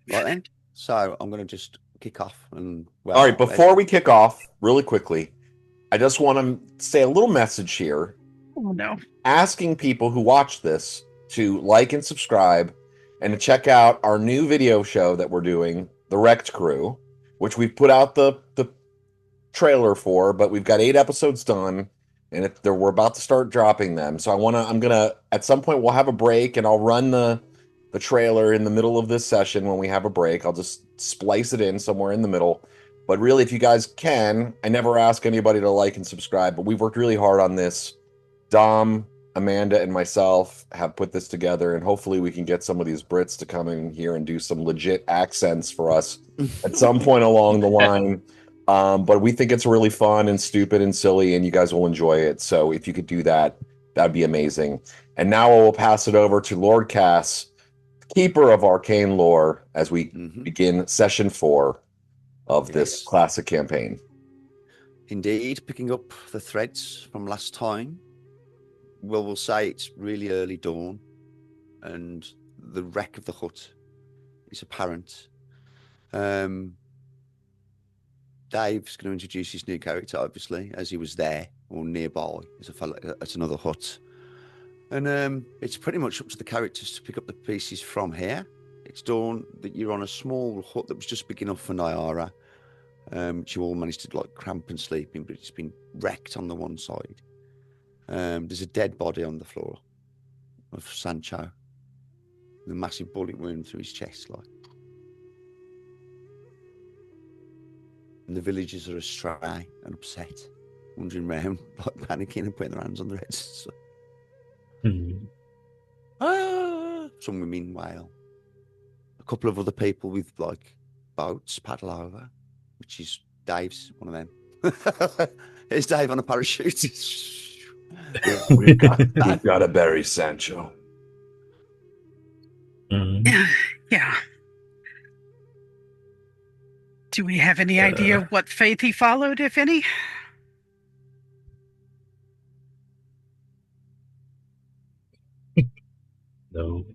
Right then. So I'm going to just kick off and All right, before we kick off, really quickly, I just want to say a little message here Oh no. asking people who watch this to like and subscribe and to check out our new video show that we're doing, The Wrecked Crew, which we've put out the trailer for, but we've got 8 episodes done and we're about to start dropping them. So I'm gonna at some point we'll have a break and I'll run the trailer in the middle of this session when we have a break. I'll just splice it in somewhere in the middle. But really, if you guys can, I never ask anybody to like and subscribe, but we've worked really hard on this. Dom, Amanda, and myself have put this together, and hopefully we can get some of these Brits to come in here and do some legit accents for us at some point along the line. But we think it's really fun and stupid and silly, and you guys will enjoy it. So if you could do that, that'd be amazing. And now I will pass it over to Lord Cass, keeper of arcane lore, as we begin session 4 of this classic campaign. Indeed, picking up the threads from last time. Well, we'll say it's really early dawn, and the wreck of the hut is apparent. Dave's going to introduce his new character, obviously, as he was there or nearby as a fellow at another hut. And it's pretty much up to the characters to pick up the pieces from here. It's dawn that you're on a small hut that was just big enough for Nyara. Which you all managed to like cramp and sleep in, but it's been wrecked on the one side. There's a dead body on the floor of Sancho with a massive bullet wound through his chest, like. And the villagers are astray and upset, wandering around, like panicking and putting their hands on their heads. Some women wail. A couple of other people with like boats paddle over, which is Dave's one of them. Here's Dave on a parachute. We've got to bury Sancho. Yeah. Do we have any idea what faith he followed, if any? No.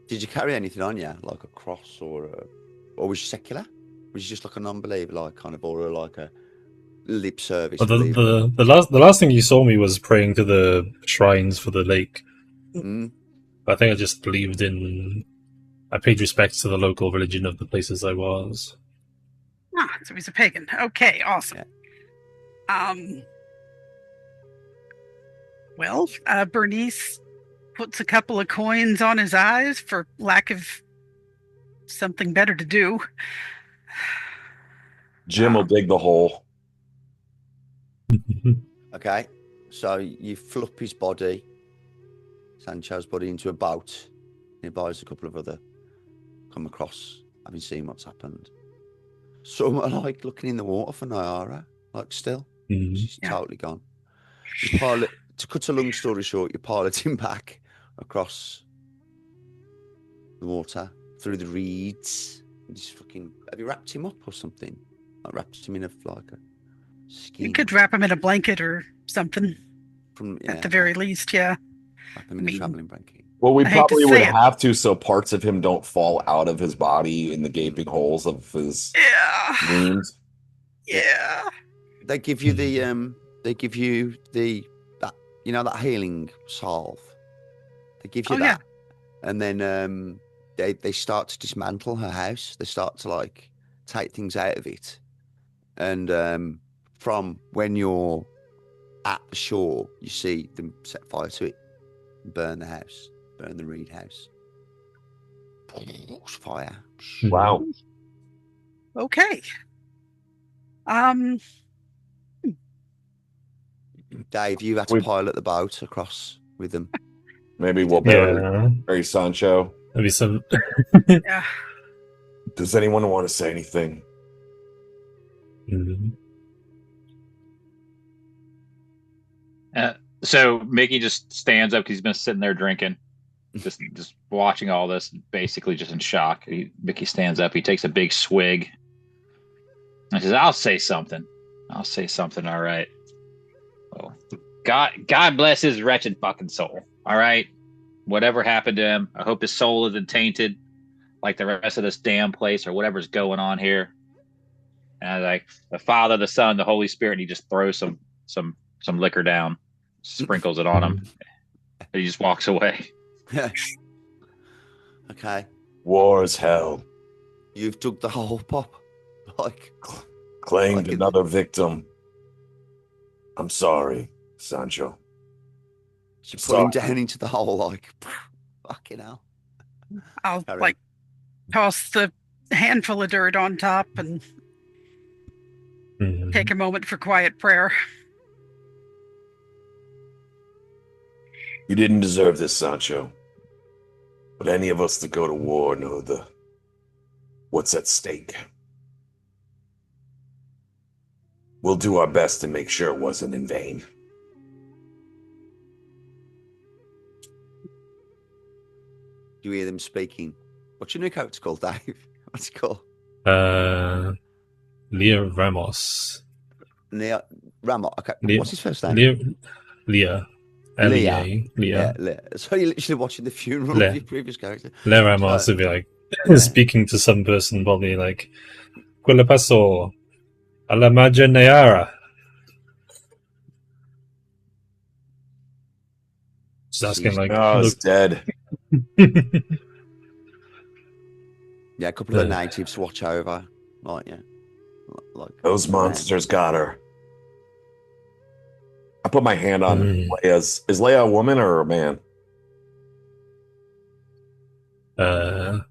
Did you carry anything on you, like a cross or was you secular? Was you just like a non-believer, like kind of, or like a lip service? But the last thing you saw me was praying to the shrines for the lake. I think I just believed in. I paid respects to the local religion of the places I was. Ah, so he's a pagan. Okay, awesome. Yeah. Well, Bernice puts a couple of coins on his eyes for lack of something better to do. Jim will dig the hole. Okay, so you flip his body, Sancho's body, into a boat. Nearby is a couple of other come across, having seen what's happened. Some are like looking in the water for Nyara, like still. She's totally gone. To cut a long story short, you pilot him back across the water, through the reeds. Have you wrapped him up or something? Like wrapped him in a skin. You could wrap him in a blanket or something. At the very least, yeah. Wrap him in a traveling blanket. Well, we probably would have to, so parts of him don't fall out of his body in the gaping holes of his wounds. Yeah. They give you that healing salve. They give you that. Yeah. And then they start to dismantle her house. They start to like take things out of it. And from when you're at the shore, you see them set fire to it, burn the house, burn the reed house. Fire. Wow. Okay. Dave, you had to pilot the boat across with them. Maybe we'll bury Sancho. Maybe some. Yeah. Does anyone want to say anything? So Mickey just stands up because he's been sitting there drinking, just watching all this, basically just in shock. Mickey stands up. He takes a big swig. And says, "I'll say something. I'll say something. All right. Oh, God bless his wretched fucking soul. All right. Whatever happened to him, I hope his soul isn't tainted. like the rest of this damn place or whatever's going on here. And I was like, the Father, the Son, the Holy Spirit, and he just throws some liquor down, sprinkles it on him, and he just walks away. Okay. War is hell. You've dug the hole, Pop. Like, Claimed Like it- another victim. I'm sorry, Sancho. you put him Sorry. down into the hole, like, fucking hell. I'll Carry like toss the handful of dirt on top and Mhm. take a moment for quiet prayer. You didn't deserve this, Sancho. But any of us that go to war know what's at stake. We'll do our best to make sure it wasn't in vain. You hear them speaking. What's your new character called, Dave? What's it called? Leah Ramos. Leah Ramo. Okay. Leah- What's his first name? Leah. L-E-A. Yeah, Leah. Leah. So you're literally watching the funeral Leah. of your previous character. Leah Ramos would be like speaking to some person, probably like, "Quelle pasó a la Magia Nayara?" Just asking, like, Oh, it's look. dead. Yeah, a couple of the Yeah. natives watch over. Like, yeah. Like Those monsters got her. I put my hand on Leia's. Is Leia a woman or a man? I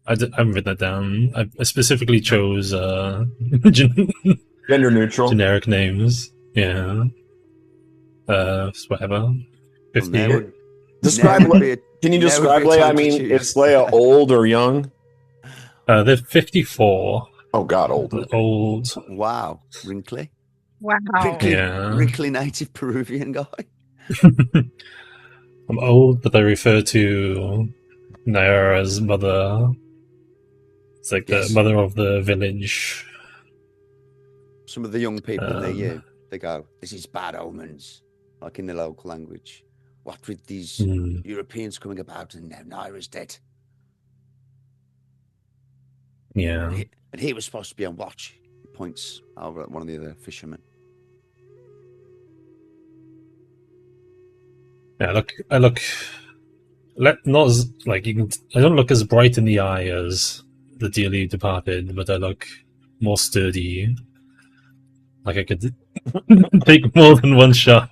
haven't written that down. I specifically chose Gender neutral. generic names. Yeah. Whatever. 50. Well, now would- Describe. now would be a- Can you now would describe be a Leia? I time to mean, choose. is Leia old or young? They're 54. Oh God, old. Old. Wow, wrinkly. Wow. Wrinkly, Yeah. wrinkly native Peruvian guy. I'm old, but I refer to Naira as mother. It's like Yes. the mother of the village. Some of the young people near you, they go, "This is bad omens," like in the local language. What with these Europeans coming about, and now Naira's dead. Yeah. And he was supposed to be on watch. He points over at one of the other fishermen. Yeah, I look not as like you can. I don't look as bright in the eye as the dearly departed, but I look more sturdy. Like I could take more than one shot.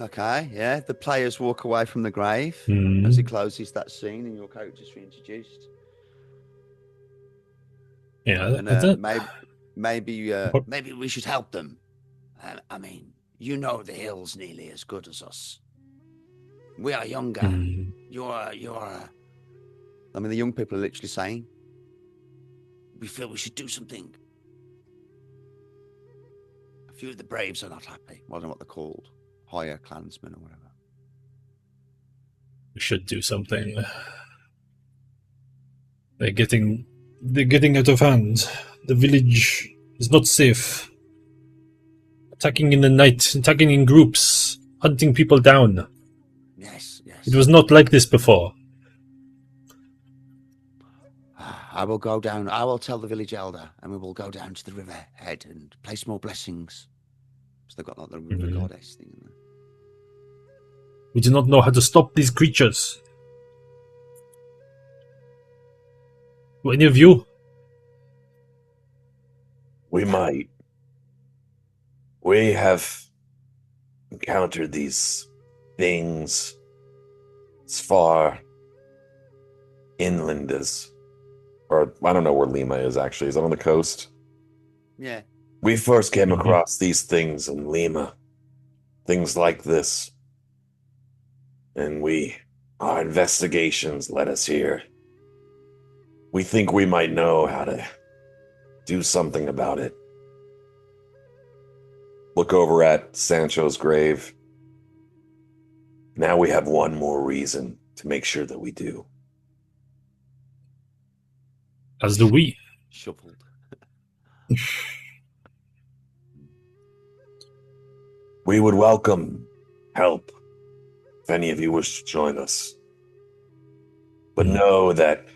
Okay, yeah. The players walk away from the grave Hmm. as he closes that scene, and your character's reintroduced. Yeah, And I don't- maybe we should help them. I mean, you know the hill's nearly as good as us. We are younger. Hmm. You're. I mean, the young people are literally saying, "We feel we should do something." A few of the braves are not happy. I don't know what they're called. Higher clansmen or whatever. We should do something. They're getting out of hand. The village is not safe. Attacking in the night, attacking in groups, hunting people down. Yes, yes. It was not like this before. I will go down. I will tell the village elder, and we will go down to the river head and place more blessings. So they've got like the river goddess thing in there. We do not know how to stop these creatures. Do any of you? We might. We have encountered these things as far inland as, or I don't know where Lima is actually. Is that on the coast? Yeah. We first came across these things in Lima. Things like this. And our investigations led us here. We think we might know how to do something about it. Look over at Sancho's grave. Now we have one more reason to make sure that we do. As do we. Shuffled. We would welcome help if any of you wish to join us. But know that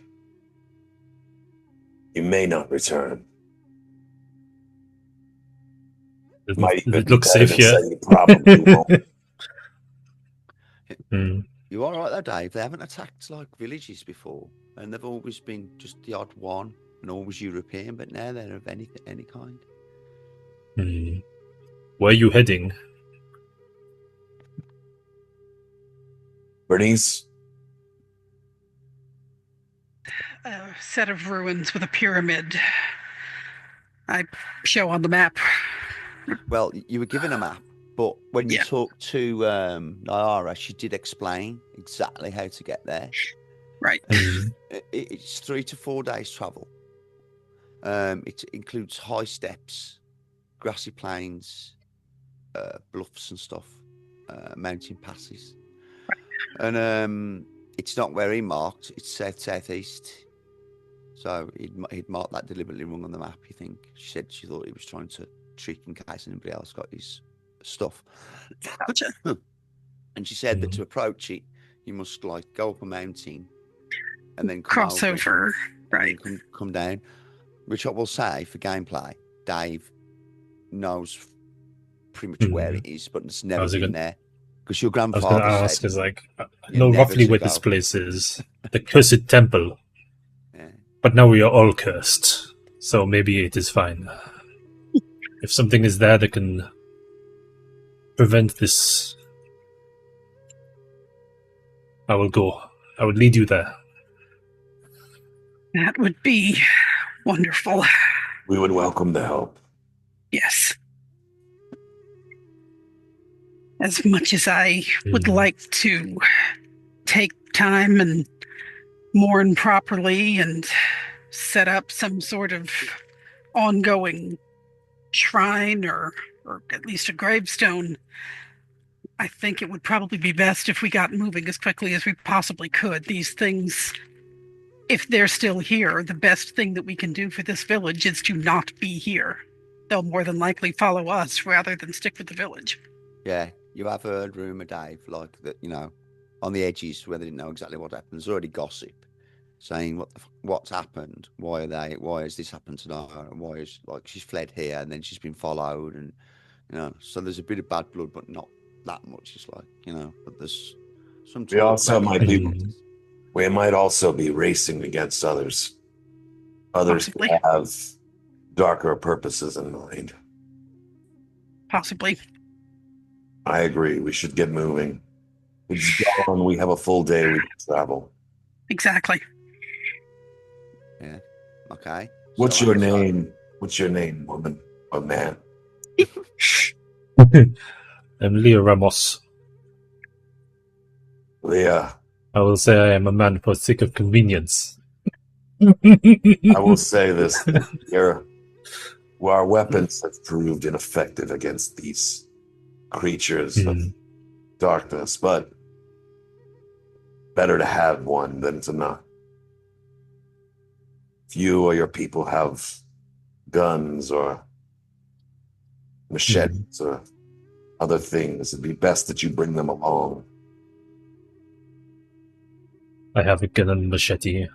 you may not return. Might even It be looks better safe than here. saying you probably won't. You are right there, Dave. They haven't attacked like villages before, and they've always been just the odd one, and always European. But now they're of any kind. Where are you heading? Bernice, A set of ruins with a pyramid. I show on the map. Well, you were given a map, but when you Yeah. talked to Nyara, she did explain exactly how to get there. Right. It's 3 to 4 days travel. It includes high steps, grassy plains, bluffs and stuff, mountain passes. And it's not where he marked, it's south-southeast. So he'd marked that deliberately wrong on the map, you think. She said she thought he was trying to trick in case anybody else got his stuff. Gotcha. And she said that to approach it, you must like go up a mountain and then Cross over. Right. and then come down. Which I will say for gameplay, Dave knows pretty much where it is, but it's never been there. Because your I was grandfather going to ask, said, is like, I you know never roughly to where go. this place is. The cursed temple. Yeah. But now we are all cursed. So maybe it is fine. If something is there that can prevent this, I will go. I will lead you there. That would be wonderful. we would welcome the help. Yes. As much as I would like to take time and mourn properly and set up some sort of ongoing shrine or at least a gravestone, I think it would probably be best if we got moving as quickly as we possibly could. These things, if they're still here, the best thing that we can do for this village is to not be here. They'll more than likely follow us rather than stick with the village. Yeah, you have heard rumour, Dave, like that, on the edges where they didn't know exactly what happened. There's already gossip saying what's happened, why has this happened to her, and why is she's fled here and then she's been followed, and so there's a bit of bad blood, but not that much. It's like, but there's some talk. We also might be. about We might also be racing against others. Others who Possibly. have darker purposes in mind. Possibly. I agree. We should get moving. It's gone. We have a full day. We can travel. Exactly. Yeah. Okay. What's So your I'm sorry. name? What's your name, woman or man? I'm Leo Ramos. Leah, I will say I am a man for sake of convenience. I will say this. Our weapons have proved ineffective against these creatures of darkness, but better to have one than to not. If you or your people have guns or machetes or other things, it'd be best that you bring them along. I have a gun and machete.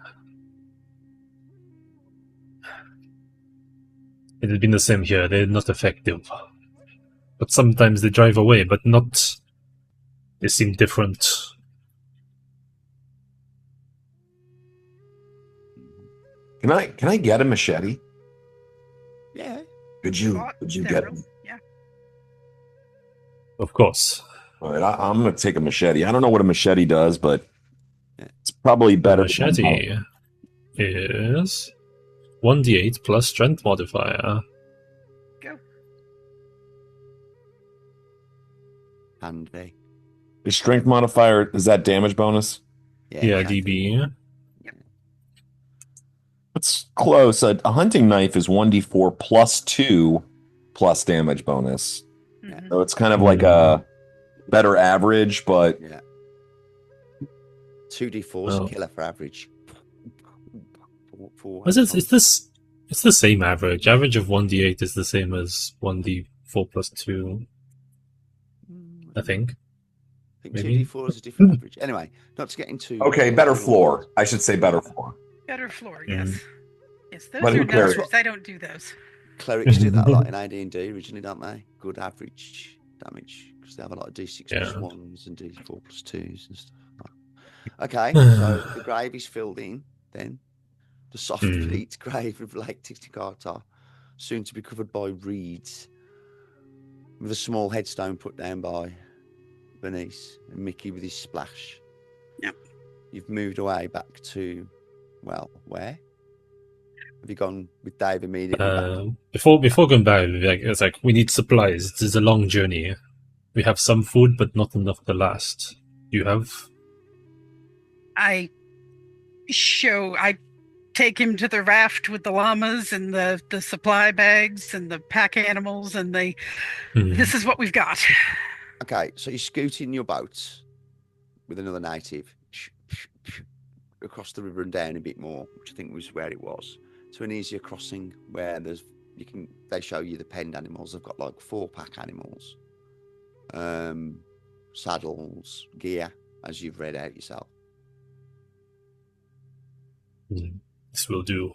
It has been the same here. They're not effective. But sometimes they drive away, but not... They seem different. Can I get a machete? Yeah. Could you get Several. me? Yeah. Of course. All right, I'm going to take a machete. I don't know what a machete does, but it's probably better. The machete is 1d8 plus strength modifier. Go. Handy. The strength modifier, is that damage bonus? Yeah, handy. DB. It's close. A hunting knife is 1d4 plus 2 plus damage bonus. Mhm. So it's kind of like a better average, but Yeah. 2d4 is Oh. a killer for average. It's the same average. Average of 1d8 is the same as 1d4 plus 2, I think. think Maybe. 2d4 is a different average. Anyway, not to get into. Okay, better floor. I should say better floor. Better floor, Mm. yes. Yes, those But are who cares? numbers. I don't do those. Clerics do that a lot in AD&D originally, don't they? Good average damage because they have a lot of d6 Yeah. plus 1s and d4 plus 2s and stuff. Okay, so the grave is filled in then. The soft peat grave of Lake Titicaca, soon to be covered by reeds, with a small headstone put down by Bernice and Mickey with his splash. Yep. You've moved away back to, well, where? Have you gone with Dave immediately back? Before going back, it's like we need supplies. This is a long journey. We have some food, but not enough to last. You have? I take him to the raft with the llamas and the supply bags and the pack animals, and this is what we've got. Okay, so you scoot in your boat with another native across the river and down a bit more, which I think was where it was, to an easier crossing where they show you the penned animals. They've got like 4 pack animals, saddles, gear, as you've read out yourself. This will do.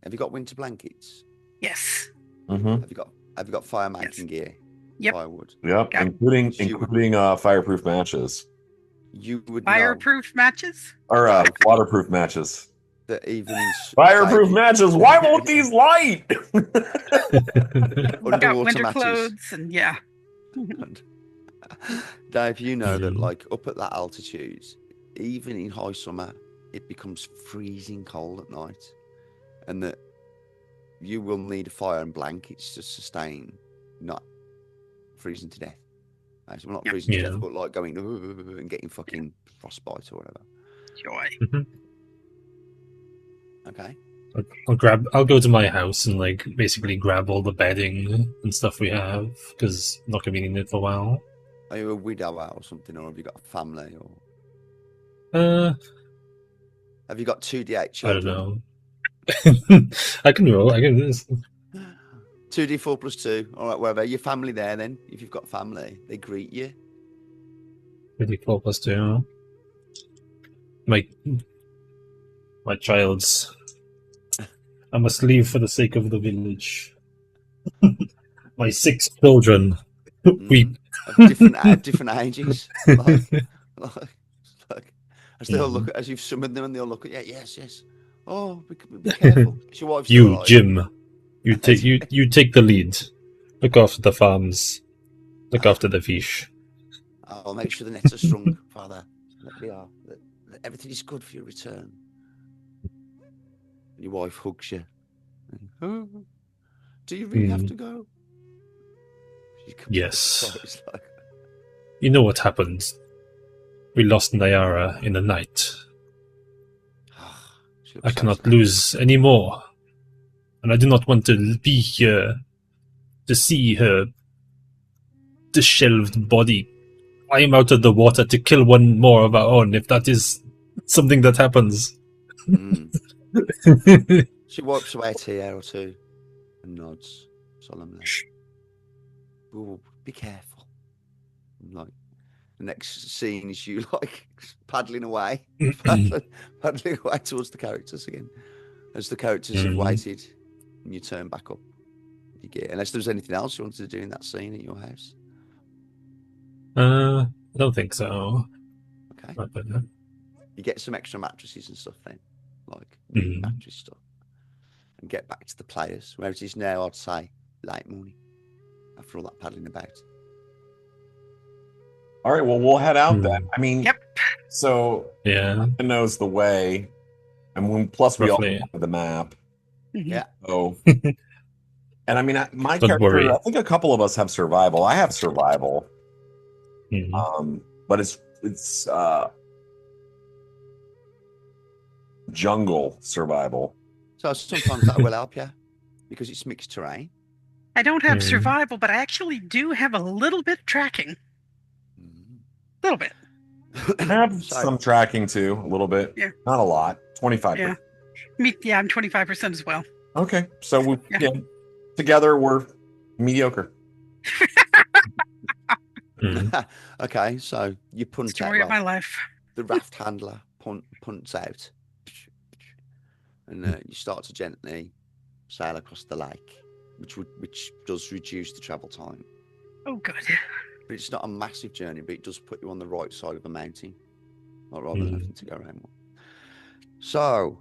Have you got winter blankets? Yes. Mm-hmm. Have you got fire making gear? Yep. Firewood. Yep, Okay. including fireproof matches You would Fireproof matches? or waterproof matches. know that even Fireproof matches. Why won't these light? I've got underwater winter matches. clothes and yeah. Dave, you know that like up at that altitude, even in high summer, it becomes freezing cold at night, and that you will need a fire and blankets to sustain not freezing to death. Actually, well, not freezing to death, but like going and getting fucking frostbite or whatever. Joy. Okay. I'll go to my house and like basically grab all the bedding and stuff we have because I'm not gonna be needing it for a while. Are you a widower or something, or have you got a family, or have you got 2d8 children? I don't know. I can roll. I can do this. 2d4 plus 2. All right, whatever. Your family there then. If you've got family, they greet you. 54 plus 2. My child's. I must leave for the sake of the village. My 6 children. Weep. Of different ages. Like, as they all look, as you've summoned them, and they'll look at you. Yes. Oh, be careful. Is your wife still You, alive? Jim. You take the lead. Look after the farms. Look after the fish. I'll make sure the nets are strung, Father. They are. That everything is good for your return. And your wife hugs you. And, oh, do you really have to go? Yes. It's like, You know what happened? We lost Nyara in the night. she looks I so cannot sad. lose any more. And I do not want to be here to see her disheveled body climb out of the water to kill one more of our own, if that is something that happens. She wipes away a tear or two and nods solemnly. Ooh, be careful. And, like, the next scene is you like paddling away towards the characters again. As the characters have waited and you turn back up. You get, unless there's anything else you wanted to do in that scene at your house. I don't think so. Okay. But, You get some extra mattresses and stuff then. Like mattress stuff. And get back to the players. Where it is now, I'd say, late morning. After all that paddling about. All right, well, we'll head out then. I mean, Yep. So yeah, it knows the way, and plus we all Roughly. have the map. Yeah. So, and I mean, my Don't character, worry. I think a couple of us have survival. I have survival, but it's jungle survival. So sometimes that will help you because it's mixed terrain. I don't have survival, but I actually do have a little bit tracking. A little bit. I have some tracking too, a little bit. Yeah. Not a lot. 25%. Yeah. I'm 25% as well. Okay. So together we're mediocre. Okay, so you punt Story of out. my life. The raft handler punts out, and you start to gently sail across the lake, which does reduce the travel time. Oh, good. But it's not a massive journey, but it does put you on the right side of the mountain, rather than having to go around one. So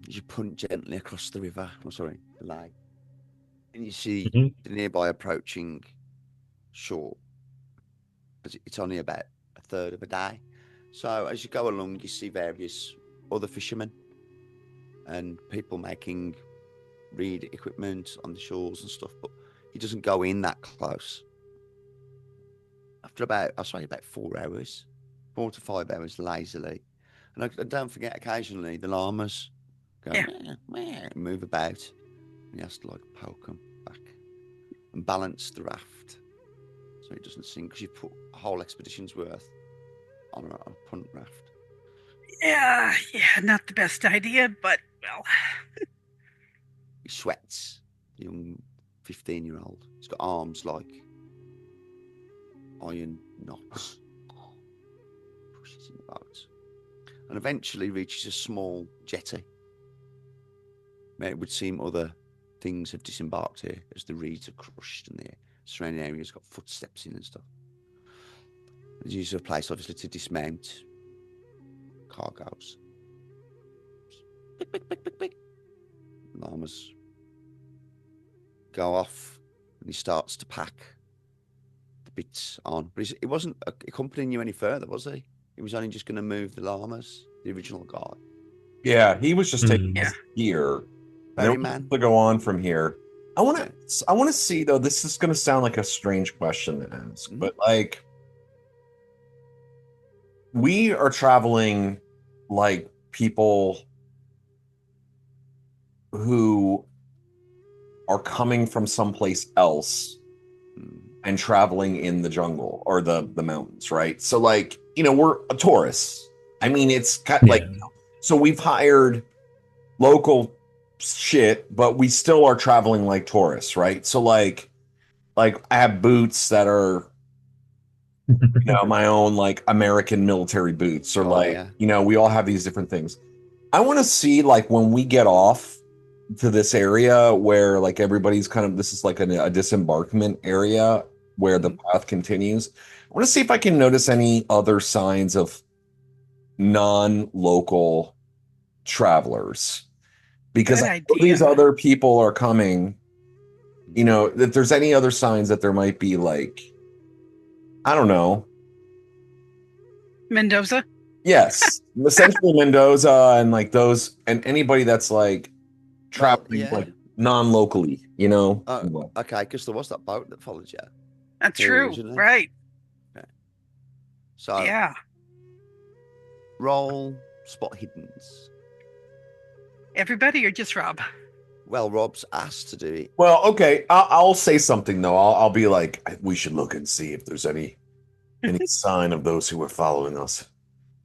you punt gently across the river. The lake, and you see the nearby approaching shore. Because it's only about a third of a day. So as you go along, you see various other fishermen and people making reed equipment on the shores and stuff, but he doesn't go in that close. After about 4 hours, 4 to 5 hours lazily. And don't forget, occasionally the llamas go, move about. And he has to poke them back and balance the raft so it doesn't sink, because you put a whole expedition's worth on a punt raft. Yeah, not the best idea, but well. He sweats, the young 15-year-old. He's got arms like iron knots. Pushes in the boat. And eventually reaches a small jetty. Where it would seem other things have disembarked here as the reeds are crushed and the surrounding area's got footsteps in and stuff. There's usually a place, obviously, to dismount cargoes. Llamas go off and he starts to pack the bits on. But he wasn't accompanying you any further, was he? He was only just going to move the llamas, the original guy. Yeah, he was just taking us here. Ferryman. To go on from here. I want to see, though, this is going to sound like a strange question to ask, but we are traveling like people who are coming from someplace else and traveling in the jungle or the mountains, right? So we're a tourists. I mean, it's kind of so we've hired local shit, but we still are traveling like tourists, right? So I have boots that are my own American military boots, or we all have these different things. I want to see when we get off to this area where everybody's this is a disembarkment area where the path continues. I want to see if I can notice any other signs of non-local travelers, because these other people are coming, that there's any other signs that there might be I don't know. Mendoza? Yes. Essentially Mendoza and those, and anybody that's traveling non-locally, Okay, because there was that boat that followed you. That's true, right. Okay. So roll spot hiddens. Everybody or just Rob? Well, Rob's asked to do it. Well, okay. I'll say something though. I'll be like, we should look and see if there's any sign of those who are following us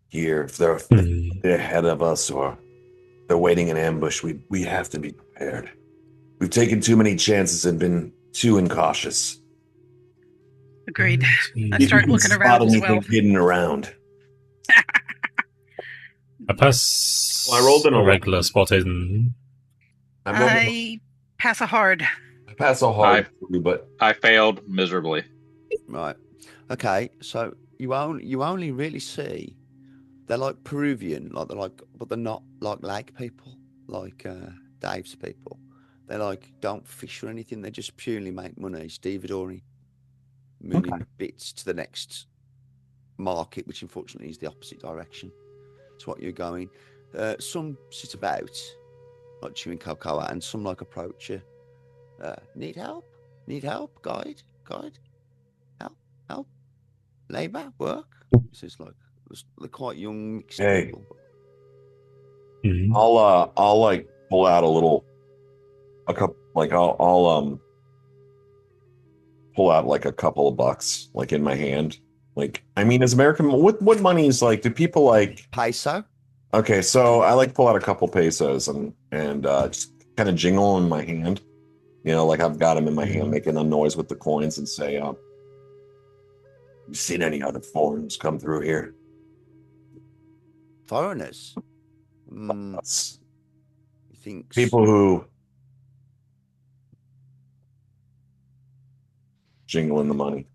here. If they're ahead of us or they're waiting in ambush, we have to be prepared. We've taken too many chances and been too incautious. Agreed. I start looking around as well. Hidden around. I pass. Well, I rolled in a regular spot hidden. I pass a hard. I pass a hard, but I failed miserably. Right. Okay. So you only really see they're like Peruvian, but they're not like lake people, like Dave's people. They don't fish or anything. They just purely make money, stevedoring, moving bits to the next market, which unfortunately is the opposite direction to what you're going. Some sit about, like chewing cocoa, and some approach you. Need help? Need help? Guide? Help? Labor? Work? This is they're quite young mixed people. I'll pull out a couple, I'll pull out a couple of bucks in my hand. As American, what money is do people peso? Okay, so I pull out a couple pesos and just kind of jingle in my hand, I've got them in my hand, making a noise with the coins and say, You seen any other foreigners come through here? Foreigners? Us. He thinks People who jingling the money.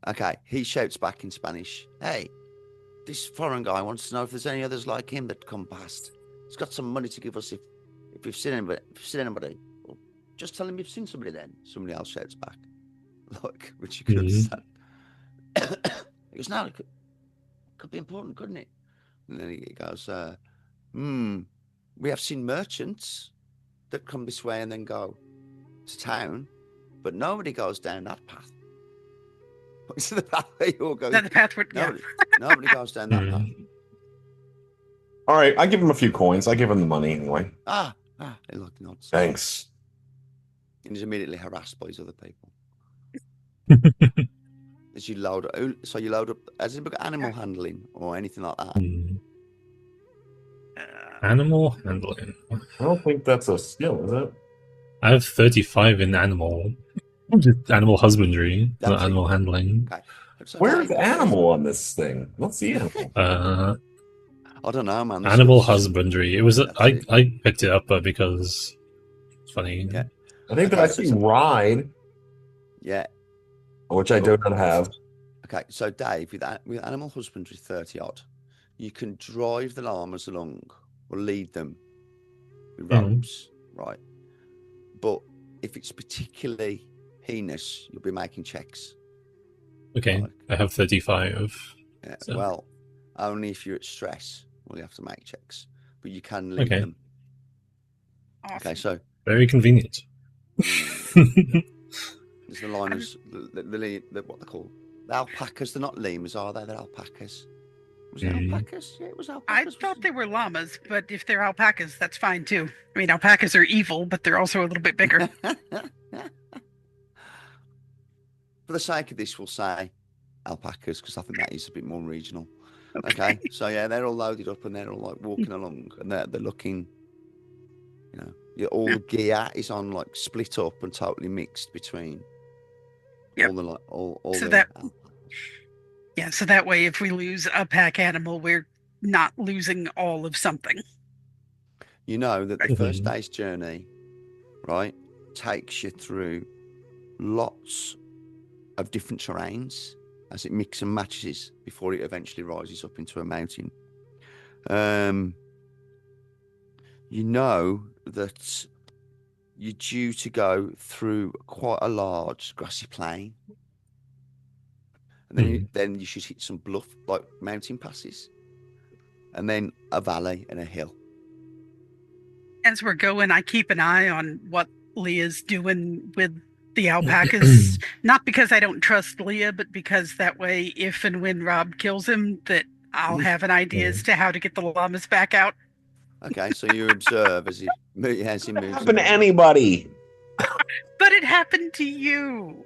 Okay, he shouts back in Spanish, "Hey, this foreign guy wants to know if there's any others like him that come past. He's got some money to give us if you've seen anybody. If you've seen anybody, well, just tell him you've seen somebody then." Somebody else shouts back, like, which you can understand. He goes, "No, it could be important, couldn't it?" And then he goes, "We have seen merchants that come this way and then go to town, but nobody goes down that path." What's the path where you all go? That the path would, Nobody goes down that path. All right, I give him a few coins. I give him the money anyway. He looked nods. Thanks. And he's immediately harassed by his other people. As you load up, has it got animal handling or anything like that? Animal handling. I don't think that's a skill, is it? I have 35 in animal. Just animal husbandry, not animal handling. Okay. So Where's the animal on this thing? What's the animal? I don't know, man. Animal husbandry. It was. I picked it up because it's funny. Yeah. I think that I see ride. Yeah. Which I do not have. Okay, so Dave, with animal husbandry 30 odd, you can drive the llamas along or lead them with ropes, right? But if it's particularly heinous, you'll be making checks. Okay, Like, I have 35. Yeah, So. well, only if you're at stress will you have to make checks, but you can lead them. Awesome. Okay, so Very convenient. there's the liners, the what they're called, the alpacas. They're not lemurs, are they? They're alpacas. Was it alpacas? Yeah, it was alpacas. I thought they were llamas, but if they're alpacas, that's fine too. I mean, alpacas are evil, but they're also a little bit bigger. For the sake of this, we'll say alpacas because I think that is a bit more regional. Okay, so yeah, they're all loaded up and they're all like walking along and they're looking, all the gear is on like split up and totally mixed between all the like all So the so that way if we lose a pack animal, we're not losing all of something. You know that the first day's journey, right, takes you through lots of different terrains as it mixes and matches before it eventually rises up into a mountain. You know that you're due to go through quite a large grassy plain, and then you should hit some bluff, like mountain passes, and then a valley and a hill. As we're going, I keep an eye on what Leah's doing with the alpacas, not because I don't trust Leah, but because that way, if and when Rob kills him, that I'll have an idea as to how to get the llamas back out. Okay, so you observe as he moves. What happened to anybody? But it happened to you.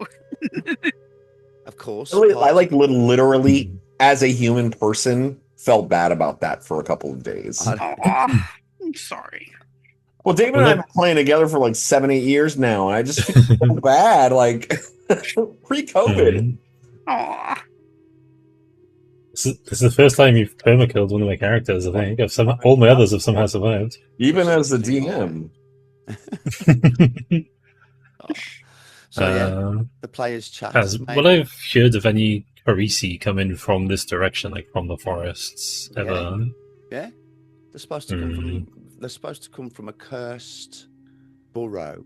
Of course. I literally, as a human person, felt bad about that for a couple of days. I'm sorry. Well, David and I have been playing together for like 7-8 years now, and I just feel so bad, like pre-COVID. Aw. This is the first time you've perma-killed one of my characters, I think. All my others have somehow survived. Even as the DM. So the players chat. Will I've heard of any Parisi coming from this direction, like from the forests, ever? Yeah. They're supposed to come from. They're supposed to come from a cursed burrow,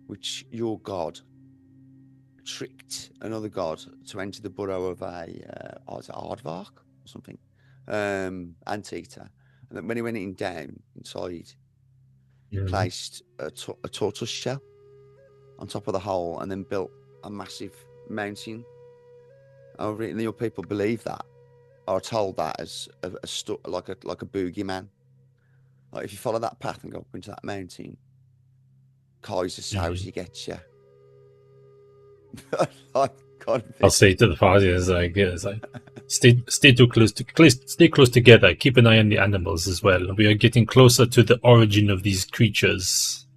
which your god tricked another god to enter the burrow of a aardvark or something, anteater, and then when he went down inside, he placed a tortoise shell on top of the hole, and then built a massive mountain over it. And your people believe that, or are told that as like a boogeyman. Like if you follow that path and go up into that mountain, Kaiser Sousey gets you. I'll say to the party, it's like stay close together. Keep an eye on the animals as well. We are getting closer to the origin of these creatures.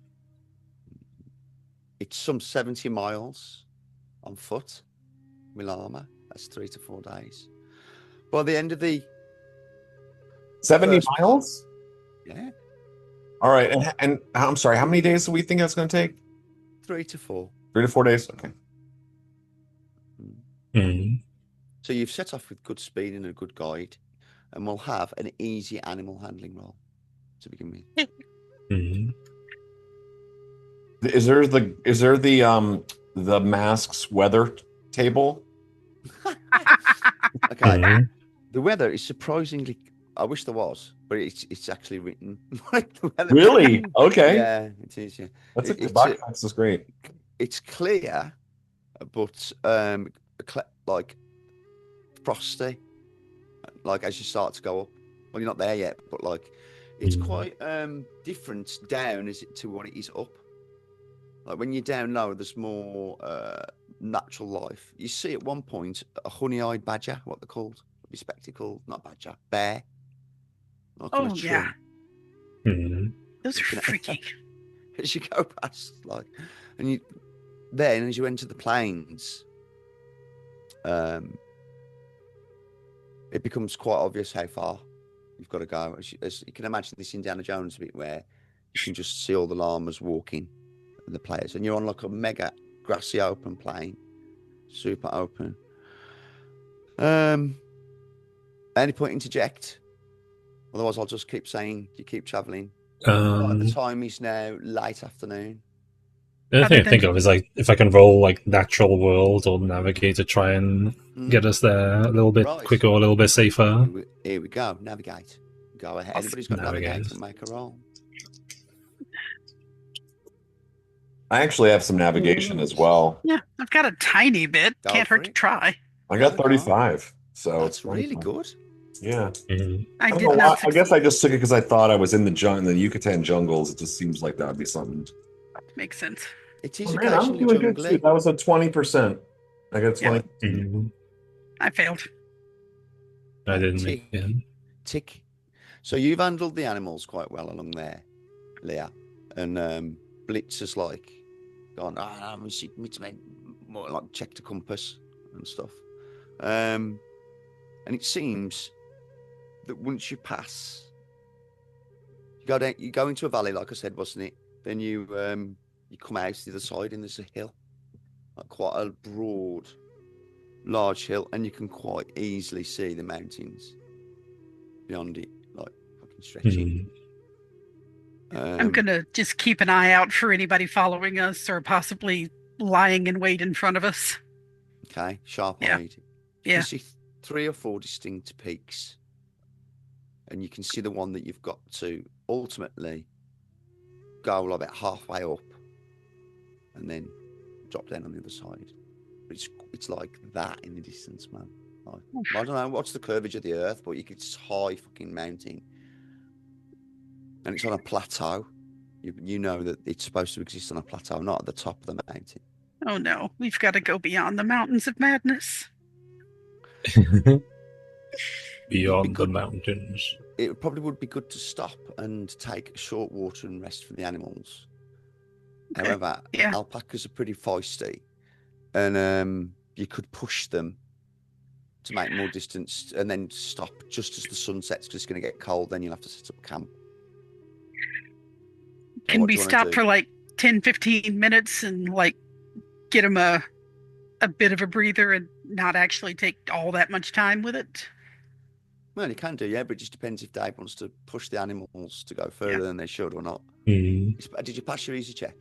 It's some 70 miles on foot, Milama. That's 3 to 4 days. By the end of the 70 first- miles? Yeah, All right. And I'm sorry, how many days do we think that's going to take? 3 to 4. 3 to 4 days? Okay. Mm. So you've set off with good speed and a good guide, and we'll have an easy animal handling roll to begin with. Mm. Is there the masks weather table? Okay. Mm. The weather is surprisingly. I wish there was, but it's actually written. The weather- Really? Okay. Yeah, it is. Yeah, That's It's box is great. it's clear, but like frosty. Like as you start to go up. Well, you're not there yet, but like it's quite different down as it to what it is up. Like when you're down low, there's more natural life. You see at one point a honey-eyed badger, what they're called, bespectacled, not badger, bear. Like on a Oh, yeah. tree. Mm. Those are Looking at- freaky. As you go past, like, and you then as you enter the plains, it becomes quite obvious how far you've got to go. As you can imagine, this Indiana Jones bit where you can just see all the llamas walking, and the players, and you're on like a mega grassy open plain, super open. At any point interject, otherwise I'll just keep saying you keep traveling. The time is now late afternoon. The other thing I think of is like if I can roll like natural world or navigate to try and get us there a little bit quicker or a little bit safer. Here we go. Navigate. Go ahead. Anybody's got navigate and make a roll. I actually have some navigation as well. Yeah, I've got a tiny bit. Go Can't for hurt to it. try. I got 35. So That's it's really 25. good. Yeah. Mm. I don't did know not why. I guess I just took it because I thought I was in the Yucatan jungles. It just seems like that would be something. Make sense. It is Oh, man, I'm occasionally doing good too. jungly. That was a 20%. I got 20. Mm. I failed. I didn't make it. Tick. So you've handled the animals quite well along there, Leah. And Blitz has like gone, more like check the compass and stuff. And it seems that once you pass, you go into a valley, like I said, wasn't it? Then you come out to the other side and there's a hill, like quite a broad, large hill, and you can quite easily see the mountains beyond it, like fucking stretching. I'm gonna just keep an eye out for anybody following us or possibly lying in wait in front of us. Okay, sharp Yeah. eyed. Yeah. You see 3 or 4 distinct peaks, and you can see the one that you've got to ultimately go about halfway up and then drop down on the other side. But it's like that in the distance, man. Like, I don't know what's the curvature of the earth, but it's high fucking mountain, and it's on a plateau. You know that it's supposed to exist on a plateau, not at the top of the mountain. Oh no, we've got to go beyond the mountains of madness. Beyond the mountains. It probably would be good to stop and take a short water and rest from the animals. Okay. However, Yeah. alpacas are pretty feisty, and you could push them to make more distance and then stop just as the sun sets because it's going to get cold. Then you'll have to set up camp. Can what we do you wanna stop do? for like 10, 15 minutes and like get them a bit of a breather and not actually take all that much time with it? Well, you can do, yeah, but it just depends if Dave wants to push the animals to go further than they should or not. Mm. Did you pass your easy check?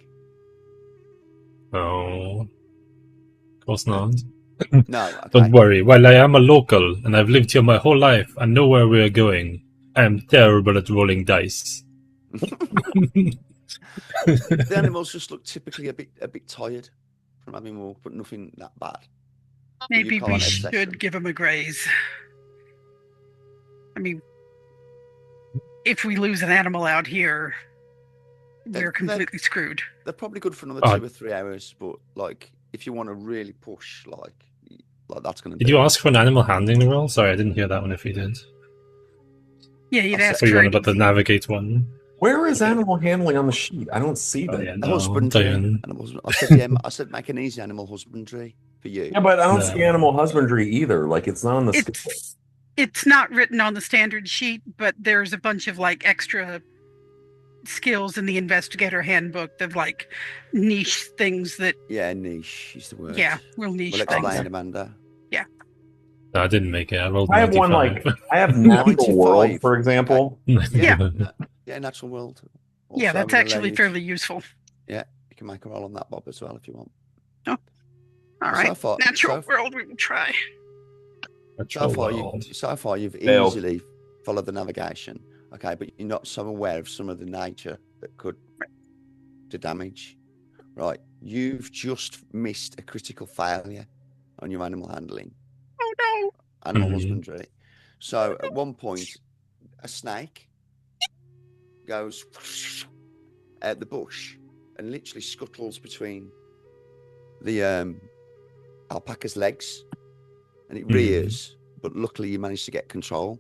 Oh. Of course not. No. Okay. Don't worry. While I am a local and I've lived here my whole life and know where we are going, I am terrible at rolling dice. The animals just look typically a bit tired from having walked, but nothing that bad. Maybe can't we assess them. should give them a graze. I mean, if we lose an animal out here, we're completely screwed. They're probably good for another Oh. 2 or 3 hours, but like if you want to really push, like that's going to. Did you ask for an animal handling roll? Sorry, I didn't hear that one if you did. Yeah, you'd I'll ask So you for want it. about the navigate one? Where is animal handling on the sheet? I don't see that. Oh, yeah, A no, husbandry? Diane. I said, yeah, I said make an easy animal husbandry. for you. Yeah, but I don't No. see animal husbandry either. Like, it's not on the schedule. It's not written on the standard sheet, but there's a bunch of like extra skills in the investigator handbook of like niche things that Yeah, niche is the word. real niche Well, things. explain, Amanda. No, I didn't make it. I rolled I have one 95. I have natural 95. world, for example. Yeah. Yeah, natural world. Yeah, Also that's will actually allow you fairly useful. Yeah, you can make a roll on that, Bob, as well, if you want. All right. So far, Natural world, we will try. So far, you've Failed. easily followed the navigation. Okay, but you're not so aware of some of the nature that could do damage. Right, you've just missed a critical failure on your animal handling. Oh no! Animal husbandry. So at one point, a snake goes at the bush and literally scuttles between the alpaca's legs, and it rears. But luckily, you managed to get control,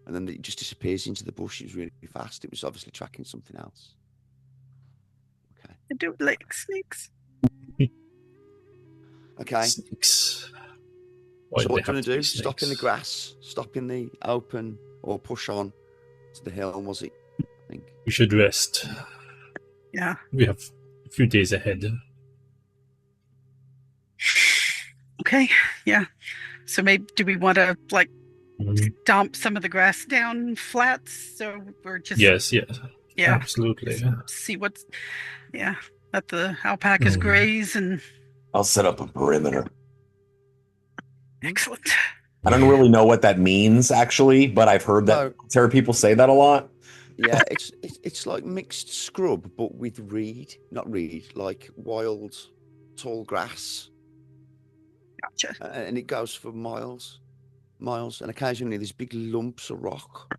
and then it just disappears into the bush. It was really fast. It was obviously tracking something else. Okay. I do it like snakes. Okay. Snakes. So what do you want to do? Stop in the grass, stop in the open, or push on to the hill, was it? I think. We should rest. Yeah. We have a few days ahead. Okay. Yeah. So maybe do we want to like stomp some of the grass down flats? So we're just Yes. yeah, Absolutely. see what's let the alpacas graze and I'll set up a perimeter. excellent. I don't really know what that means, actually, but I've heard that Terra people say that a lot. Yeah, it's like mixed scrub, but with like wild, tall grass. Gotcha. And it goes for miles. And occasionally there's big lumps of rock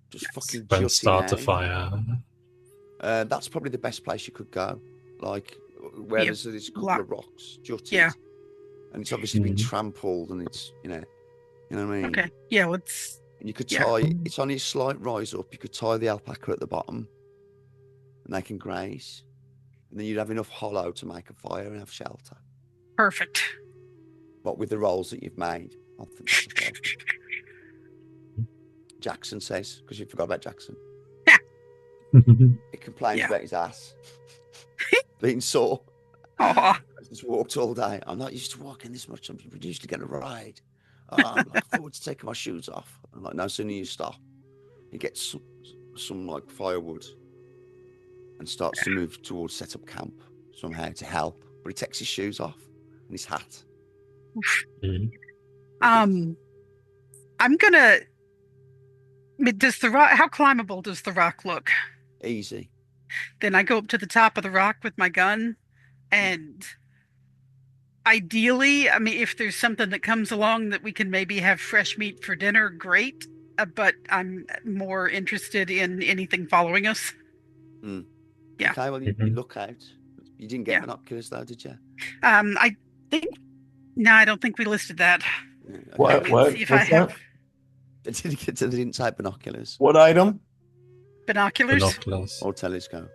just fucking jutting And start a out. fire. That's probably the best place you could go. Like where there's a couple of rocks jutted. Yeah. And it's obviously been trampled, and it's you know what I mean. Okay. Yeah. Let's. And you could tie. It's only a slight rise up. You could tie the alpaca at the bottom, and they can graze. And then you'd have enough hollow to make a fire and have shelter. Perfect. But with the rolls that you've made, I think that's perfect. Jackson says, because you forgot about Jackson. He complains about his ass being sore. Oh. Just walked all day. I'm not used to walking this much. I'm usually going to ride. I'm looking forward to taking my shoes off. I'm like, no sooner you stop, he gets some like firewood and starts to move towards set up camp somehow to help. But he takes his shoes off and his hat. I'm gonna. Does the rock? How climbable does the rock look? Easy. Then I go up to the top of the rock with my gun, and ideally, I mean, if there's something that comes along that we can maybe have fresh meat for dinner, great. But I'm more interested in anything following us. Yeah. Okay, well, you look out. You didn't get binoculars, though, did you? I think. No, I don't think we listed that. Yeah, okay. What? See if What's I have They didn't say binoculars What item? binoculars. or telescope.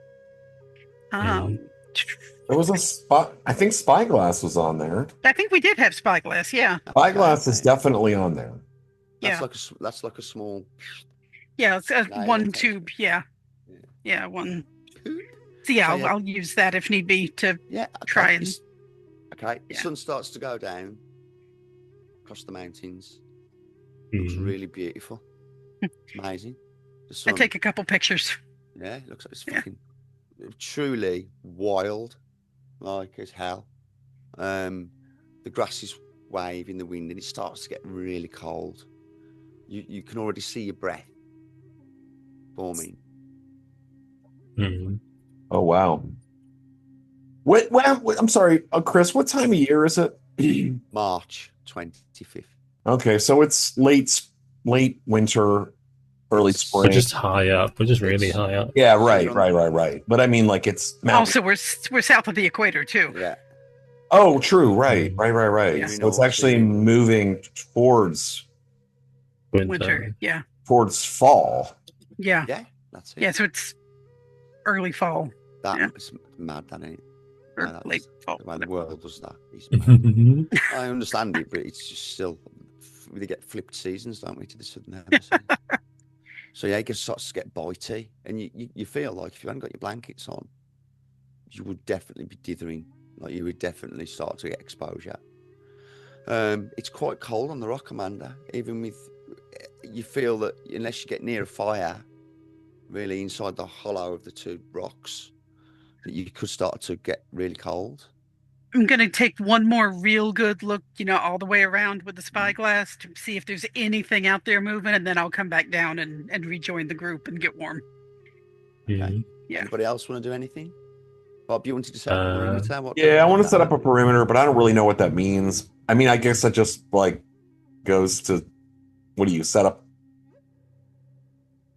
There was a spot. I think spyglass was on there. I think we did have spyglass. Yeah. Spyglass is definitely on there. That's like a small. Yeah, it's Nine one or tube. Yeah, one. So So, I'll use that if need be to try and. Okay, the sun starts to go down across the mountains. Looks really beautiful. It's amazing. The I sun, take a couple pictures. yeah, it looks like it's fucking truly wild, like as hell. The grass is waving in the wind, and it starts to get really cold. You can already see your breath forming. Oh wow. What? I'm sorry, Chris. What time of year is it? March 25th. Okay, so it's late winter, early spring. We're just high up. We're just really high up. Yeah, right. But I mean, like it's Also, we're south of the equator too. Yeah. Oh, true. Right. Yeah. So it's actually moving towards Winter. Yeah. towards fall. Yeah. Yeah, that's it. Yeah. So it's early fall. That's mad, that ain't it? Or That's late fall. the way the world does that. Mhm. I understand it, but it's just still we get flipped seasons, don't we, to the southern hemisphere? So yeah, it starts to get bitey, and you feel like if you hadn't got your blankets on, you would definitely be dithering. Like you would definitely start to get exposure. It's quite cold on the rock, Amanda. Even with you feel that unless you get near a fire, really inside the hollow of the two rocks, that you could start to get really cold. I'm going to take one more real good look, all the way around with the spyglass to see if there's anything out there moving, and then I'll come back down and rejoin the group and get warm. Okay. Yeah. Anybody else want to do anything? Bob, you wanted to set up a perimeter? Yeah, I want to set up a perimeter, but I don't really know what that means. I mean, I guess that just like goes to what do you set up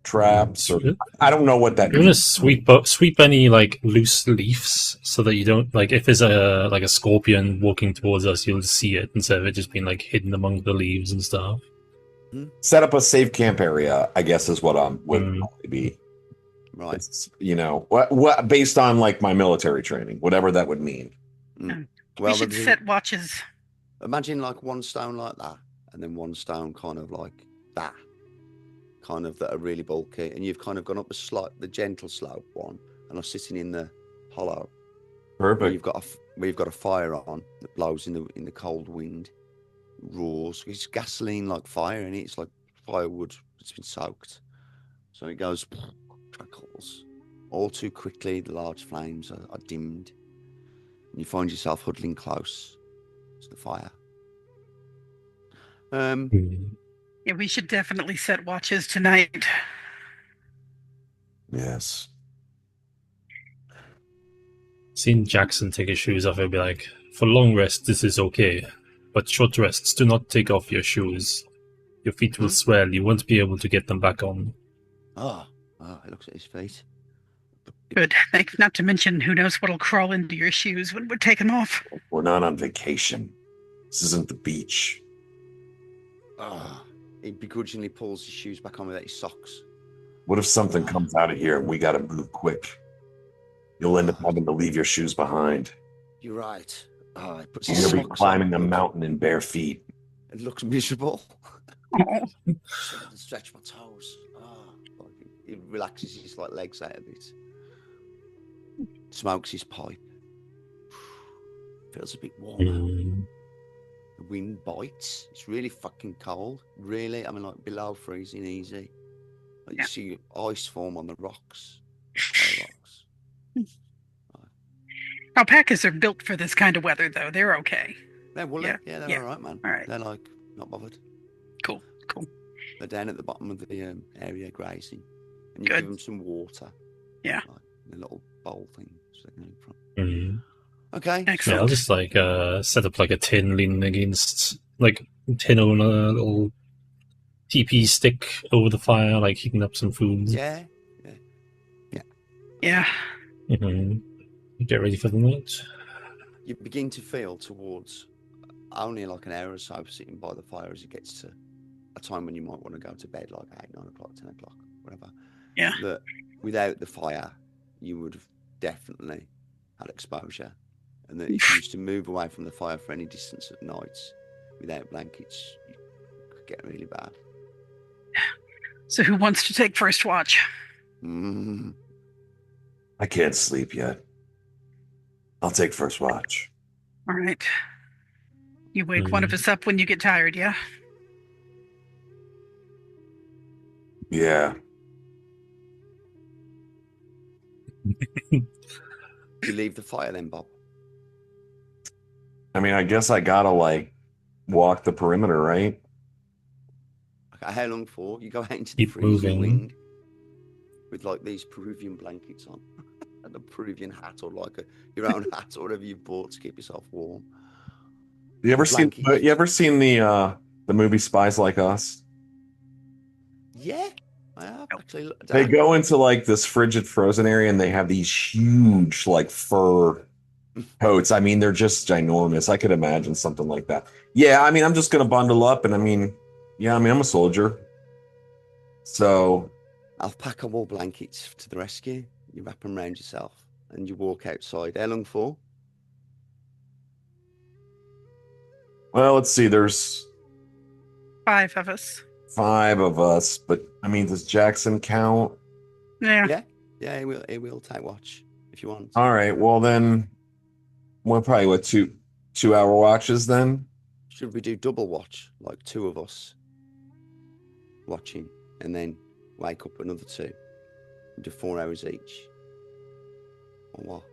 traps? Or, I don't know what that You're means. gonna sweep any like loose leaves so that you don't like if there's a scorpion walking towards us, you'll see it instead of it just being like hidden among the leaves and stuff. Set up a safe camp area, I guess, is what would probably be. Right. It's, what based on like my military training, whatever that would mean. We should set watches. Imagine like one stone like that, and then one stone kind of like that, kind of that are really bulky, and you've kind of gone up the gentle slope one, and are sitting in the hollow. Perfect. We've got a fire on that blows in the cold wind, roars. It's gasoline like fire, and it's like firewood that's been soaked, so it goes. Crackles. All too quickly, the large flames are dimmed, and you find yourself huddling close to the fire. Yeah, we should definitely set watches tonight. Yes. Seeing Jackson take his shoes off, he'll be like, "For long rests, this is okay, but short rests, do not take off your shoes. Your feet will swell. You won't be able to get them back on." He looks at his feet. Good. Not to mention, who knows what'll crawl into your shoes when we take them off. We're not on vacation. This isn't the beach. He begrudgingly pulls his shoes back on without his socks. What if something comes out of here and we got to move quick? You'll end up having to leave your shoes behind. You're right. He puts You'll be climbing a mountain in bare feet. It looks miserable. Stretch my toes. He relaxes his legs out a bit. Smokes his pipe. Feels a bit warmer. The wind bites. It's really fucking cold. Really, I mean, like below freezing easy. Like you see ice form on the rocks. Alpacas are built for this kind of weather, though. They're okay. They're woolly. Yeah, they're all right, man. All right. They're like not bothered. Cool. They're down at the bottom of the area grazing, and you give them some water. Yeah. Like a little bowl thing. So they can Mm-hmm. Okay. Excellent. Yeah, I'll just set up like a tin leaning against tin on a little TP stick over the fire, like heating up some food. Yeah. Mm-hmm. Get ready for the night. You begin to feel towards only like an hour or so sitting by the fire as it gets to a time when you might want to go to bed, like 8, 9 o'clock, 10 o'clock, whatever. Yeah. That without the fire, you would have definitely had exposure. And that if you used to move away from the fire for any distance at nights without blankets, you could get really bad. So who wants to take first watch? I can't sleep yet. I'll take first watch. All right. You wake one of us up when you get tired, yeah? Yeah. You leave the fire then, Bob? I mean, I guess I gotta walk the perimeter, right? Okay, how long for? You go out into the freezing wind with these Peruvian blankets on and a Peruvian hat or your own hat or whatever you bought to keep yourself warm. You ever seen the movie Spies Like Us? Yeah, I have actually. They go into this frigid frozen area and they have these huge fur coats. I mean, they're just ginormous. I could imagine something like that. Yeah, I mean, I'm just gonna bundle up and I'm a soldier. So alpaca wool blankets to the rescue. You wrap them around yourself and you walk outside. How long for? Well, let's see. There's 5 of us. 5 of us, but I mean, does Jackson count? Yeah. Yeah, he will take watch if you want. All right. Well, then we're probably what 2 hour watches then. Should we do double watch, like 2 of us watching, and then wake up another 2, and do 4 hours each, or what?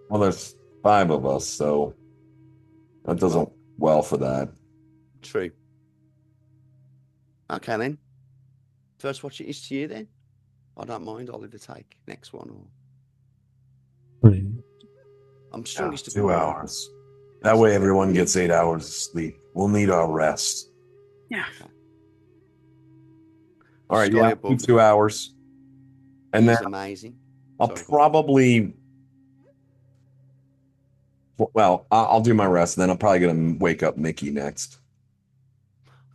Well, there's 5 of us, so that doesn't well for that. True. Okay then. First watch it is to you then. I don't mind. I'll either take next one or. I'm strongest of 2 hours. That way, everyone gets 8 hours of sleep. We'll need our rest. Yeah. Okay. All right, Sky yeah, above 2 hours, and is then amazing. I'll Sorry. probably. Well, I'll do my rest, and then I'm probably gonna wake up Mickey next.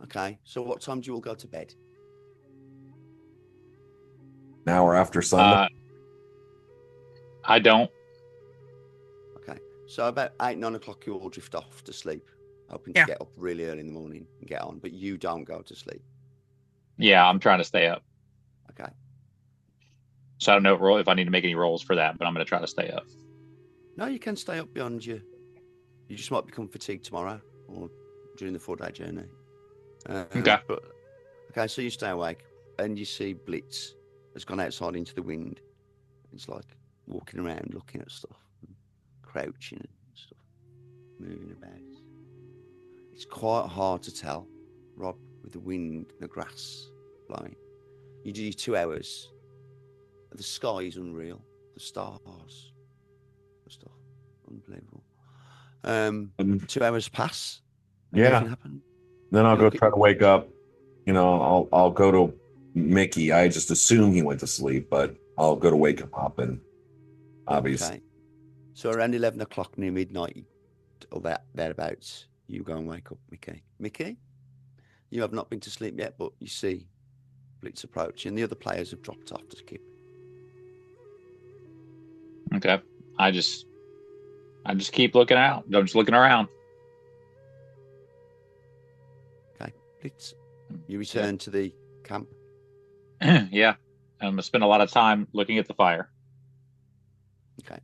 Okay. So what time do you all go to bed? An hour after Sunday. I don't. Okay. So about 8, 9 o'clock, you all drift off to sleep, hoping Yeah. to get up really early in the morning and get on, but you don't go to sleep. Yeah, I'm trying to stay up. Okay. So I don't know if I need to make any rolls for that, but I'm going to try to stay up. No, you can stay up beyond you. You just might become fatigued tomorrow or during the 4-day journey. Okay. Okay, so you stay awake and you see Blitz has gone outside into the wind. It's like walking around looking at stuff, and crouching and stuff, moving about. It's quite hard to tell, Rob, with the wind and the grass blowing. You do your 2 hours. The sky is unreal. The stars, the stuff, unbelievable. 2 hours pass. And Yeah. nothing happened. Then I'll You go look at- try to wake up. You know, I'll go to Mickey. I just assume he went to sleep, but I'll go to wake him up, and obviously. Okay. So around 11 o'clock near midnight, or thereabouts, you go and wake up Mickey. Mickey, you have not been to sleep yet, but you see Blitz approaching. The other players have dropped off to skip. Okay. I just keep looking out. I'm just looking around. Okay, Blitz, you return to the camp. Yeah. I'm going to spend a lot of time looking at the fire. Okay.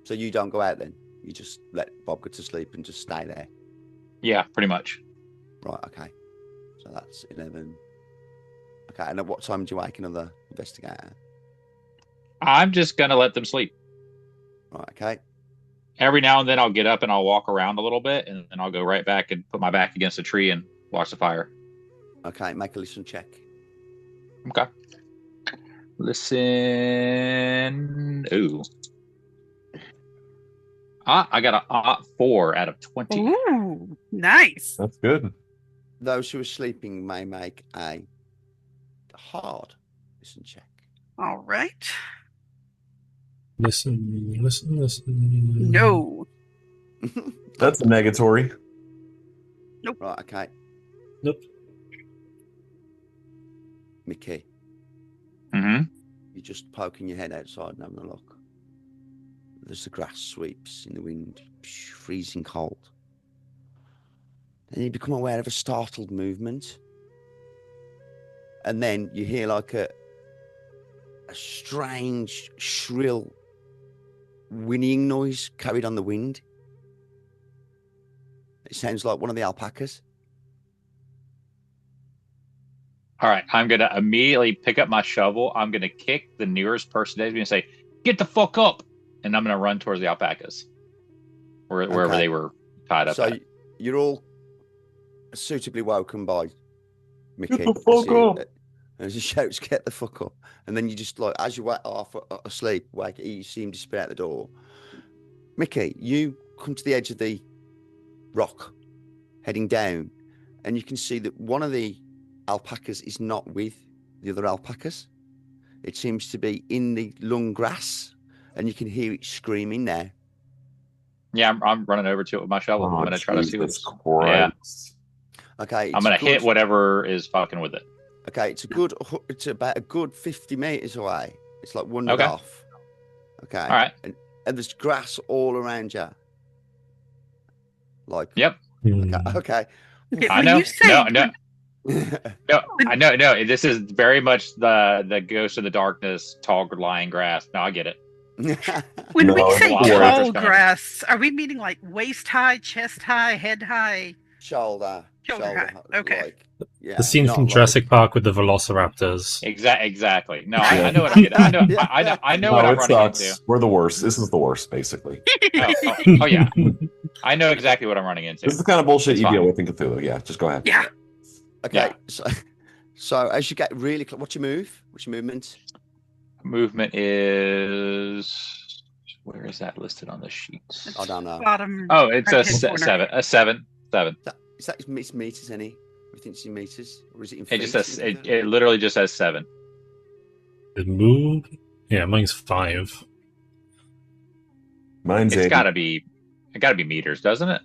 So you don't go out then? You just let Bob go to sleep and just stay there? Yeah, pretty much. Right, okay. So that's 11. Okay, and at what time do you wake another investigator? I'm just going to let them sleep. Right, okay. Every now and then I'll get up and I'll walk around a little bit, and then I'll go right back and put my back against a tree and watch the fire. Okay, make a listen check. Okay. Listen. Ooh. I got a 4 out of 20. Ooh, nice. That's good. Those who are sleeping may make a hard listen check. All right. Listen. No. That's a negatory. Right, okay. Nope. Mickey, Mm-hmm. you're just poking your head outside and having a look. There's the grass sweeps in the wind, freezing cold. Then you become aware of a startled movement. And then you hear like a strange, shrill whinnying noise carried on the wind. It sounds like one of the alpacas. All right. I'm going to immediately pick up my shovel. I'm going to kick the nearest person to me and say, "Get the fuck up." And I'm going to run towards the alpacas, wherever Okay. they were tied up So at. you're all suitably woken by Mickey. Get the fuck up. As he shouts, "Get the fuck up." And then you just like, as you wake off asleep, you see him disappear out the door. Mickey, you come to the edge of the rock, heading down, and you can see that one of the alpacas is not with the other alpacas. It seems to be in the long grass, and you can hear it screaming now. Yeah, I'm running over to it with my shovel. I'm going to try to see what's. Yeah. Okay, I'm going to hit whatever is fucking with it. Okay, it's about a good 50 meters away. It's like wandered Okay. off. Okay. All right. And there's grass all around you. Like, Yep. okay. Okay, I when know. you say No. I know. No, this is very much the ghost of the darkness, tall lying grass. No, I get it. when we No, say it's tall worse. grass, are we meaning like waist high, chest high, head high? shoulder Shoulder high. Okay. like, yeah, The scene not from like, Jurassic Park with the Velociraptors. Exactly. No, Right. I know what I know. Yeah. I know No, what I'm it running sucks. into. We're the worst. This is the worst, basically. Oh yeah, I know exactly what I'm running into. This is the kind of bullshit It's you fine. deal with in Cthulhu. Yeah, just go ahead. Yeah. okay. Yeah. So as you get really close, what's your move? What's your movement? Movement is where is that listed on the sheet? I don't know. Bottom. Oh, it's a right-hand corner. seven. Is that it's meters? Everything's in meters, or is it in It feet? just says it literally just says 7. The move? Yeah, mine's 5. Mine's It's 80. gotta be meters, doesn't it?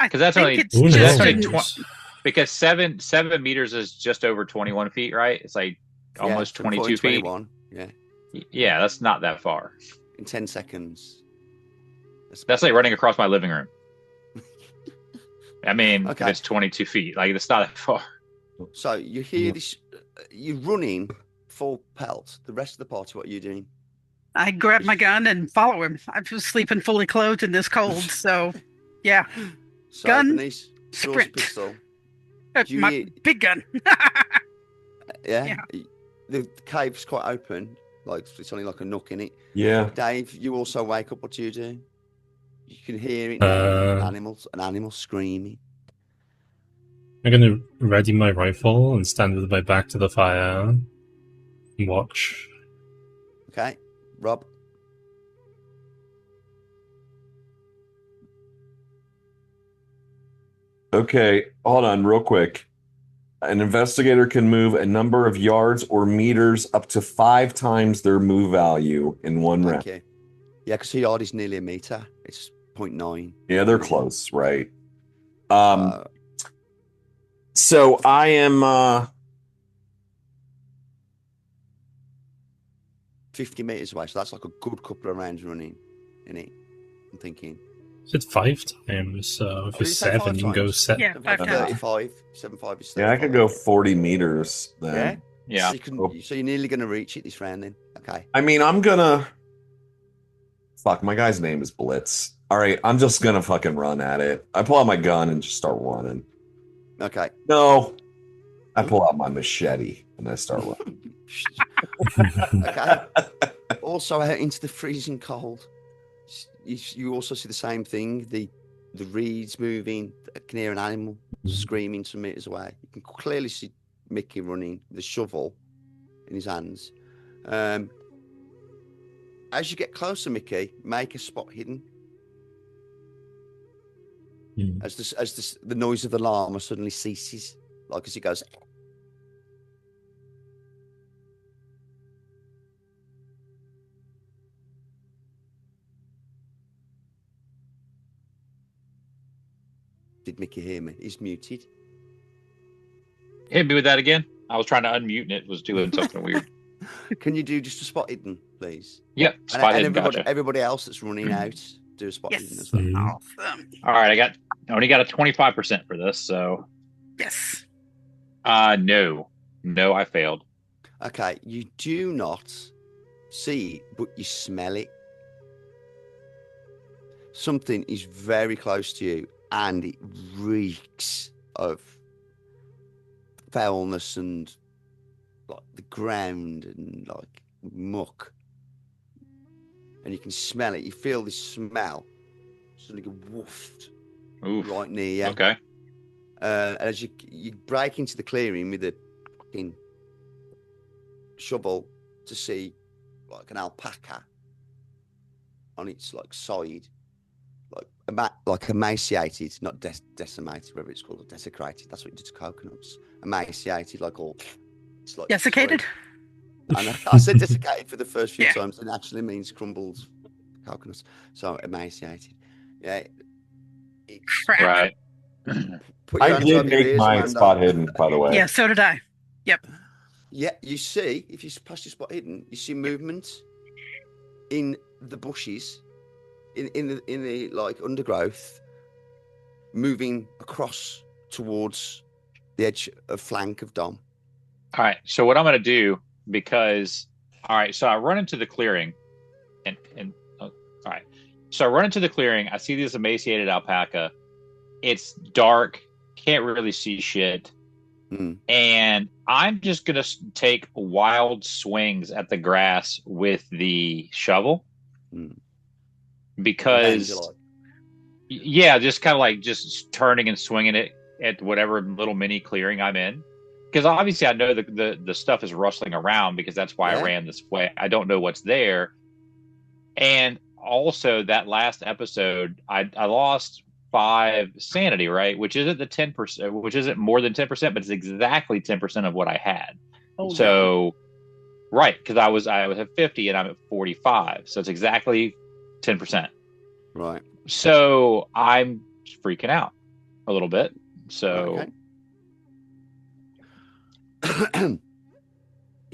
I 'Cause that's think only- it's Who just only knows? Because 7 meters is just over 21 feet, right? It's like almost 22 feet. 21. Yeah, Yeah, that's not that far. in 10 seconds. That's like running across my living room. I mean, Okay. if it's 22 feet, like it's not that far. So you hear this, you're running full pelt. The rest of the party, what are you doing? I grab my gun and follow him. I was sleeping fully clothed in this cold, so yeah. So Gun, Denise draws a sprint. pistol. You My hear- big gun. Yeah. The cave's quite open. Like it's only like a nook in it. Yeah. Dave, you also wake up. What do? You can hear it. An animal screaming. I'm gonna ready my rifle and stand with my back to the fire and watch. Okay, Rob. Okay, hold on real quick. An investigator can move a number of yards or meters up to 5 times their move value in one round. Thank you. Yeah, because a yard is nearly a meter. It's 0.9. Yeah, they're close, right? So I am 50 meters away. So that's like a good couple of rounds running in it. I'm thinking. Is it 5 times? So if did you're you say 7, 5 you can go times? 7. Yeah, 5 times. 35. 75 is 35. yeah, I could go 40 meters then. Yeah? Yeah. So you're nearly going to reach it this round then. Okay. I mean, I'm gonna fuck, my guy's name is Blitz. All right, I'm just gonna fucking run at it. I pull out my gun and just start running. Okay. No, I pull out my machete and I start running. Okay. Also out into the freezing cold. You also see the same thing. The reeds moving. I can hear an animal screaming some meters away. You can clearly see Mickey running with a shovel in his hands. As you get closer, Mickey, make a spot hidden. As the noise of the llama suddenly ceases, like as he goes. Did Mickey hear me? He's muted. Hit me with that again. I was trying to unmute and it was doing something weird. Can you do just a spot hidden, please? Yep. Spot hidden, gotcha. Everybody else that's running out, do a spot hidden as well. Awesome. All right, I only got a 25% for this, so Yes. no, I failed. Okay, you do not see it, but you smell it. Something is very close to you, and it reeks of foulness and like the ground and like muck. And you can smell it. You feel this smell suddenly go woofed Oof. right near you. Okay. As you break into the clearing with a fucking shovel to see like an alpaca on its like side, like emaciated, not decimated, whatever it's called, or desecrated. That's what you do to coconuts. Emaciated, like all. It's like Desiccated? I said desiccated for the first few Yeah. times. It actually means crumbled coconuts. So emaciated. Yeah. It's, Crap. Right. put your I hands did over your make ears, my Amanda. spot hidden, by the way. Yeah, so did I. Yeah, you see, if you pass your spot hidden, you see movement in the bushes in the like undergrowth, moving across towards the edge of flank of Dom. All right. So what I'm going to do, because so I run into the clearing, and all right. So I run into the clearing. I see this emaciated alpaca. It's dark. Can't really see shit. And I'm just going to take wild swings at the grass with the shovel. Because, yeah, just kind of like just turning and swinging it at whatever little mini clearing I'm in. Because obviously I know the stuff is rustling around because that's why I ran this way. I don't know what's there. And also that last episode, I lost 5 sanity, right? Which isn't the 10%, which isn't more than 10%, but it's exactly 10% of what I had. Right, because I was at 50 and I'm at 45, so it's exactly 10%. Right. So I'm freaking out a little bit. So you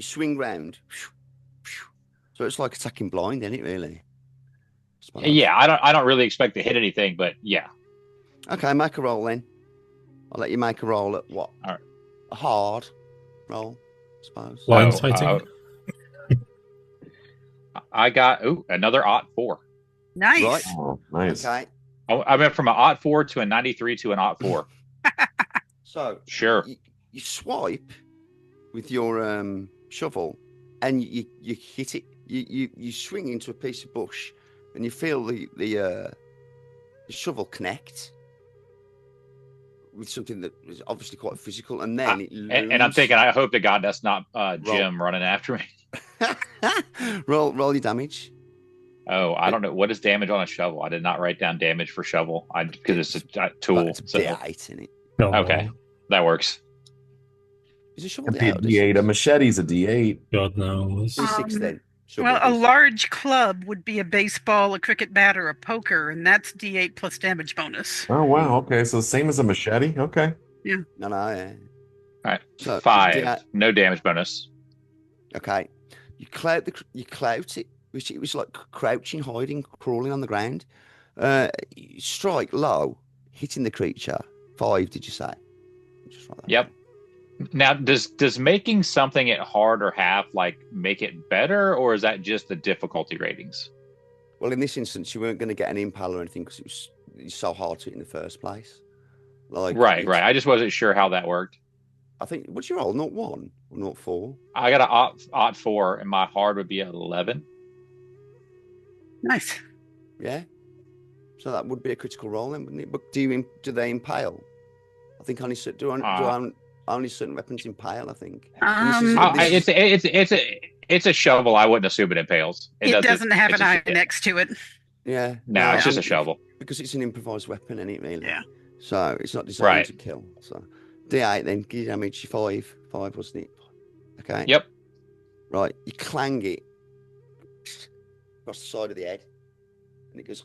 swing round. So it's like attacking blind, isn't it? Really? Yeah, I don't really expect to hit anything, but yeah. Okay, make a roll then. I'll let you make a roll at what? All right. A hard roll, I suppose. Lions fighting. I got another 4. Nice. Right. Oh, nice. Okay. I went from an 4 to a 93 to an 4. So sure. You swipe with your shovel, and you hit it. You swing into a piece of bush, and you feel the shovel connect with something that is obviously quite physical, and then it looms. And I'm thinking, I hope to God that's not Jim running after me. roll your damage. Oh, I don't know. What is damage on a shovel? I did not write down damage for shovel. Because it's a tool. It's a D8, isn't it? No. Okay, that works. Is a shovel A D8. A machete's a D8. God knows. D6 then. Well, a large club would be a baseball, a cricket bat, or a poker, and that's D8 plus damage bonus. Oh wow. Okay, so the same as a machete. Okay. Yeah. No, yeah. All right. So 5. No damage bonus. Okay. You clout it, which it was like crouching, hiding, crawling on the ground. You strike low, hitting the creature. 5, did you say? Just write that Yep. down. Now, does making something at hard or half like make it better, or is that just the difficulty ratings? Well, in this instance, you weren't going to get an impale or anything because it was so hard to hit in the first place. Like Right. I just wasn't sure how that worked. I think what's your roll? Not 1 or not 4? I got a 4, and my hard would be 11. Nice. Yeah. So that would be a critical roll, then, wouldn't it? But do they impale? I think only only certain weapons impale. I think. It's a shovel. I wouldn't assume it impales. It doesn't have an eye next to it. Yeah. No, it's just a shovel. Because it's an improvised weapon, isn't it, really? Yeah. So it's not designed to kill. So D8 then, give you damage 5, wasn't it? Okay. Yep. Right, you clang it across the side of the head, and it goes.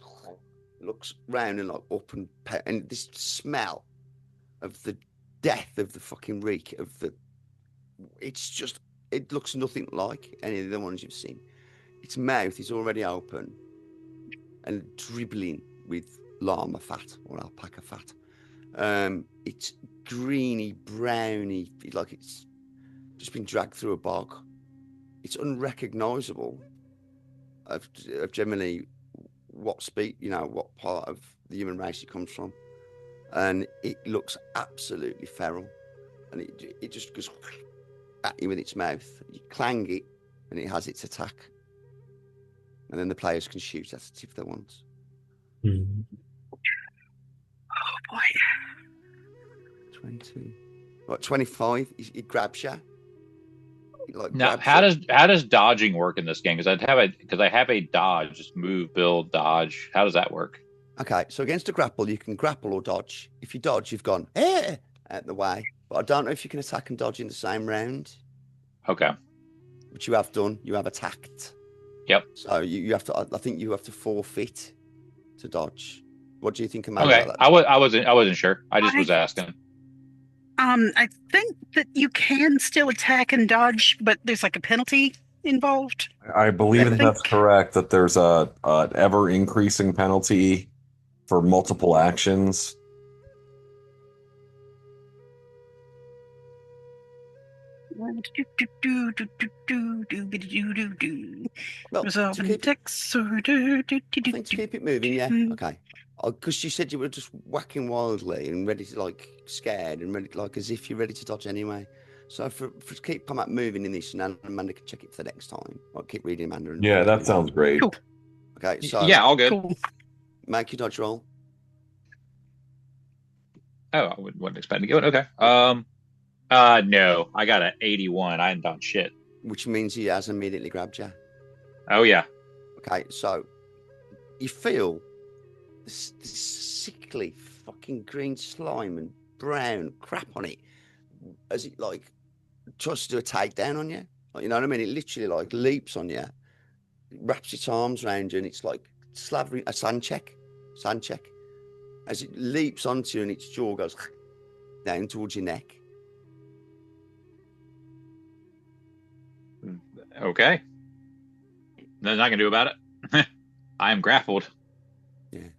Looks round and like up and this smell of the death of the fucking reek of the. It looks nothing like any of the ones you've seen. Its mouth is already open and dribbling with llama fat or alpaca fat. It's greeny, browny, like it's just been dragged through a bog. It's unrecognisable of generally what part of the human race it comes from, and it looks absolutely feral, and it just goes at you with its mouth. You clang it, and it has its attack, and then the players can shoot at it if they want. Mm. Oh boy. 20. Right, 25. It grabs you. Now, how does dodging work in this game? Because I have a dodge, just move, build, dodge. How does that work? Okay, so against a grapple, you can grapple or dodge. If you dodge, you've gone out the way. But I don't know if you can attack and dodge in the same round. Okay. Which you have done. You have attacked. Yep. So you have to. I think you have to forfeit to dodge. What do you think about that? I wasn't sure. I just was asking. I think that you can still attack and dodge, but there's like a penalty involved. I believe I that's think. correct. That there's a an ever increasing penalty for multiple actions. Well, to Resolving keep it, text. I think to keep it moving, yeah. Okay. Because you said you were just whacking wildly and ready to, like, scared and ready, like, as if you're ready to dodge anyway. So for to keep combat moving in this, and Amanda can check it for the next time. I'll keep reading Amanda. And Yeah, that sounds great. Cool. Okay, so Yeah, all good. Cool. make your dodge roll, Oh, I wasn't expecting to get it. Okay. No, I got an 81. I ain't done shit. which means he has immediately grabbed you. Oh yeah. Okay, so you feel this sickly fucking green slime and brown crap on it as it, like, tries to do a takedown on you. Like, you know what I mean? It literally, like, leaps on you, it wraps its arms around you, and it's like slavering a sand check as it leaps onto you, and its jaw goes down towards your neck. Okay. There's nothing I can do about it. I am grappled. You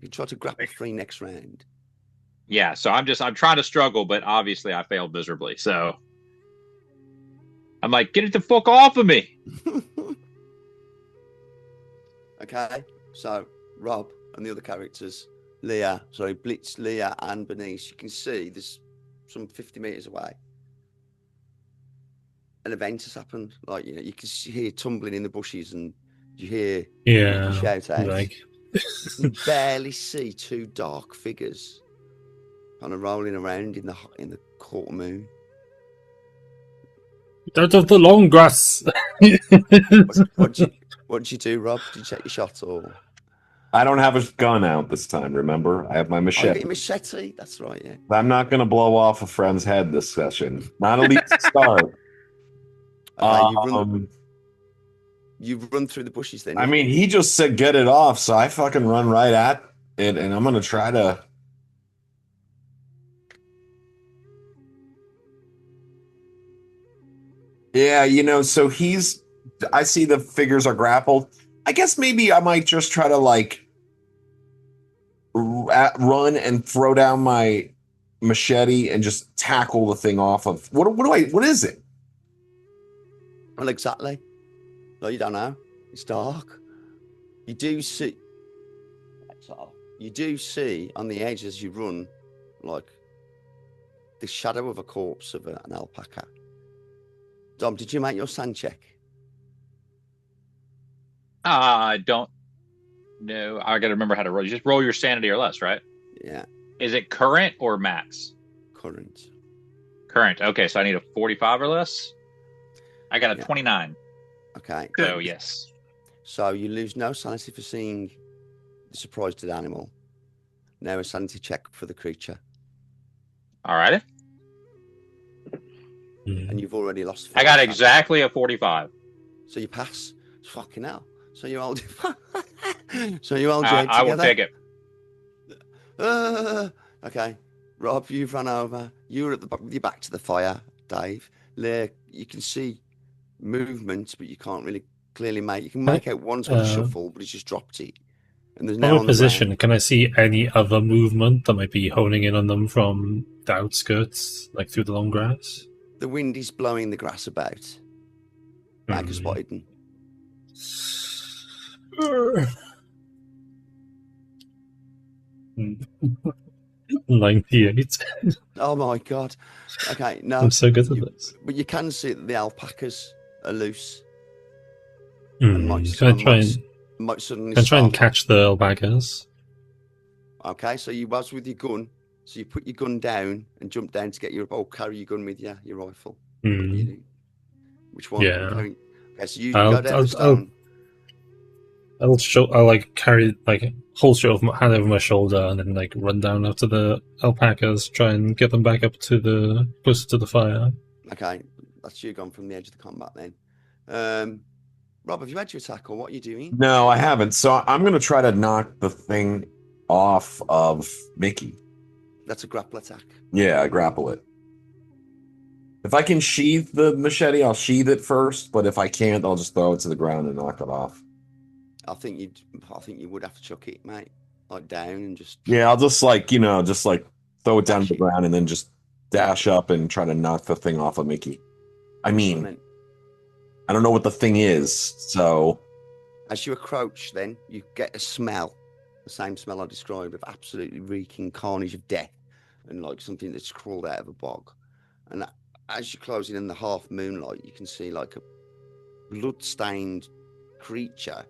try to grapple free next round. Yeah, so I'm trying to struggle, but obviously I failed miserably. So I'm like, get it the fuck off of me. Okay, so Rob and the other characters, Blitz, Leah, and Bernice, you can see there's some 50 meters away. An event has happened. Like, you know, you can hear tumbling in the bushes, and you hear Mickey shout out. like You barely see two dark figures kind of rolling around in the quarter moon. out of the long grass. What did you do, Rob? Did you check your shot or? I don't have a gun out this time. Remember, I have my Oh, you got machete. your machete. That's right. Yeah. I'm not going to blow off a friend's head this session. Not at least to start. Okay, you run through the bushes then. I mean, he just said get it off, so I fucking run right at it, and I'm going to try to. Yeah, you know, so I see the figures are grappled. I guess maybe I might just try to, like, run and throw down my machete and just tackle the thing off of. What is it? Well, exactly. No, you don't know. It's dark. You do see on the edge as you run, like, the shadow of a corpse of an alpaca. Dom, did you make your sand check? I don't know. I got to remember how to roll. You just roll your sanity or less, right? Yeah, Is it current or max? current. Current. Okay, so I need a 45 or less. I got a 29. Okay. So yes. So you lose no sanity for seeing the surprised animal. Now a sanity check for the creature. All right. And you've already lost. I got 5. exactly a 45. So you pass. Fucking hell. So you hold. So you hold your head I will together. take it. Okay, Rob, you've run over. You're at with your back to the fire, Dave. Leah, you can see movement, but you can't really clearly make. You can make out one's got a shuffle, but he's just dropped it. And there's no From on a the position, ground. can I see any other movement that might be honing in on them from the outskirts, like through the long grass? The wind is blowing the grass about. Like a spot hidden. 98. Oh my god. Okay, no. I'm so good at this. But you can see that the alpacas are loose. Can I try and Might suddenly try and start. catch the alpacas? Okay, so you was with your gun. So you put your gun down and jump down to get your carry your gun with you, your rifle. Which one? Yeah. Okay, so you go down the stone. I'll like carry, like, hold hand over my shoulder and then, like, run down after the alpacas, try and get them back up to the closer to the fire. Okay, that's you gone from the edge of the combat then. Rob, have you had your attack or what are you doing? No, I haven't. So I'm going to try to knock the thing off of Mickey. That's a grapple attack. Yeah, I grapple it. If I can sheath the machete, I'll sheath it first. But if I can't, I'll just throw it to the ground and knock it off. I think you would have to chuck it, mate, like down and just. Yeah, I'll just throw it down to the Dash it. ground and then just dash up and try to knock the thing off of Mickey. I mean, I don't know what the thing is, so. As you approach, then you get a smell, the same smell I described, of absolutely reeking carnage of death, and like something that's crawled out of a bog. And as you're closing in the half moonlight, you can see like a blood-stained creature.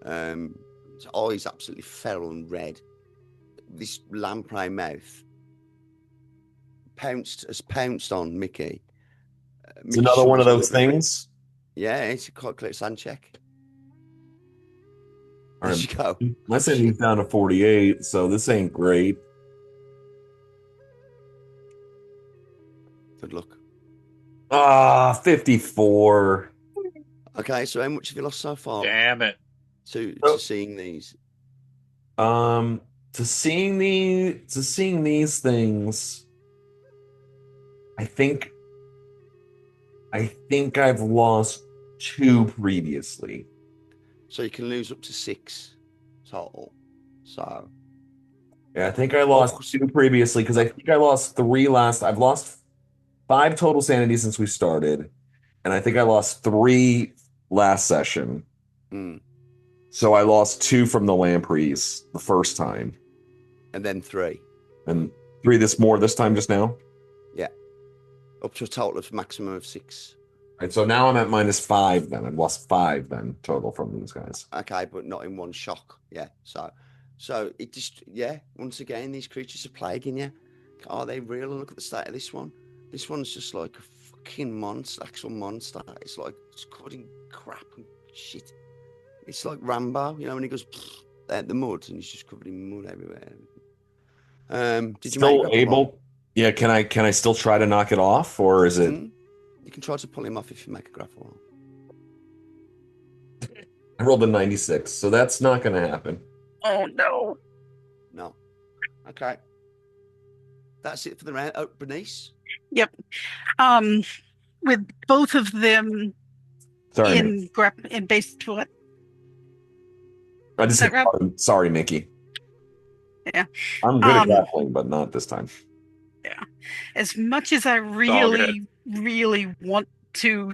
Its eyes absolutely feral and red. This lamprey mouth has pounced on Mickey. It's another one of those things. Yeah, it's a quite clear sand check. All There right. you go. My sandy's down to 48, so this ain't great. Good luck. 54. Okay, so how much have you lost so far Damn it. to seeing these? To seeing these things, I think I've lost 2 previously. So you can lose up to 6 total. So Yeah, I think I lost 2 previously because I think I lost 3 last. I've lost 5 total sanity since we started, and I think I lost 3 last session. So I lost 2 from the lampreys the first time, and then 3, and 3 this time just now. Yeah, up to a total of maximum of 6. Right, so now I'm at -5 then. I've lost 5 then total from these guys. Okay, but not in one shock. Yeah, so it just, once again, these creatures are plaguing you. Are they real? Look at the state of this one. This one's just like a fucking monster, actual monster. It's like it's covered in crap and shit. It's like Rambo, when he goes out the mud and he's just covered in mud everywhere. Did you still make able? Yeah, can I still try to knock it off, or is it? You can try to pull him off if you make a grapple roll. I rolled a 96, so that's not going to happen. Oh no. No. Okay. That's it for the round. Oh, Bernice. Yep. With both of them Sorry, in base to what? I just Rob? Sorry, Mickey. Yeah. I'm good at grappling, but not this time. Yeah. As much as I really, really want to.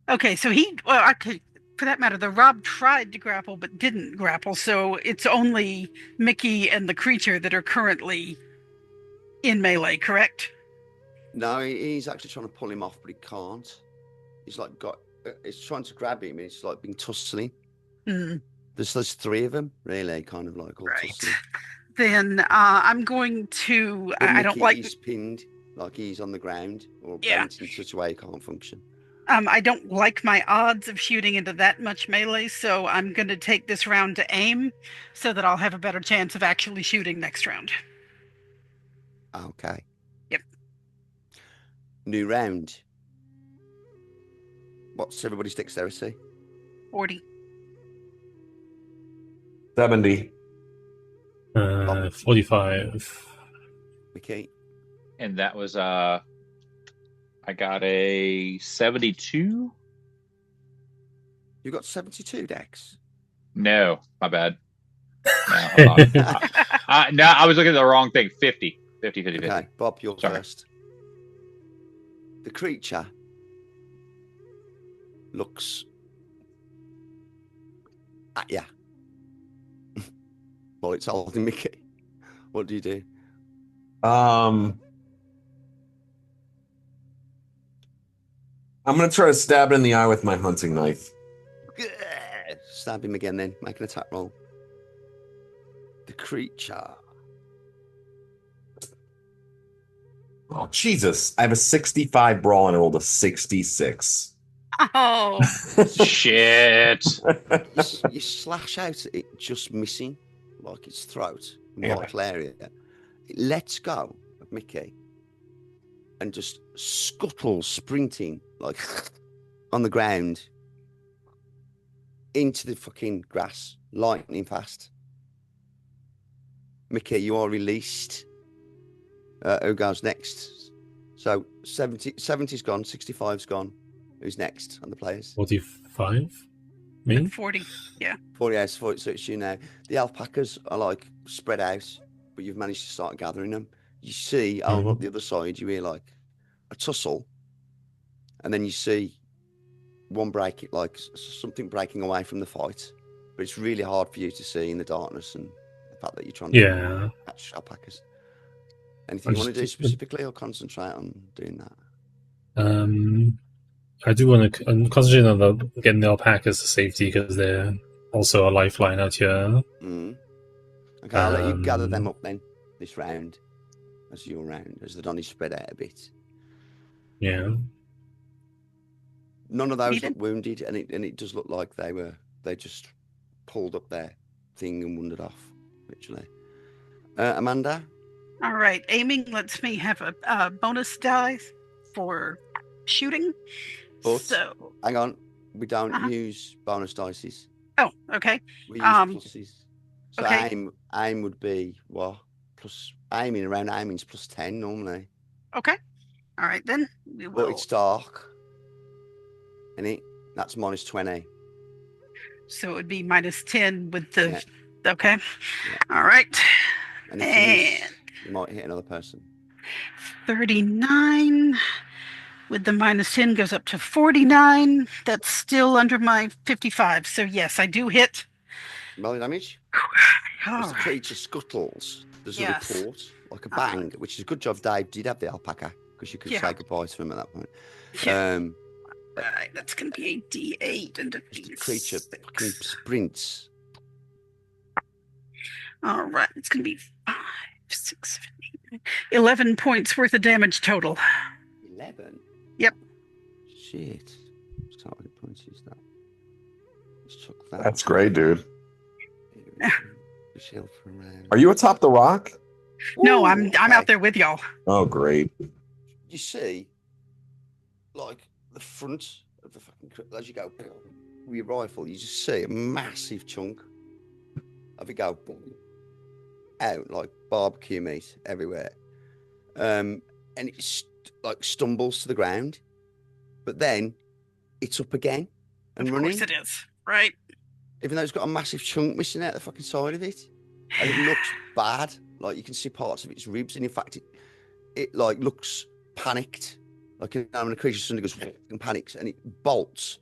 Okay, so I could, for that matter, the Rob tried to grapple but didn't grapple, so it's only Mickey and the creature that are currently in melee, correct? No, he's actually trying to pull him off, but he can't. He's like he's trying to grab him, and it's like being tussling. There's 3 of them, really, kind of like all tussling. Then I'm going to. I don't like. He's pinned, like he's on the ground, or bent in such a way he can't function. I don't like my odds of shooting into that much melee, so I'm going to take this round to aim, so that I'll have a better chance of actually shooting next round. Okay. Yep. New round. What's everybody's dexterity? 40. 70. 45. Okay. And that was I got a 72. You got 72 dex? No, my bad. No, hold on. No, I was looking at the wrong thing. 50. 50. Okay, Bob, you're first. The creature looks at you. Well, it's holding Mickey. What do you do? I'm going to try to stab it in the eye with my hunting knife. Stab him again then. Make an attack roll. The creature. Oh, Jesus. I have a 65 brawl and I rolled a 66. Oh. Shit. You slash out at it, just missing, like its throat, vital area. It lets go of Mickey and just scuttles, sprinting, like on the ground into the fucking grass, lightning fast. Mickey, you are released. Who goes next? So 70's gone, 65's gone. Who's next on the players? 45? Me? 40. Yeah. 40, 40, so it's you now. The alpacas are like spread out, but you've managed to start gathering them. You see over at the other side, you hear like a tussle, and then you see one break, like something breaking away from the fight. But it's really hard for you to see in the darkness and the fact that you're trying to catch alpacas. Anything you want to do specifically, or concentrate on doing that? I do want to concentrate on getting the alpacas to safety because they're also a lifeline out here. Okay, I'll let you gather them up then this round, as your round, as the Donny spread out a bit. Yeah. None of those look wounded, and it does look like they just pulled up their thing and wandered off, literally. Amanda? All right. Aiming lets me have a bonus die for shooting. But, so, hang on, we don't use bonus dices. Oh, okay. We use pluses. So okay. aim would be what? Plus aiming around aiming's plus 10 normally. Okay. All right then. We will. But it's dark. And that's minus 20. So it would be minus 10 with the. Yeah. Okay. Yeah. All right. And if you miss, you might hit another person. 39 with the minus 10 goes up to 49. That's still under my 55. So yes, I do hit. Melee damage. As the creature scuttles, there's a report, like a bang, which is a good job Dave did have the alpaca, because you could say goodbye to him at that point. Yeah. Right, that's going to be a D8 and a D6. The creature fucking sprints. All right, it's going to be 5, 6, 7, 8, 9, 11 points worth of damage total. 11? Yep. Shit. So many points is that? Let's chuck that. That's great, dude. Are you atop the rock? No, I'm out there with y'all. Oh, great. You see, like, the front of the fucking, as you go with your rifle, you just see a massive chunk of it go out like barbecue meat everywhere, and it like stumbles to the ground, but then it's up again and running. Of course it is, right? Even though it's got a massive chunk missing out the fucking side of it, and it looks bad. Like you can see parts of its ribs, and in fact, it like looks panicked. Like when a creature suddenly goes and panics, and it bolts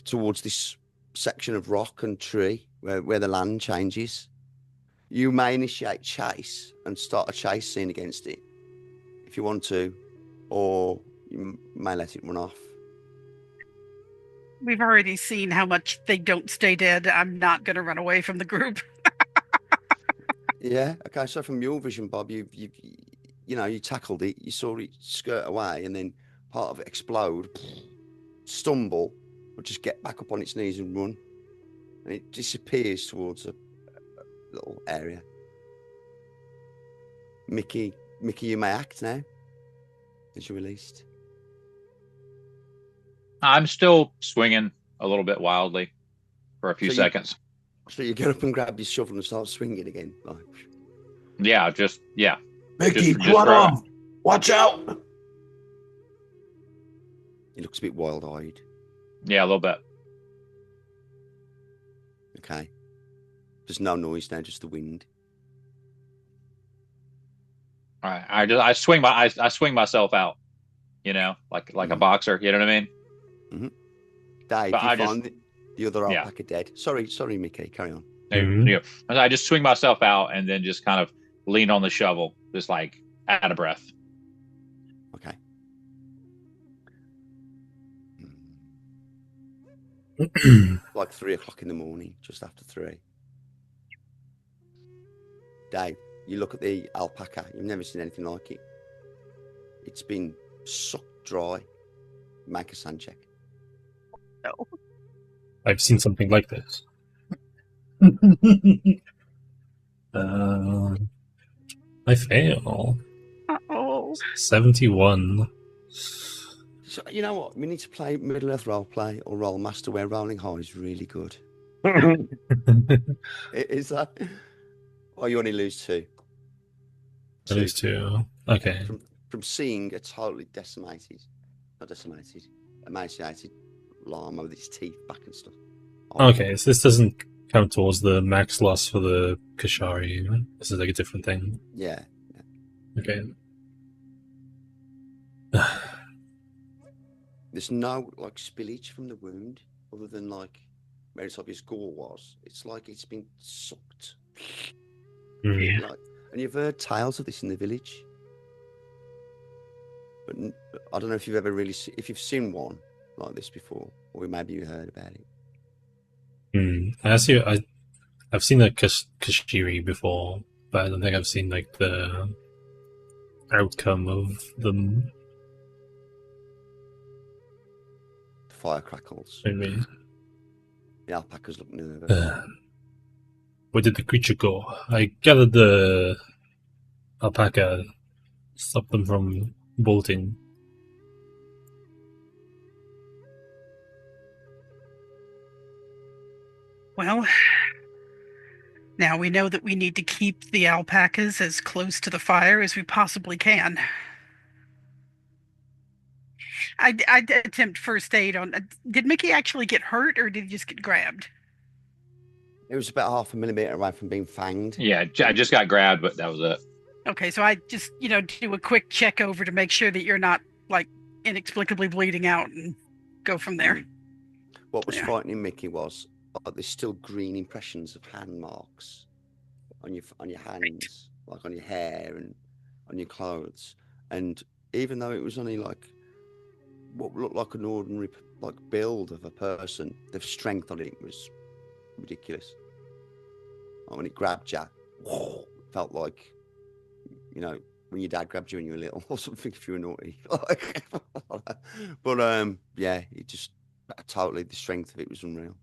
towards this section of rock and tree where the land changes. You may initiate chase and start a chase scene against it if you want to, or you may let it run off. We've already seen how much they don't stay dead. I'm not going to run away from the group. Yeah. Okay. So from your vision, Bob, you tackled it. You saw it skirt away, and then part of it explode, stumble, or just get back up on its knees and run, and it disappears towards a little area. Mickey, you may act now. As you're released. I'm still swinging a little bit wildly for a few seconds. So you get up and grab your shovel and start swinging again. Like. Yeah. Mickey, run him! Watch out! He looks a bit wild-eyed. Yeah, a little bit. Okay. There's no noise now, just the wind. All right. I swing myself out. Like a boxer. You know what I mean? Mm-hmm. Dave, you find the other alpaca dead. Sorry, Mickey. Carry on. Mm-hmm. I just swing myself out and then just kind of lean on the shovel, just like out of breath. Okay. Like 3:00 in the morning, just after 3. Dave, you look at the alpaca. You've never seen anything like it. It's been sucked dry. Make a sand check. No. I've seen something like this. I fail. 71. So, you know what? We need to play Middle-earth roleplay or Roll Master where rolling high is really good. Is that? Oh, you only lose 2. I lose 2. Okay. From seeing a totally emaciated llama with its teeth back and stuff. Okay, so this doesn't count towards the max loss for the Kashari. This is like a different thing. Yeah. Okay. There's no like spillage from the wound other than like where its obvious gore was. It's like it's been sucked. Mm. Like, and you've heard tales of this in the village, but I don't know if you've ever really if you've seen one like this before, or maybe you heard about it. I've seen a Kashiri before, but I don't think I've seen like the outcome of them. The fire crackles. Maybe. The alpacas look nervous. Where did the creature go? I gathered the alpaca stopped them from bolting. Well, now we know that we need to keep the alpacas as close to the fire as we possibly can. I'd attempt first aid on... Did Mickey actually get hurt, or did he just get grabbed? It was about 0.5 millimeter away from being fanged. Yeah, I just got grabbed, but that was it. Okay, so I just, do a quick check over to make sure that you're not, like, inexplicably bleeding out and go from there. What was frightening Mickey was there's still green impressions of hand marks on your hands, like on your hair and on your clothes. And even though it was only like what looked like an ordinary like build of a person, the strength on it was ridiculous. Like when it grabbed Jack, it felt like when your dad grabbed you when you were little or something if you were naughty. But yeah, it just totally, the strength of it was unreal.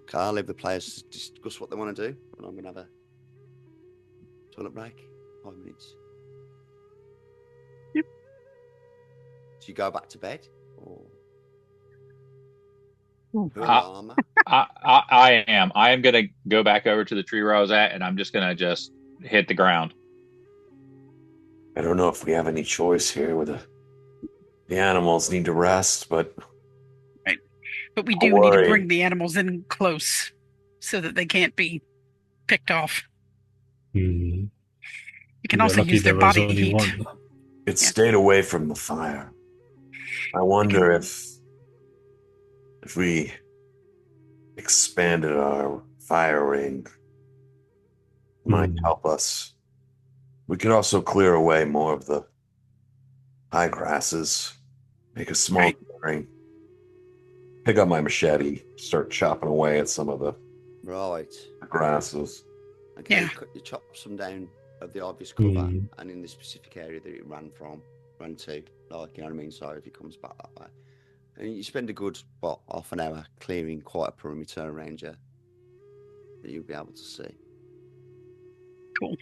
Okay, I'll leave the players to discuss what they want to do, and I'm going to have a toilet break, 5 minutes. Yep. Do you go back to bed? Or... I am. I am going to go back over to the tree where I was at, and I'm just going to hit the ground. I don't know if we have any choice here. With the animals need to rest, but... Right. But we do need to bring the animals in close so that they can't be picked off. You can also use their body heat. It stayed away from the fire. I wonder if we expanded our fire ring, it might help us. We could also clear away more of the high grasses, make a small clearing, pick up my machete, start chopping away at some of the grasses. Okay, you chop some down of the obvious cover and in the specific area that it ran to, like, you know what I mean? So if it comes back that way. And you spend a good, half an hour clearing quite a perimeter around you that you'll be able to see. Cool.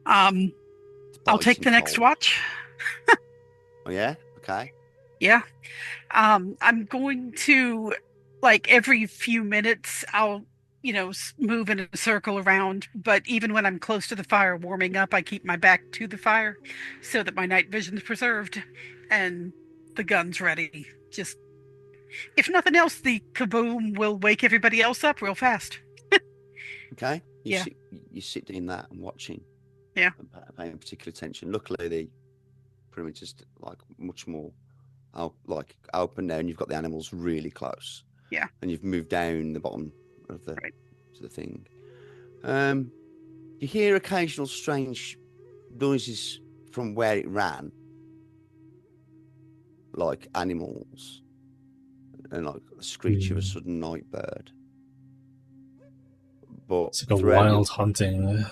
I'll take the next watch. Oh, yeah? Okay. Yeah. I'm going to, like, every few minutes, I'll, move in a circle around. But even when I'm close to the fire warming up, I keep my back to the fire so that my night vision's preserved and the gun's ready. Just, if nothing else, the kaboom will wake everybody else up real fast. Okay. You sit doing that and watching. Yeah. And paying particular attention. Luckily, the perimeter's like much more open now, and you've got the animals really close. Yeah. And you've moved down the bottom of the to the thing. You hear occasional strange noises from where it ran, like animals, and like the screech of a sudden night bird. But it's like a wild hunting.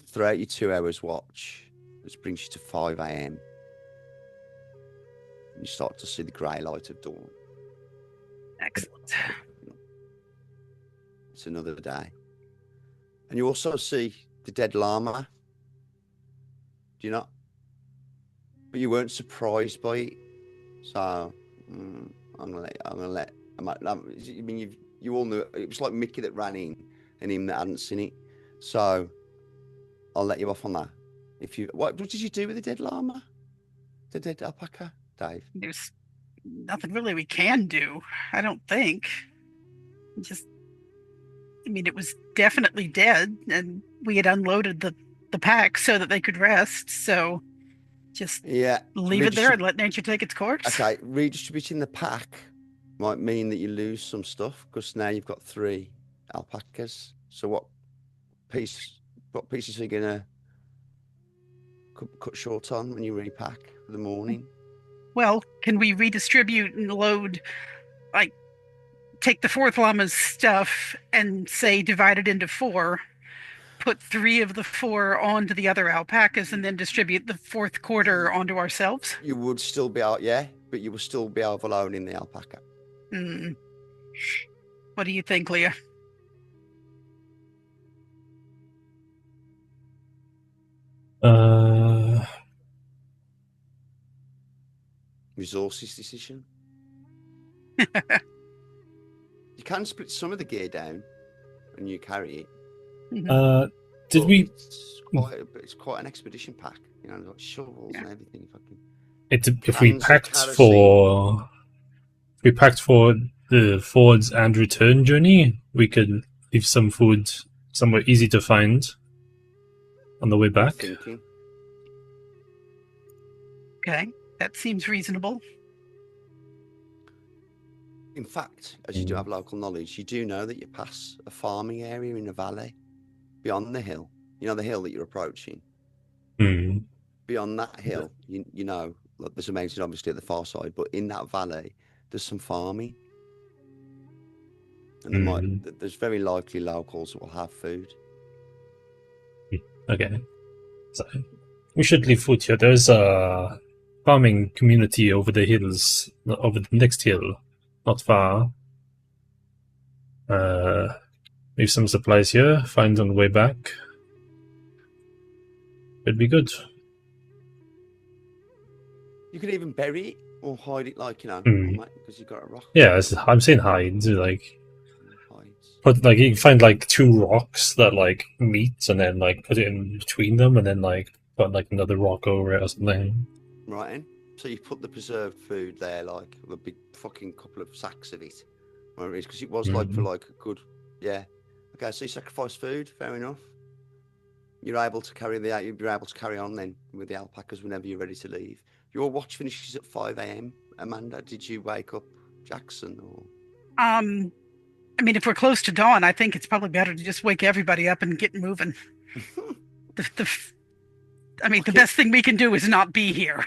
Throughout your 2 hours watch, which brings you to 5 a.m. You start to see the grey light of dawn. Excellent. It's another day. And you also see the dead llama. Do you not? But you weren't surprised by it. So, you all knew it was like Mickey that ran in and him that hadn't seen it. So, I'll let you off on that. What did you do with the dead llama? The dead alpaca, Dave? There's nothing really we can do, I don't think. It was definitely dead, and we had unloaded the pack so that they could rest, so just leave it there and let nature take its course. Okay, redistributing the pack might mean that you lose some stuff, because now you've got 3 alpacas. So what pieces are you going to cut short on when you repack for the morning? Well, can we redistribute and load, like, take the 4th llama's stuff and say divide it into 4, put 3 of the 4 onto the other alpacas, and then distribute the 4th quarter onto ourselves? You would still be out, but you will still be overloading the alpaca. What do you think, Leah? Resources decision. You can split some of the gear down and you carry it. It's quite an expedition pack, like shovels and everything. If we packed for the forwards and return journey, we could leave some food somewhere easy to find on the way back. Okay, that seems reasonable. In fact, as you do have local knowledge, you do know that you pass a farming area in a valley beyond the hill. You know the hill that you're approaching. Beyond that hill, you know, look, there's a mountain obviously at the far side, but in that valley, there's some farming, and there's very likely locals that will have food. Okay, so we should leave food here. There's a farming community over the hills, over the next hill. Not far. Leave some supplies here. Find on the way back. It'd be good. You could even bury it or hide it, because you've got a rock. Yeah, I'm saying hide. But you can find 2 rocks that meet, and then put it in between them, and then put another rock over it or something. Right. So you put the preserved food there, a big fucking couple of sacks of it, whatever it is, because it was for a good, Okay, so you sacrifice food, fair enough. You're able to carry on then with the alpacas whenever you're ready to leave. Your watch finishes at 5 a.m. Amanda, did you wake up Jackson or? If we're close to dawn, I think it's probably better to just wake everybody up and get moving. The best thing we can do is not be here.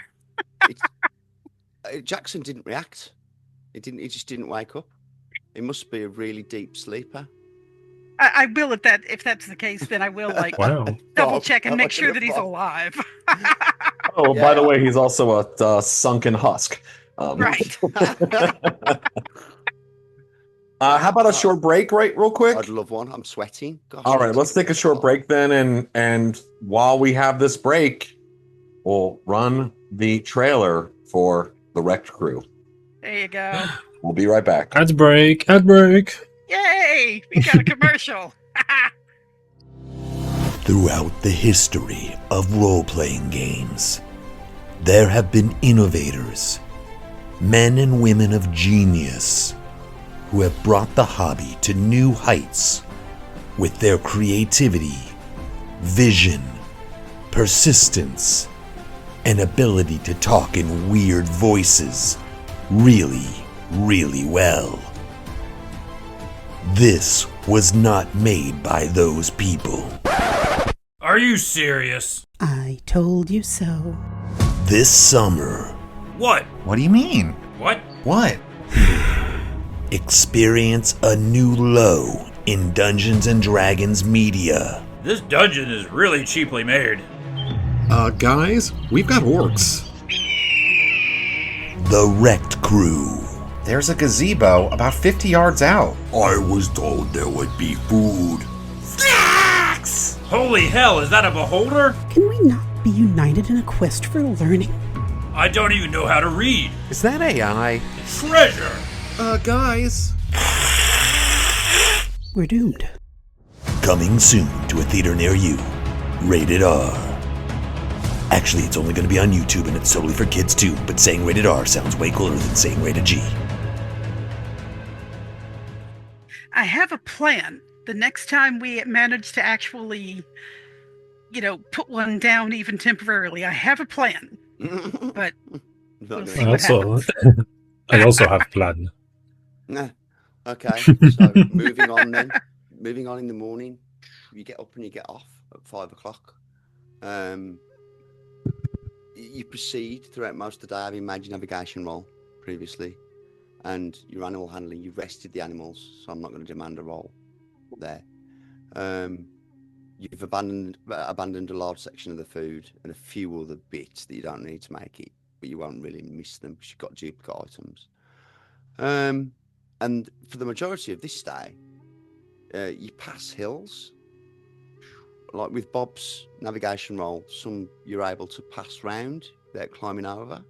Jackson didn't react. He just didn't wake up. He must be a really deep sleeper. I will if that's the case, then I will double check and make sure that he's alive. By the way, he's also a sunken husk. Right. How about a short break, real quick? I'd love one. I'm sweating. Gosh, all right, let's take a short break then, and while we have this break, we'll run the trailer for the Wrecked Crew. There you go. We'll be right back. Ad break. Yay! We got a commercial. Throughout the history of role-playing games, there have been innovators, men and women of genius, who have brought the hobby to new heights with their creativity, vision, persistence, and ability to talk in weird voices really, really well. This was not made by those people. Are you serious? I told you so. This summer... What? What do you mean? What? What? Experience a new low in Dungeons & Dragons media. This dungeon is really cheaply made. Guys, we've got orcs. The Wrecked Crew. There's a gazebo about 50 yards out. I was told there would be food. Snacks! Holy hell, is that a beholder? Can we not be united in a quest for learning? I don't even know how to read. Is that AI? Treasure! Guys. We're doomed. Coming soon to a theater near you. Rated R. Actually, it's only going to be on YouTube and it's totally for kids too, but saying rated R sounds way cooler than saying rated G. I have a plan. The next time we manage to actually, put one down even temporarily, I have a plan. But we'll see what happens. I also have a plan. Nah. Okay, so moving on then. Moving on in the morning, you get up and you get off at 5 o'clock. You proceed throughout most of the day, having made your navigation roll previously, and your animal handling. You've rested the animals, so I'm not going to demand a roll there. You've abandoned a large section of the food and a few other bits that you don't need to make it, but you won't really miss them because you've got duplicate items. And for the majority of this day, you pass hills. Like with Bob's navigation roll, some you're able to pass round without climbing over.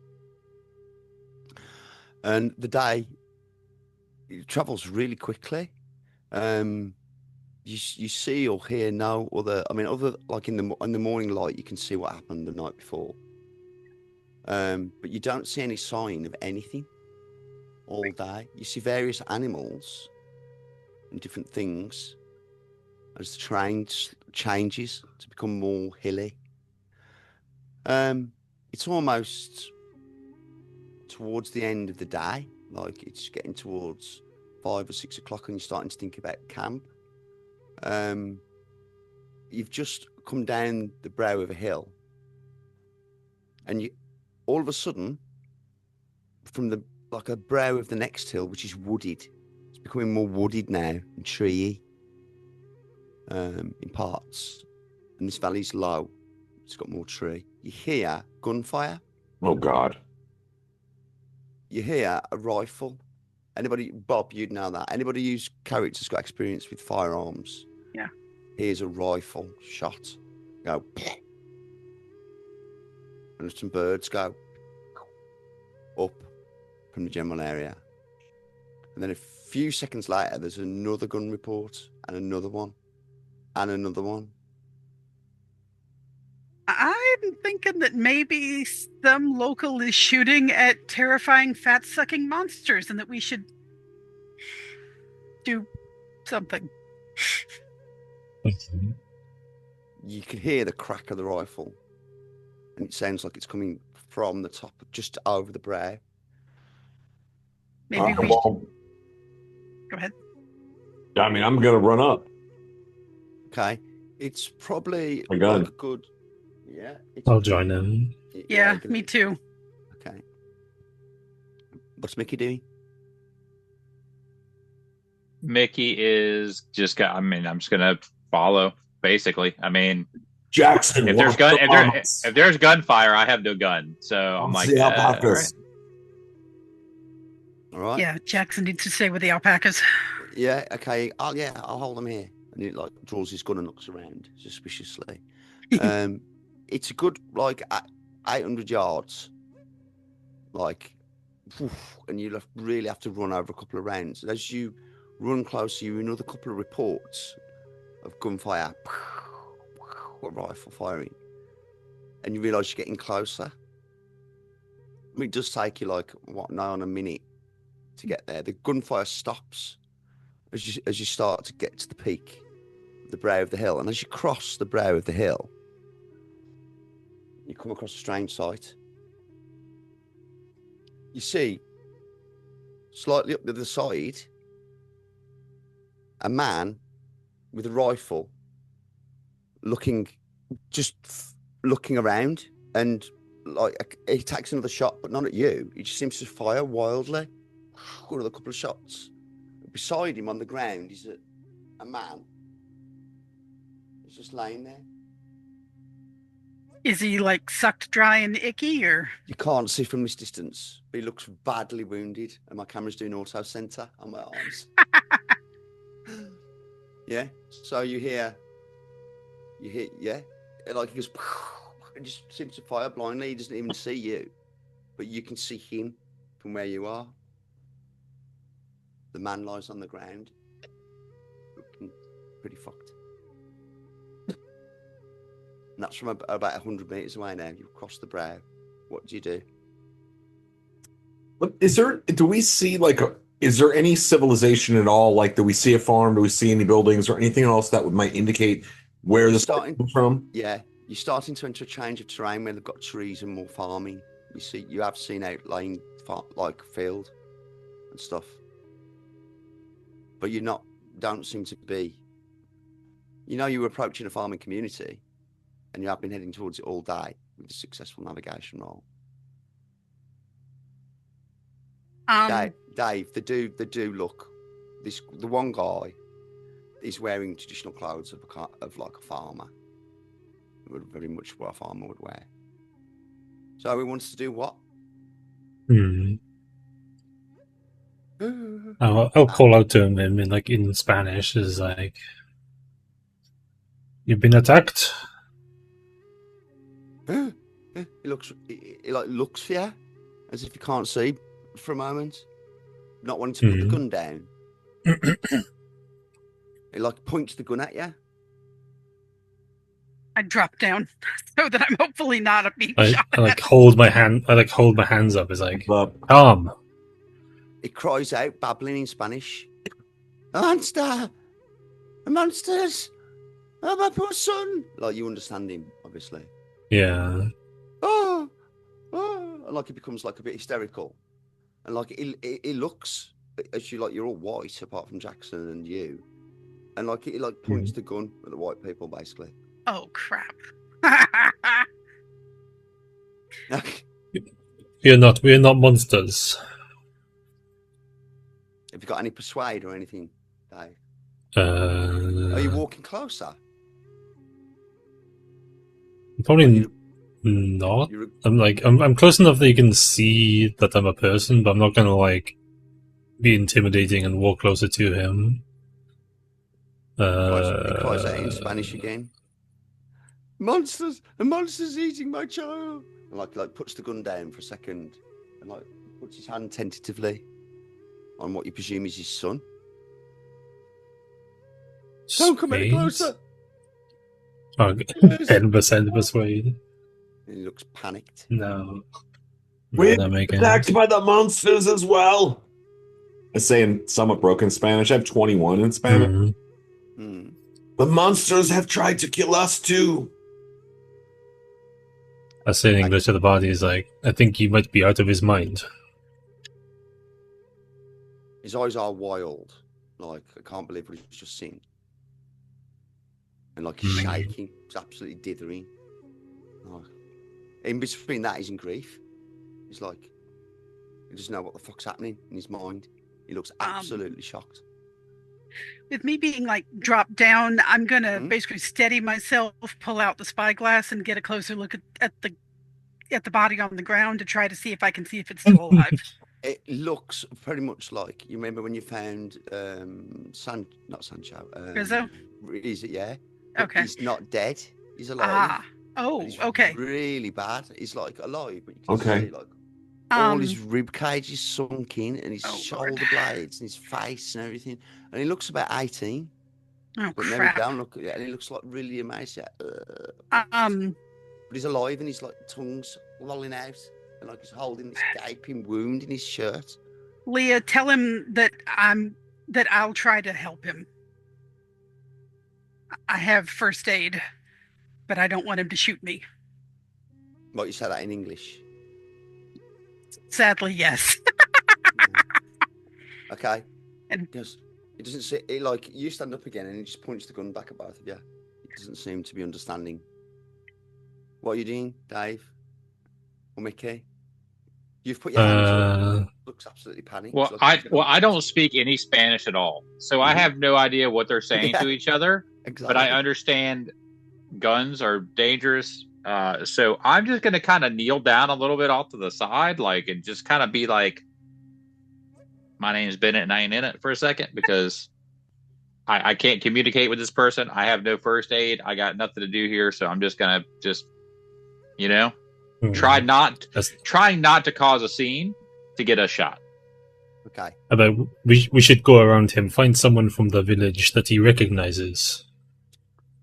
And the day travels really quickly. You see or hear no other. I mean, other like in the morning light, you can see what happened the night before. But you don't see any sign of anything all day. You see various animals and different things as the terrain changes to become more hilly. It's almost towards the end of the day, like it's getting towards 5 or 6 o'clock, and you're starting to think about camp. You've just come down the brow of a hill, and you all of a sudden, from the a brow of the next hill, which is wooded, it's becoming more wooded now and treey in parts, and this valley's low. It's got more tree. You hear gunfire. Oh God! You hear a rifle. Anybody, Bob, you'd know that. Anybody whose character's got experience with firearms, yeah, here's a rifle shot. Go, and some birds go up from the general area. And then a few seconds later, there's another gun report, and another one, and another one. I'm thinking that maybe some local is shooting at terrifying fat-sucking monsters, and that we should do something. You can hear the crack of the rifle, and it sounds like it's coming from the top, just over the brow. Maybe we should... Go ahead. I mean, I'm gonna run up. Okay, it's probably a gun. Like a good. Yeah, I'll join them. Yeah, me too. Okay. What's Mickey doing? Mickey is just I'm just gonna follow, basically. I mean, Jackson. If there's gunfire, I have no gun, so I'm like, all right. Yeah, Jackson needs to stay with the alpacas. Yeah. Okay. I'll hold him here. And he draws his gun and looks around suspiciously. It's a good 800 yards. And you really have to run over a couple of rounds. And as you run closer, you hear another couple of reports of gunfire, or rifle firing, and you realise you're getting closer. I mean, it does take you nigh on a minute to get there. The gunfire stops as you start to get to the peak, the brow of the hill, and as you cross the brow of the hill, you come across a strange sight. You see, slightly up to the side, a man with a rifle looking around, and he takes another shot, but not at you. He just seems to fire wildly. Another couple of shots. Beside him on the ground is a man. He's just laying there. Is he sucked dry and icky, or? You can't see from this distance, but he looks badly wounded, and my camera's doing auto center on my arms. Yeah. So you hear, yeah, he goes, and just seems to fire blindly. He doesn't even see you, but you can see him from where you are. The man lies on the ground, looking pretty fucked. And that's from about 100 meters away now. You've crossed the brow. What do you do? But is there any civilization at all? Like, do we see a farm? Do we see any buildings or anything else that might indicate where this comes from? Yeah, you're starting to enter a change of terrain where they've got trees and more farming. You have seen outlying like field and stuff, but don't seem to be. You were approaching a farming community, and you have been heading towards it all day with a successful navigation roll. Dave, they do look. The one guy is wearing traditional clothes of like a farmer. Very much what a farmer would wear. So he wants to do what? I'll call out to him in Spanish. Is like, you've been attacked. He looks for you, as if he can't see for a moment, not wanting to put the gun down. He points the gun at you. I drop down so that I'm hopefully not being shot. I hold my hands up. It's like, calm. He cries out, babbling in Spanish. A monster! A monsters! Oh, my poor son! You understand him, obviously. Yeah. Oh! And he becomes a bit hysterical. And he looks as you're all white apart from Jackson and you. And he points the gun at the white people, basically. Oh, crap. We're not monsters. Have you got any persuade or anything, Dave? Are you walking closer? Probably not. I'm close enough that you can see that I'm a person, but I'm not gonna be intimidating and walk closer to him. He cries out in Spanish again. Monsters! A monster's eating my child! And puts the gun down for a second and puts his hand tentatively on what you presume is his son. Don't come any closer! 10% persuade. And he looks panicked. No. We're attacked by the monsters as well. I say in somewhat broken Spanish. I have 21 in Spanish. The monsters have tried to kill us too. I say in English to the body is I think he might be out of his mind. His eyes are wild. I can't believe what he's just seen. And he's shaking. He's absolutely dithering. In between that, he's in grief. He's he doesn't know what the fuck's happening in his mind. He looks absolutely shocked. With me being dropped down, I'm gonna basically steady myself, pull out the spyglass, and get a closer look at the body on the ground to try to see if I can see if it's still alive. It looks pretty much like you remember when you found not Sancho. Rizzo? Is it? Yeah. Okay. He's not dead. He's alive. He's okay. Really bad. He's alive, but you can see all his rib cage is sunk in, and his shoulder blades, and his face, and everything. And he looks about 18. Oh, but crap! Never down look at it, and he looks really amazed. But he's alive, and his tongue's lolling out, and he's holding this gaping wound in his shirt. Leah, tell him that I'll try to help him. I have first aid, but I don't want him to shoot me. What, you said that in English? Sadly, yes. Okay. And because it doesn't see it, you stand up again and he just points the gun back at both of you. He doesn't seem to be understanding. What are you doing, Dave? Or Mickey? You've put your hands up. Looks absolutely panicked. Well, I don't speak any Spanish at all, so I have no idea what they're saying to each other. Exactly. But I understand guns are dangerous. So I'm just going to kind of kneel down a little bit off to the side, and just kind of be like, my name's Bennett and I ain't in it for a second because I can't communicate with this person. I have no first aid. I got nothing to do here. So I'm just going to trying not to cause a scene to get us shot. Okay. We should go around him, find someone from the village that he recognizes.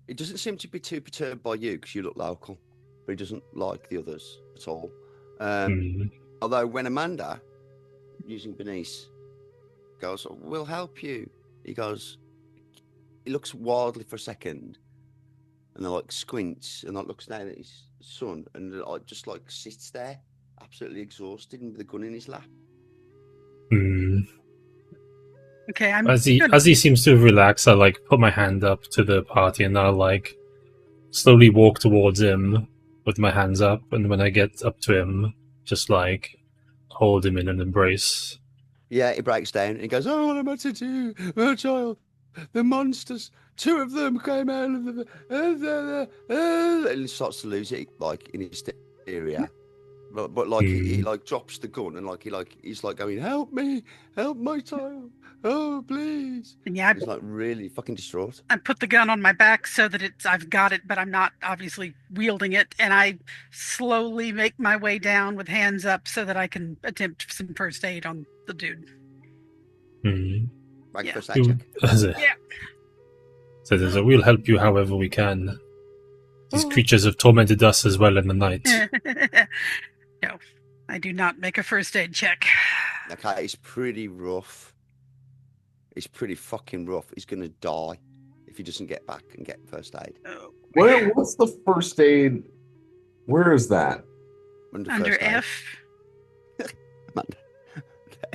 He doesn't seem to be too perturbed by you because you look local, but he doesn't like the others at all. Although when Amanda, using Bernice, goes, "We'll help you," he looks wildly for a second, and then like squints and like looks down at his son and just like sits there, absolutely exhausted, and with the gun in his lap. Okay, as he seems to relax, I like put my hand up to the party and I'll like slowly walk towards him with my hands up, and when I get up to him, just like hold him in an embrace. Yeah, he breaks down and he goes, "Oh, what am I to do? Oh, child, the monsters, 2 of them came out of the and he starts to lose it like in hysteria. But like he like drops the gun and like he's like going, "Help me, help my child, oh please." Yeah, he's like really fucking distraught. I put the gun on my back so that I've got it, but I'm not obviously wielding it, and I slowly make my way down with hands up so that I can attempt some first aid on the dude. Like first aid check. Yeah. So we'll help you however we can. These creatures have tormented us as well in the night. No, I do not make a first aid check. Okay, it's pretty rough. It's pretty fucking rough. He's gonna die if he doesn't get back and get first aid. Oh. What's the first aid? Where is that? Under F.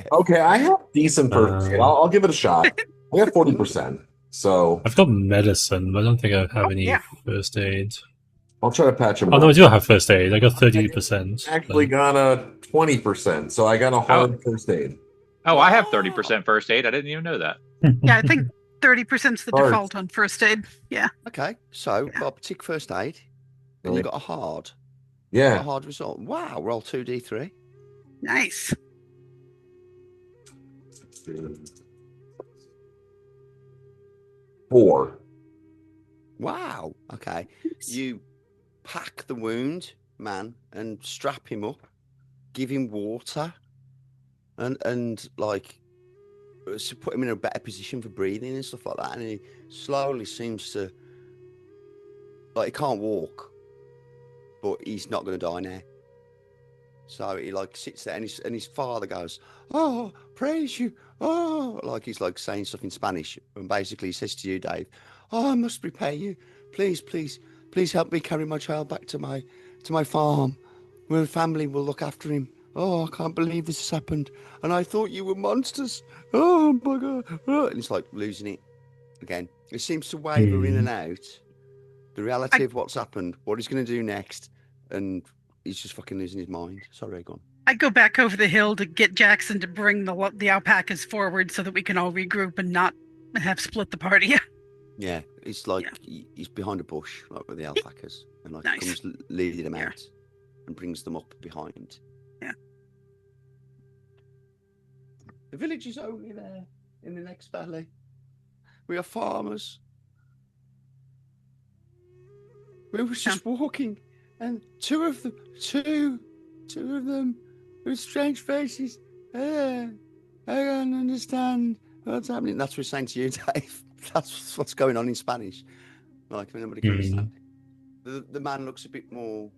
Okay, I have decent first aid. I'll give it a shot. I got 40%. So I've got medicine, but I don't think I have any first aid. I'll try to patch him up. up. No, I do have first aid. I got 30%. Actually got a 20%, so I got a hard first aid. Oh, I have 30% first aid. I didn't even know that. Yeah, I think 30% is the default on first aid. Yeah. Okay, so Bob, tick first aid, and you got a hard. Yeah. A hard result. Wow, roll 2d3. Nice. Four. Wow. Okay. You pack the wound, man, and strap him up, give him water, and like so put him in a better position for breathing and stuff like that. And he slowly seems to like he can't walk, but he's not going to die now. So he like sits there, and his father goes, "Oh, praise you, oh," like he's like saying stuff in Spanish, and basically he says to you, Dave, "Oh, I must repay you. Please help me carry my child back to my farm, where the family will look after him. Oh, I can't believe this has happened, and I thought you were monsters. Oh my God!" And it's like losing it again. It seems to waver in and out. The reality of what's happened, what he's going to do next, and he's just fucking losing his mind. Sorry, go on. I go back over the hill to get Jackson to bring the alpacas forward so that we can all regroup and not have split the party. Yeah, it's like he's behind a bush, like with the alpacas, and like comes leading them out and brings them up behind. Yeah. The village is only there in the next valley. We are farmers. We were just walking, and two of them with strange faces. I don't understand what's happening. That's what we're saying to you, Dave. That's what's going on in Spanish. Like nobody can understand it. The man looks a bit more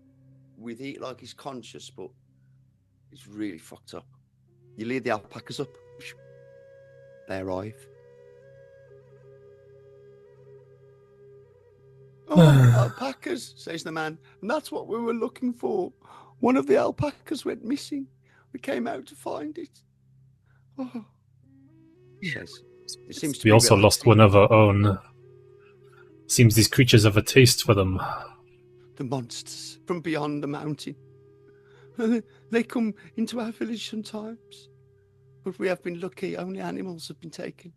with it, like he's conscious, but he's really fucked up. You lead the alpacas up. They arrive. "Oh, alpacas," says the man, "and that's what we were looking for. One of the alpacas went missing. We came out to find it." Oh, he says. It seems to we also lost one of our own. Seems these creatures have a taste for them. The monsters from beyond the mountain. They come into our village sometimes, but we have been lucky. Only animals have been taken.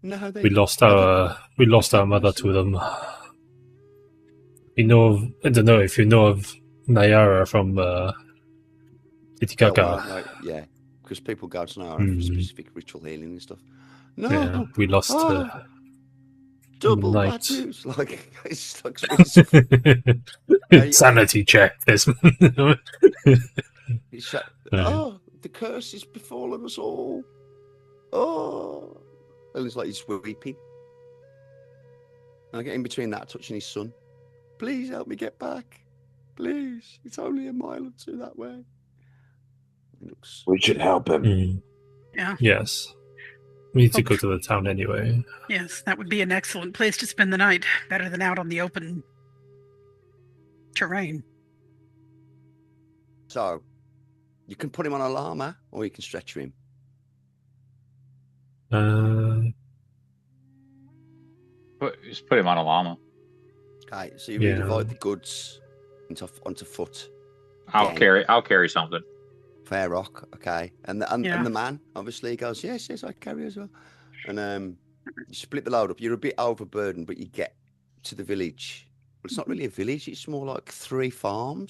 Now we lost our mother to them. I don't know if you know of Nyara from Titicaca. Yeah, because people go to Nyara for specific ritual healing and stuff. No, yeah, we lost double night. bad news. Like it's like sanity check. This. Oh, the curse is befallen us all. Oh, and it's like he's weeping. I get in between that, touching his son. Please help me get back. Please. It's only a mile or two that way. We should help him. Yeah. Yes. We need to go to the town anyway. Yes, that would be an excellent place to spend the night. Better than out on the open terrain. So, you can put him on a llama, or you can stretcher him. Just put him on a llama. Okay, so you redivide the goods onto foot. I'll carry something. Fair rock, okay. And the man obviously goes, yes, I carry as well. And you split the load up. You're a bit overburdened, but you get to the village. Well, it's not really a village. It's more like 3 farm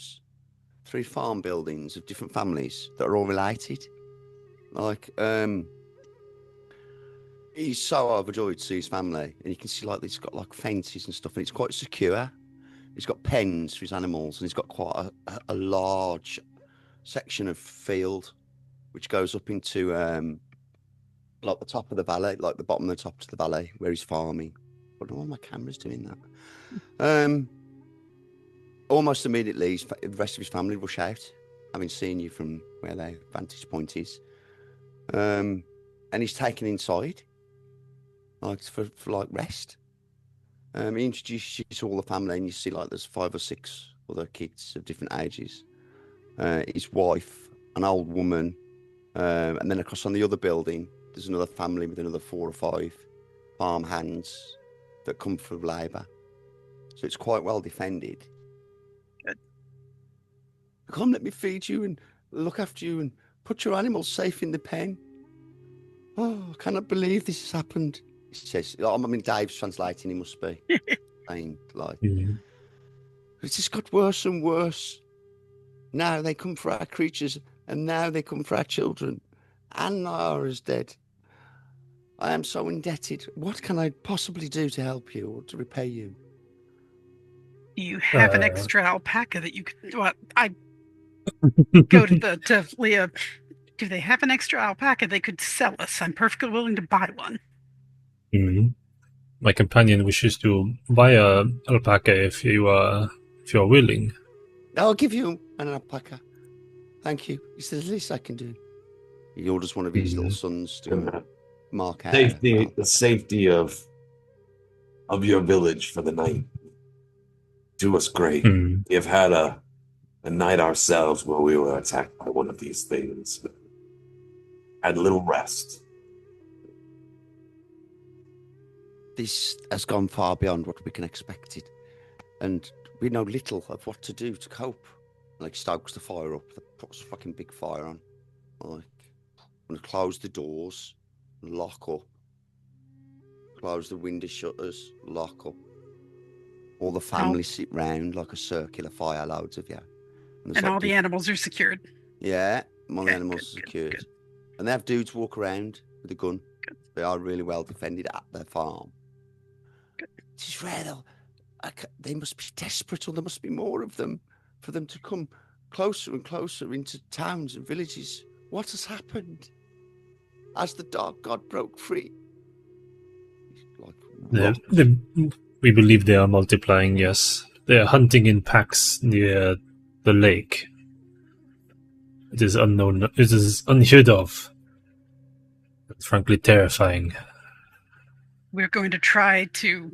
buildings of different families that are all related. Like, he's so overjoyed to see his family, and you can see like he's got like fences and stuff, and it's quite secure. He's got pens for his animals, and he's got quite a large section of field which goes up into like the top of the valley, like the bottom of the top to the valley where he's farming. I don't know why my camera's doing that. Almost immediately, the rest of his family rush out, having seen you from where their vantage point is. And he's taken inside, like for like rest. He introduces you to all the family, and you see like there's 5 or 6 other kids of different ages. His wife, an old woman, and then across on the other building, there's another family with another 4 or 5 farm hands that come for labour. So it's quite well defended. Good. Come, let me feed you and look after you and put your animals safe in the pen. Oh, I cannot believe this has happened. He says, I mean, Dave's translating, he must be. Saying, like, it's just got worse and worse. Now they come for our creatures, and now they come for our children. And Nara's dead. I am so indebted. What can I possibly do to help you or to repay you? Do you have an extra alpaca that you could... Well, I go to Leah. Do they have an extra alpaca they could sell us? I'm perfectly willing to buy one. My companion wishes to buy a alpaca if you are willing. I'll give you an alpaca. Thank you. It's the least I can do. He orders one of his little sons to mark out. The safety of your village for the night. Do us great. We've had a night ourselves where we were attacked by one of these things. Had little rest. This has gone far beyond what we can expect it, and we know little of what to do to cope. Like, stokes the fire up, puts a fucking big fire on. Like, I'm gonna close the doors, lock up, close the window shutters, lock up. All the family sit round like a circular fire, loads of you. And all the animals are secured. Yeah, all the animals are secured. Good. And they have dudes walk around with a gun. Good. They are really well defended at their farm. Good. It is rare though. They must be desperate, or there must be more of them, for them to come closer and closer into towns and villages. What has happened? As the dark god broke free? We believe they are multiplying, yes. They are hunting in packs near the lake. It is unknown. It is unheard of. It's frankly terrifying. We're going to try to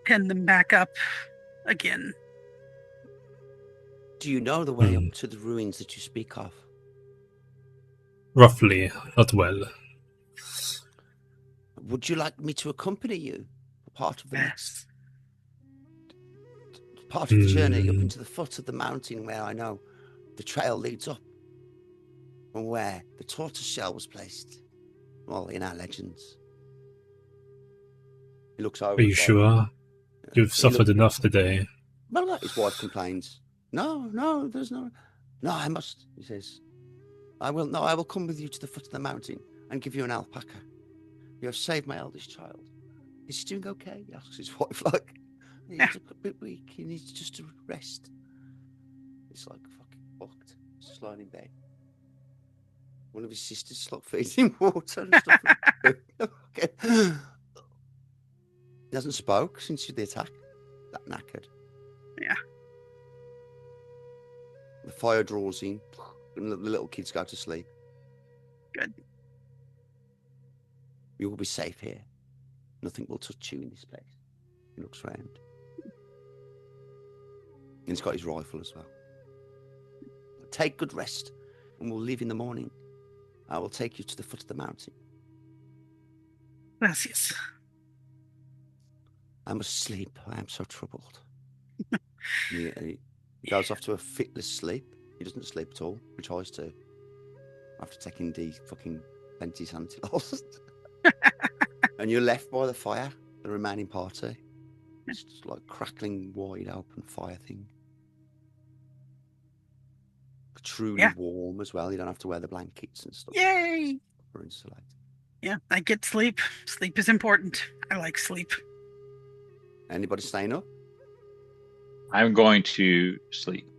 pin them back up again. Do you know the way up to the ruins that you speak of? Roughly, not well. Would you like me to accompany you? Part of the part of the journey up into the foot of the mountain where I know the trail leads up, and where the tortoise shell was placed. Well, in our legends. He looks over. Are you sure? You've suffered enough today. Well, his wife complains. No, there's no. No, I must. He says, I will come with you to the foot of the mountain and give you an alpaca. You have saved my eldest child. Is he doing okay? He asks his wife, like, he's a bit weak. He needs just to rest. He's like fucking fucked. He's just lying in bed. One of his sisters like feeding him water and stuff. Okay. He hasn't spoke since the attack. That knackered. Yeah. The fire draws in, and the little kids go to sleep. Good. You will be safe here. Nothing will touch you in this place. He looks round. And he's got his rifle as well. Take good rest, and we'll leave in the morning. I will take you to the foot of the mountain. Gracias. I must sleep. I am so troubled. he goes off to a fitless sleep. He doesn't sleep at all, which I do. After taking the fucking Benty's antilost. And you're left by the fire, the remaining party. It's just like crackling, wide open fire thing. Truly warm as well. You don't have to wear the blankets and stuff. Yay! Or insulate. Yeah, I get sleep. Sleep is important. I like sleep. Anybody staying up? I'm going to sleep.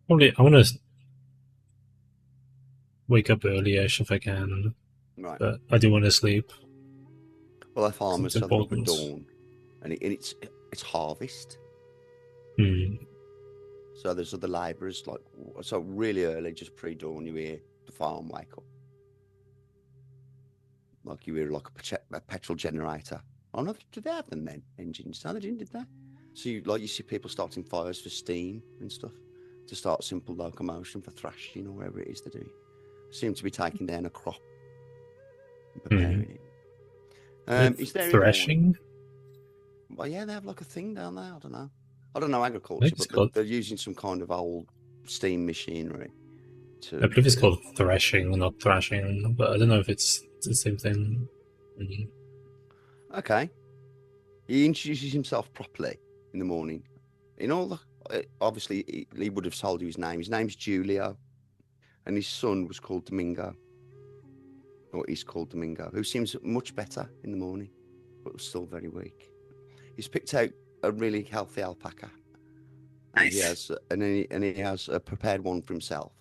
Probably, I want to wake up early-ish if I can. Right. But I do want to sleep. Well, our farmers have up at important. dawn, and it's harvest. Mm. So there's other labourers, so really early, just pre-dawn, you hear the farm wake up. Like you hear like a petrol generator. Oh no, did they have them then? Engines? No, they didn't, did they? So you see people starting fires for steam and stuff to start simple locomotion for thrashing or whatever it is they're doing. Seem to be taking down a crop and preparing it. Is there threshing? Well, yeah, they have like a thing down there. I don't know agriculture, but they're using some kind of old steam machinery. I believe it's called threshing, not thrashing, but I don't know if it's the same thing. Mm. Okay. He introduces himself properly in the morning. In all the, obviously, he would have told you his name. His name's Julio, and his son was called Domingo, or is called Domingo, who seems much better in the morning, but was still very weak. He's picked out a really healthy alpaca. And Nice. he has a prepared one for himself.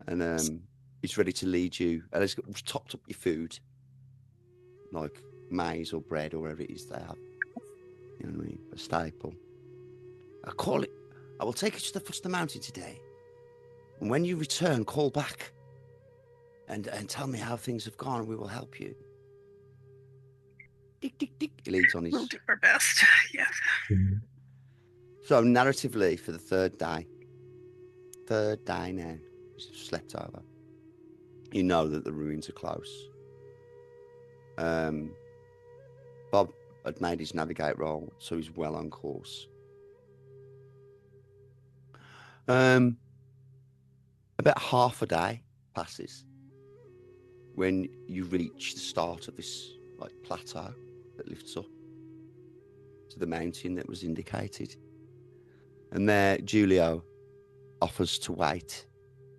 And he's ready to lead you. And he's topped up your food, like maize or bread or whatever it is they have. You know what I mean? A staple. I will take you to the foot of the mountain today. And when you return, call back and tell me how things have gone, and we will help you. Dick, dick, dick. He leads on his. We'll do our best. Yes. So narratively for the third day now, you've slept over. You know that the ruins are close. Bob had made his navigate roll, so he's well on course. About half a day passes when you reach the start of this like plateau that lifts up to the mountain that was indicated. And there, Julio offers to wait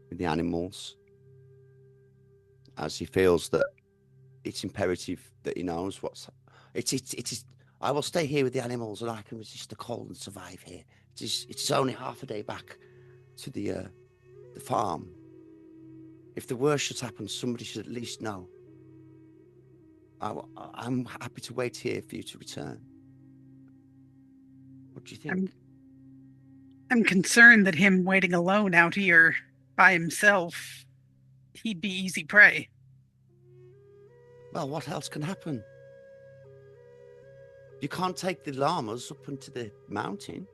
with the animals as he feels that it's imperative that he knows what's... It is. I will stay here with the animals and I can resist the cold and survive here. It is only half a day back to the farm. If the worst should happen, somebody should at least know. I'm happy to wait here for you to return. What do you think? I'm concerned that him waiting alone out here by himself, he'd be easy prey. Well, what else can happen? You can't take the llamas up into the mountain.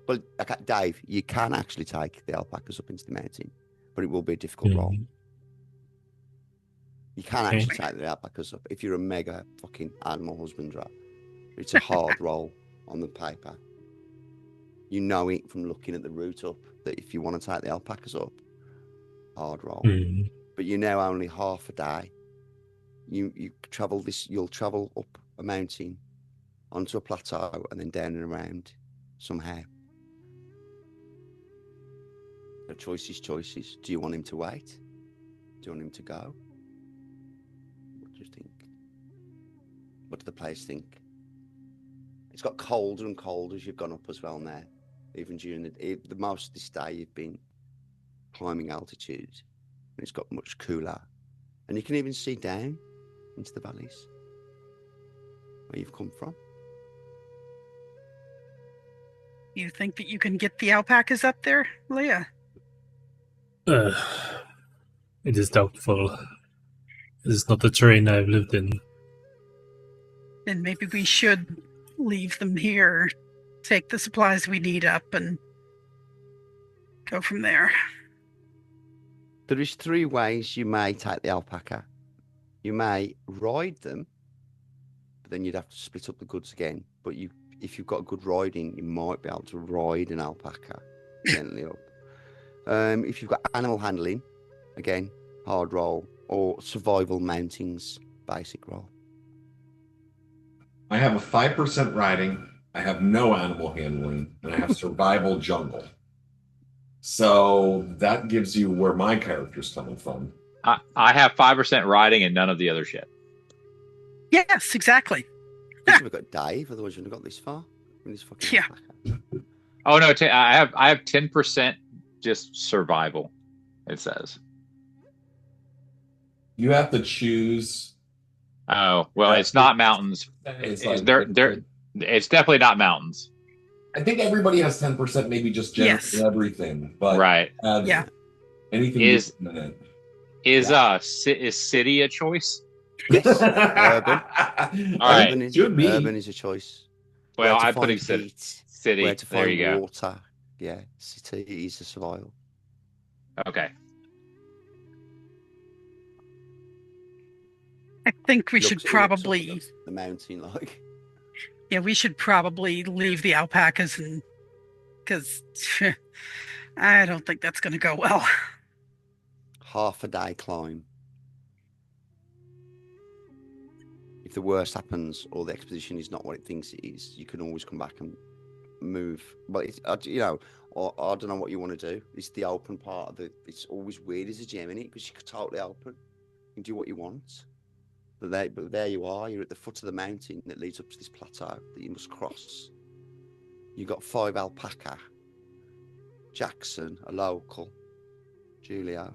Well, okay, Dave, you can actually take the alpacas up into the mountain, but it will be a difficult role. You can actually take the alpacas up if you're a mega fucking animal husbandry. It's a hard role on the paper. You know it from looking at the route up that if you want to take the alpacas up, hard role. But you're now only half a day. You'll travel up a mountain onto a plateau and then down and around somehow. The choices. Do you want him to wait? Do you want him to go? What do you think? What do the players think? It's got colder and colder as you've gone up as well now. even during the most of this day you've been climbing altitude, and it's got much cooler, and you can even see down into the valleys where you've come from. You think that you can get the alpacas up there, Leah? It is doubtful. It is not the terrain I've lived in. Then maybe we should leave them here, take the supplies we need up, and go from there. There is 3 ways you may take the alpaca. You may ride them, but then you'd have to split up the goods again. But if you've got good riding, you might be able to ride an alpaca gently up. If you've got animal handling, again, hard roll, or survival mountings, basic roll. I have a 5% riding, I have no animal handling, and I have survival jungle. So that gives you where my character's coming from. I have 5% riding and none of the other shit. Yes, exactly. We've got Dave, otherwise you wouldn't have got this far. This fucking alpaca. Oh no, I have 10% just survival. It says. You have to choose. Oh well, it's not mountains. It's definitely not mountains. I think everybody has 10%, maybe just generally everything. But right, anything is city a choice? Yes. Urban. All right, urban is a choice. Well, I'm putting city. Where to find there you go. Water. Yeah, city is a survival. Okay. I think we should probably the mountain, like. Yeah, we should probably leave the alpacas, and because I don't think that's going to go well. Half a day climb. If the worst happens or the expedition is not what it thinks it is, you can always come back and move. But it's, or I don't know what you want to do. It's the open part of the. It's always weird as a gem in it because you can totally open. You can do what you want. But there you are. You're at the foot of the mountain that leads up to this plateau that you must cross. You got 5 alpaca. Jackson, a local. Julio.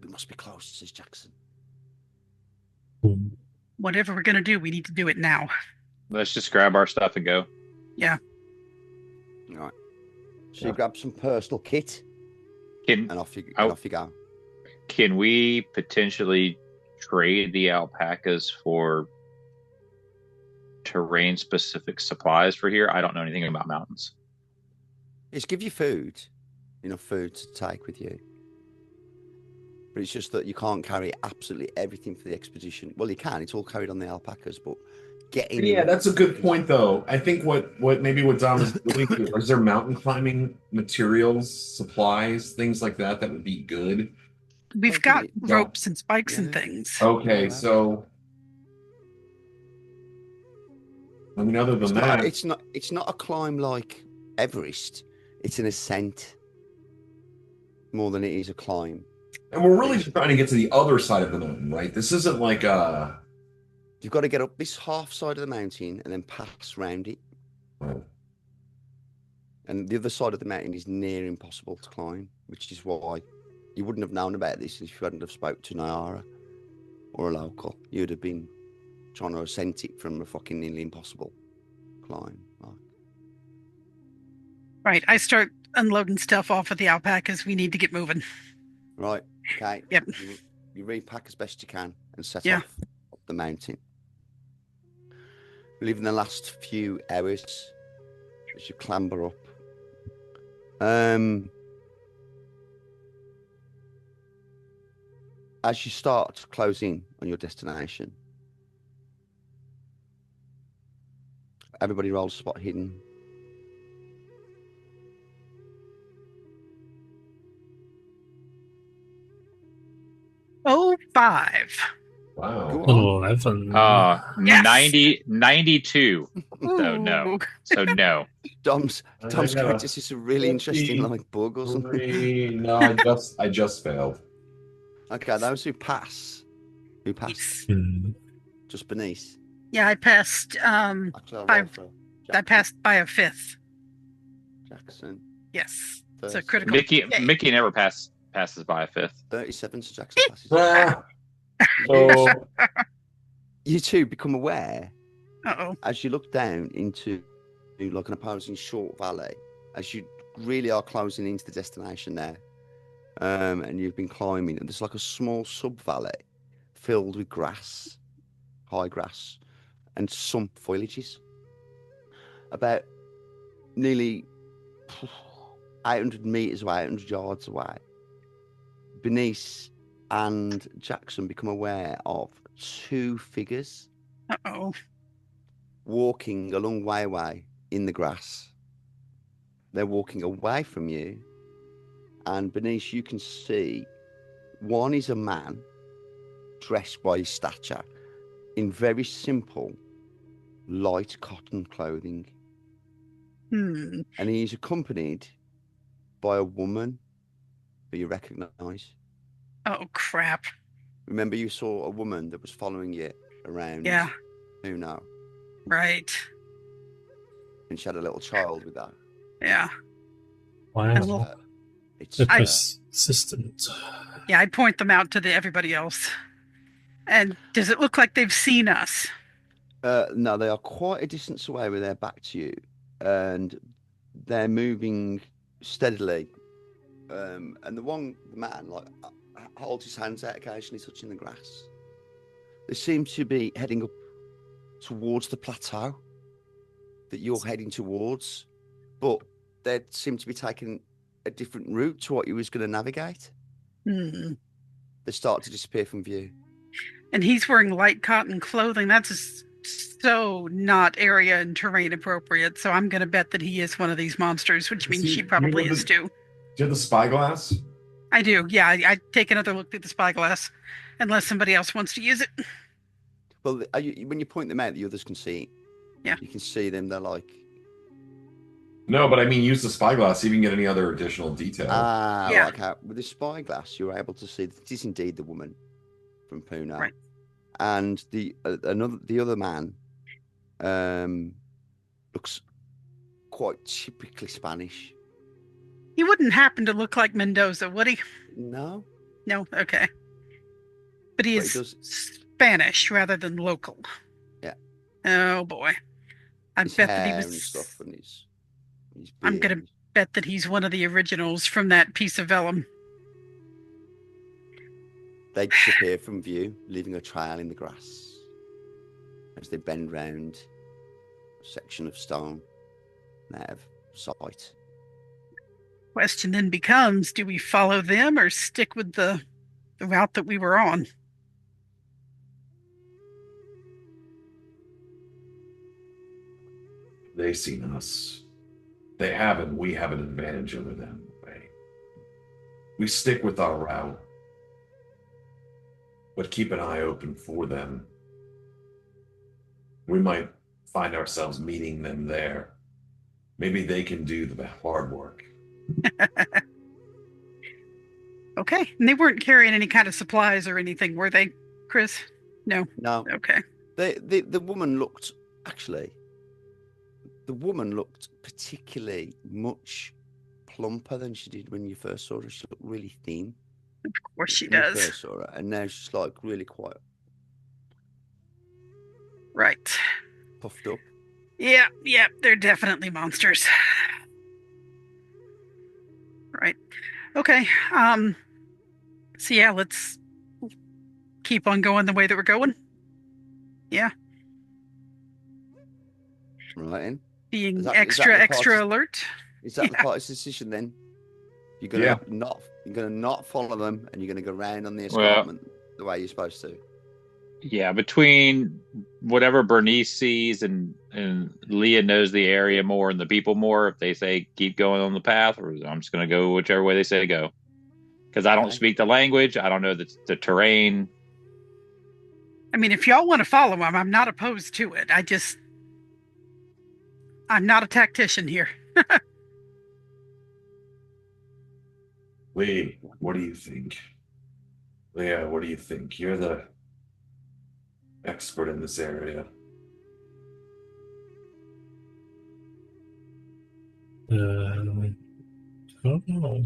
We must be close, says Jackson. Whatever we're going to do, we need to do it now. Let's just grab our stuff and go. Yeah. All right. So you grab some personal kit, and off you go. Can we potentially trade the alpacas for terrain-specific supplies for here? I don't know anything about mountains. It's give you food, enough food to take with you. But it's just that you can't carry absolutely everything for the expedition. Well, you can. It's all carried on the alpacas, but getting... Yeah, that's a good point, though. I think what Dom is doing here, is there mountain climbing materials, supplies, things like that would be good? We've got ropes and spikes and things. Okay, so... I mean, other than that... It's not a climb like Everest. It's an ascent more than it is a climb. And we're really just trying to get to the other side of the mountain, right? This isn't like a... You've got to get up this half side of the mountain and then pass round it. Right. And the other side of the mountain is near impossible to climb, which is why you wouldn't have known about this if you hadn't have spoke to Nyara or a local. You'd have been trying to ascend it from a fucking nearly impossible climb. Right. I start unloading stuff off of the alpacas. We need to get moving. Right. Okay. Yep. You repack as best you can and set off up the mountain. We live in the last few hours as you clamber up. As you start to close in on your destination, everybody rolls spot hidden. Oh, 5. Wow. 11. 92. So no. Dom's character is a really interesting like bug or something. No, I just failed. Okay, those who pass. Just beneath. Yeah, I passed 5. I passed by a 5th. Jackson. Yes. It's a First. critical. Mickey never passes by a 5th. 37, so Jackson passes. So You two become aware Uh-oh. as you look down into like an opposing short valley, as you really are closing into the destination there, and you've been climbing, and there's like a small sub valley filled with grass, high grass, and some foliages. About nearly 800 meters away, 800 yards away, Bernice and Jackson become aware of 2 figures Uh-oh. walking a long way away in the grass. They're walking away from you, and Bernice, you can see one is a man dressed by his stature in very simple, light cotton clothing. Hmm. And he's accompanied by a woman who you recognize. Oh, crap. Remember, you saw a woman that was following you around. Yeah. Who know? Right. And she had a little child with her. Yeah. Wow. It's They're persistent. Yeah, I point them out to everybody else. And does it look like they've seen us? No, they are quite a distance away with their back to you, and they're moving steadily. And the man, like, holds his hands out, occasionally touching the grass. They seem to be heading up towards the plateau that you're heading towards, but they seem to be taking a different route to what you was going to navigate. Hmm. They start to disappear from view. And he's wearing light cotton clothing. That's so not area and terrain appropriate. So I'm going to bet that he is one of these monsters, which means she probably is too. Do you have the spyglass? I do. Yeah, I take another look through the spyglass, unless somebody else wants to use it. Well, when you point them out, the others can see. Yeah. You can see them. They're like... No, but I mean, use the spyglass. See if you can get any other additional detail. Yeah. Like how, with the spyglass, you're able to see that it is indeed the woman from Puna. Right. And the other man looks quite typically Spanish. He wouldn't happen to look like Mendoza, would he? No. No? Okay. But he But he is does- Spanish rather than local. Yeah. Oh, boy. I His bet that he hair and was... stuff, and his I'm beard. gonna bet that he's one of the originals from that piece of vellum. They disappear from view, leaving a trail in the grass as they bend round a section of stone and out of sight. Question then becomes, do we follow them or stick with the route that we were on? They've seen us. They haven't. We have an advantage over them. We stick with our route, but keep an eye open for them. We might find ourselves meeting them there. Maybe they can do the hard work. Okay. And they weren't carrying any kind of supplies or anything, were they, Chris? No. No. Okay. The woman looked, actually, the woman looked particularly much plumper than she did when you first saw her. She looked really thin. Of course she when you does. first saw her, and now she's like really quite Right. puffed up. Yeah, they're definitely monsters. Right. Okay. So yeah, let's keep on going the way that we're going. Yeah. Right in. Being Is that extra the party's- alert. Is that the Yeah. party's decision then? You're gonna not follow them, and you're gonna go round on the escarpment the way you're supposed to. Yeah, between whatever Bernice sees and Leah knows the area more and the people more, if they say keep going on the path, or I'm just going to go whichever way they say to go. Because I don't Okay. speak the language. I don't know the terrain. I mean, if y'all want to follow him, I'm not opposed to it. I'm not a tactician here. Lee, what do you think? Leah, what do you think? You're the expert in this area. I don't know.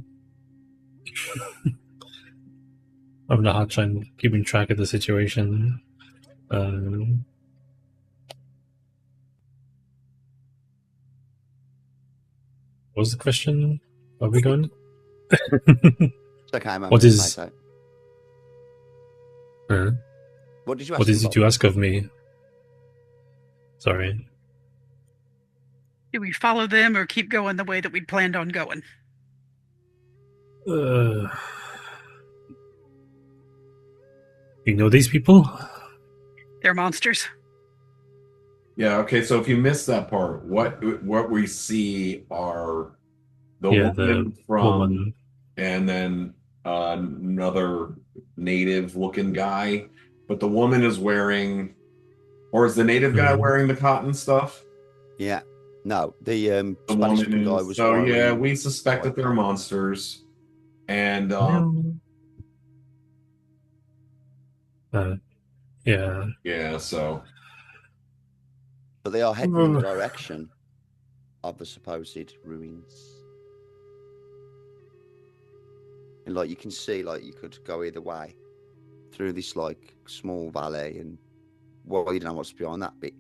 I'm having a hard time keeping track of the situation. What was the question? Are we going? It's okay, man. What is? What did you ask? What did you ask of me? Sorry. Do we follow them or keep going the way that we'd planned on going? You know these people? They're monsters. Yeah, okay, so if you missed that part, what we see are the woman from woman. And then another native looking guy, but the woman is wearing, or is the native guy wearing the cotton stuff? Yeah. No, the Spanish woman guy was. So yeah, we suspect that they're monsters, and yeah, so. But they are heading in the direction of the supposed ruins. And like you can see, like you could go either way through this like small valley, and well, you don't know what's behind that bit,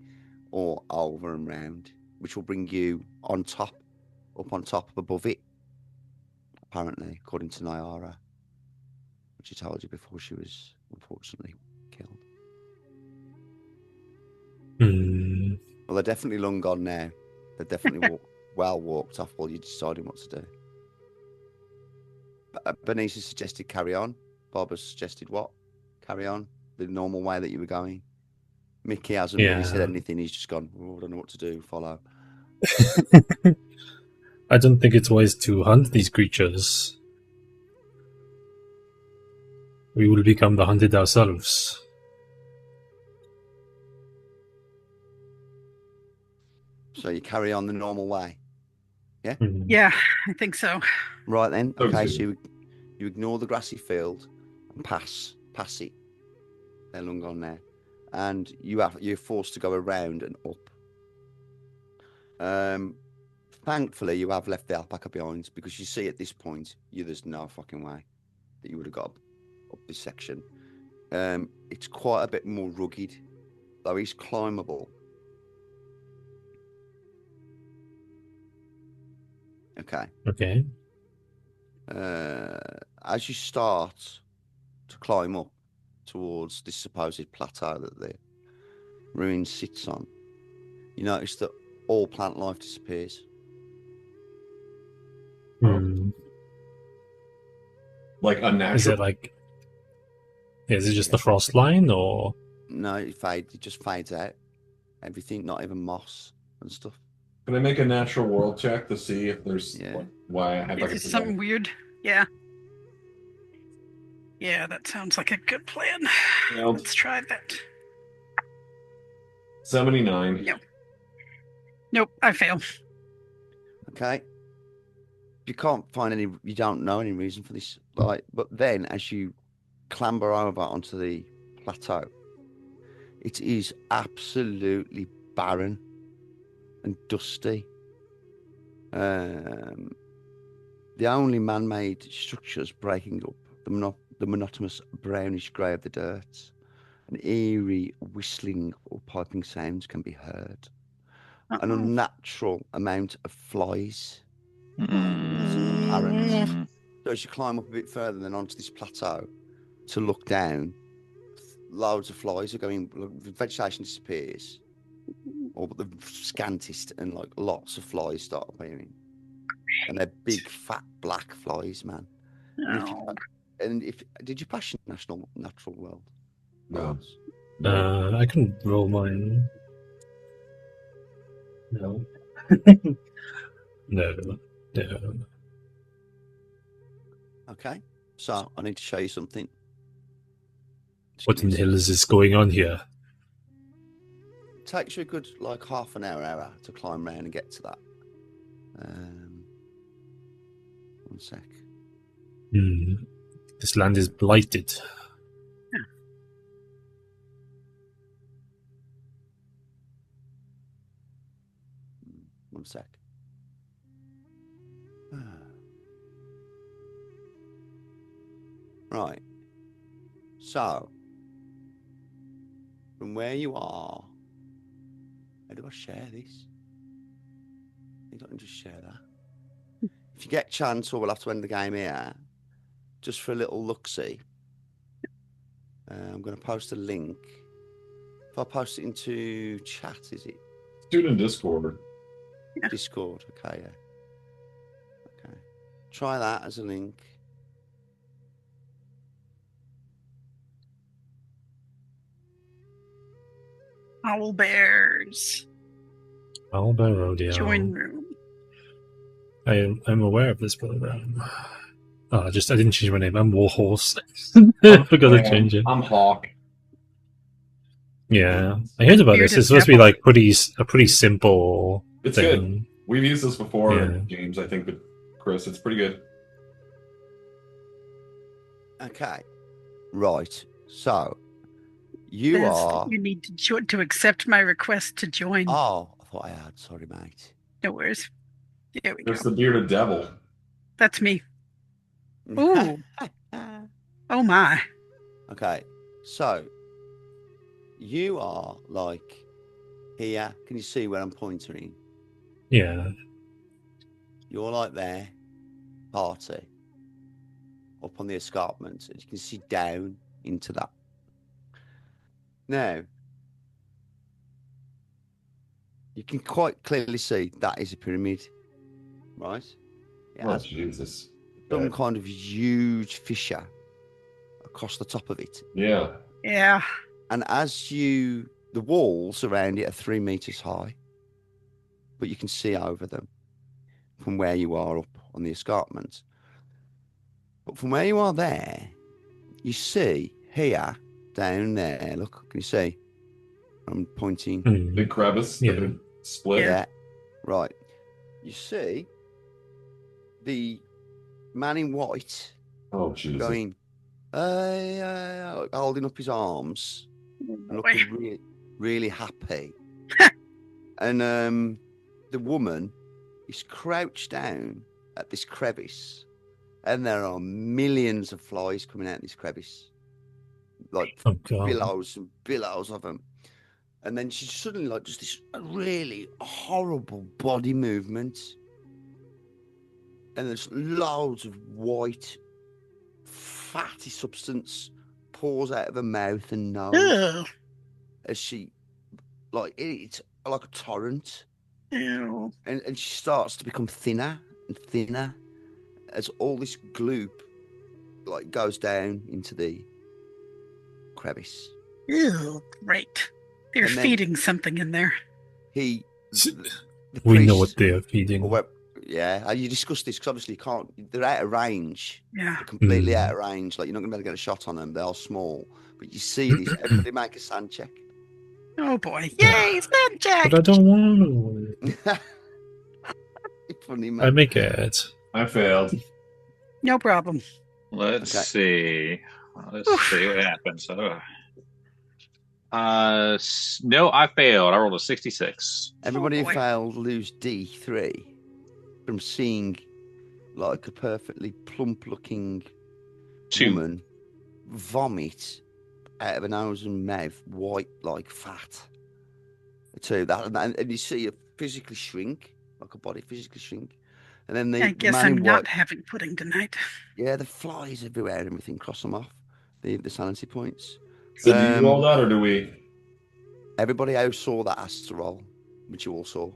or over and round, which will bring you up on top, above it. Apparently, according to Nyara, which I told you before she was unfortunately killed. Well, they're definitely long gone now. They're definitely well walked off while you're deciding what to do. Bernice has suggested carry on. Bob has suggested what? Carry on the normal way that you were going. Mickey hasn't really said anything. He's just gone, I don't know what to do. Follow. I don't think it's wise to hunt these creatures. We will become the hunted ourselves. So you carry on the normal way. Yeah? Yeah, I think so. Right then. Okay, so you ignore the grassy field and pass it. They're long gone now. And you're forced to go around and up. Thankfully, you have left the alpaca behind, because you see at this point, there's no fucking way that you would have got up this section. It's quite a bit more rugged, though it's climbable. Okay. As you start to climb up towards this supposed plateau that the ruin sits on, you notice that all plant life disappears. Like unnatural. Is it just the frost line, or? No, it just fades out. Everything, not even moss and stuff. Can I make a natural world check to see if there's why I have like something weird? Yeah. Yeah, that sounds like a good plan. Yeah, let's try that. 79. Nope, I fail. Okay. You can't find you don't know any reason for this. But then as you clamber over onto the plateau, it is absolutely barren and dusty. The only man-made structures breaking up the monotonous brownish grey of the dirt. An eerie whistling or piping sounds can be heard. An unnatural amount of flies. Apparent. So as you climb up a bit further than onto this plateau to look down, loads of flies are going. Vegetation disappears, or but the scantest, and like lots of flies start appearing, and they're big, fat, black flies, man. Did you pass your natural world? No. I can roll mine. No. No. Okay, so I need to show you something. What in the hell is this going on here? It takes you a good half an hour to climb around and get to that. One sec. This land is blighted. One sec. Right. So, from where you are, how do I share this? I think I can just share that. If you get a chance, or we'll have to end the game here, just for a little look-see, I'm going to post a link. If I post it into chat, is it? Do it in Discord. Yeah. Discord, okay, yeah. Okay. Try that as a link. Owl bears. Owlbear Rodeo. Join room. I'm aware of this program. Oh, I didn't change my name. I'm Warhorse. I forgot to change it. I'm Hawk. Yeah, I heard about this. It's supposed to be like a pretty simple It's thing. good. We've used this before, Yeah. James, I think, with Chris. It's pretty good. Okay. Right. So, you are... You need to accept my request to join. Oh, I thought I had. Sorry, mate. No worries. There we There's go. the bearded devil. That's me. Ooh. Oh my. Okay. So, you are like here. Can you see where I'm pointing? Yeah. You're like there, party, up on the escarpment, and you can see down into that. Now, you can quite clearly see that is a pyramid, right? It Oh, has Jesus. some kind of huge fissure across the top of it. Yeah. Yeah. And as the walls around it are 3 meters high, but you can see over them from where you are up on the escarpment. But from where you are there, you see here, down there, look, can you see? I'm pointing. Big crevice. Yeah. The split. Yeah, right. You see the man in white Oh, Jesus. going, holding up his arms and looking really, really happy. And the woman is crouched down at this crevice, and there are millions of flies coming out of this crevice, like billows and billows of them. And then she's suddenly like just this really horrible body movement, and there's loads of white, fatty substance pours out of her mouth and nose. Ew. As she, like, it's like a torrent. Ew. And she starts to become thinner and thinner as all this gloop, like, goes down into the crevice. Ew. Great. They're And then feeding something in there. The We know priest- what they're feeding. Yeah, you discussed this because obviously you can't. They're out of range. Yeah. They're completely out of range. Like, you're not going to be able to get a shot on them. They're all small. But you see this. Everybody make a sand check. Oh boy. Yay, sand check. But I don't want to. Funny, man. I make it. I failed. No problem. Let's see. Let's see what happens. No, I failed. I rolled a 66. Everybody who fails lose D3 from seeing like a perfectly plump-looking woman vomit out of her nose and mouth, white like fat. And you see her physically shrink, like a body physically shrink. And then I guess I'm not having pudding tonight. Yeah, the flies everywhere and everything, cross them off. The sanity points. So do you roll that or do we? Everybody else saw that has to roll, which you all saw.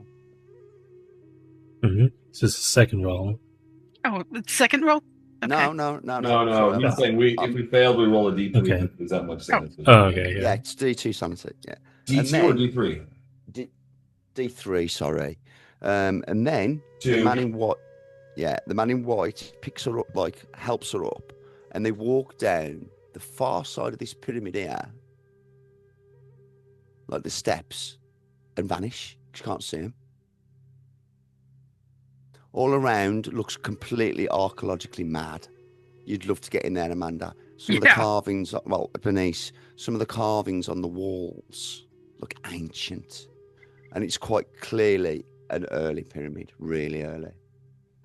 Mm-hmm. This is the second roll. Oh, the second roll? Okay. No. He's saying if we failed, we roll a D3. Okay. Is that much sanity? Oh, okay. Yeah, it's D2 sanity. Yeah. D2 or D3? D3, sorry. And then Two. the man in white picks her up, like helps her up, and they walk down the far side of this pyramid here, like the steps, and vanish. You can't see them. All around looks completely archaeologically mad. You'd love to get in there, Amanda. Some of the carvings, Bernice, some of the carvings on the walls look ancient. And it's quite clearly an early pyramid, really early.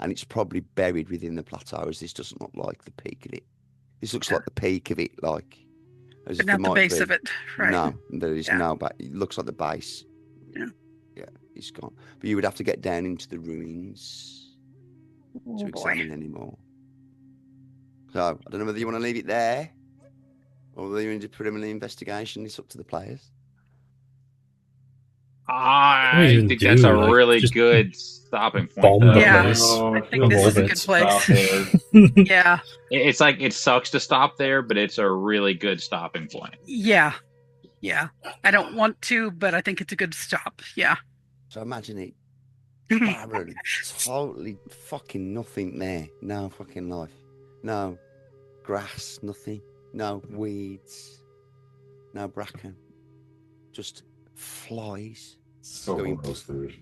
and it's probably buried within the plateau, as this doesn't look like the peak of it. This looks like the peak of it, like as But if there not the might base be. of it, right? No, there is Yeah. no, but it looks like the base. Yeah. Yeah, it's gone. But you would have to get down into the ruins Oh, to boy. examine any more. So I don't know whether you want to leave it there or whether you want to do preliminary investigation. It's up to the players. I even think that's a do, like, really just good stopping point. bomb the Though. Yeah. place. I think this is a good place. Yeah. It's like it sucks to stop there, but it's a really good stopping point. Yeah. Yeah. I don't want to, but I think it's a good stop. Yeah. So imagine it barren, totally fucking nothing there. No fucking life. No grass, nothing. No weeds. No bracken. Just flies. So Going- gross food.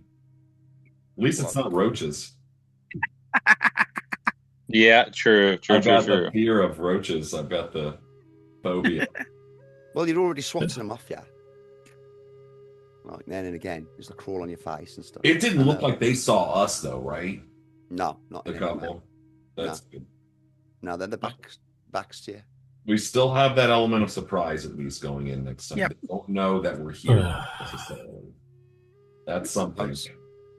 At least it's not roaches. Yeah, true. I've got the fear of roaches. I've got the phobia. Well, you're already swatting them off, yeah. Like then and again, just a crawl on your face and stuff. It didn't look like they saw us though, right? No, not The anymore. couple. That's good. No, they're the backs to you. We still have that element of surprise at least going in next time. Yep. They don't know that we're here necessarily. That's something.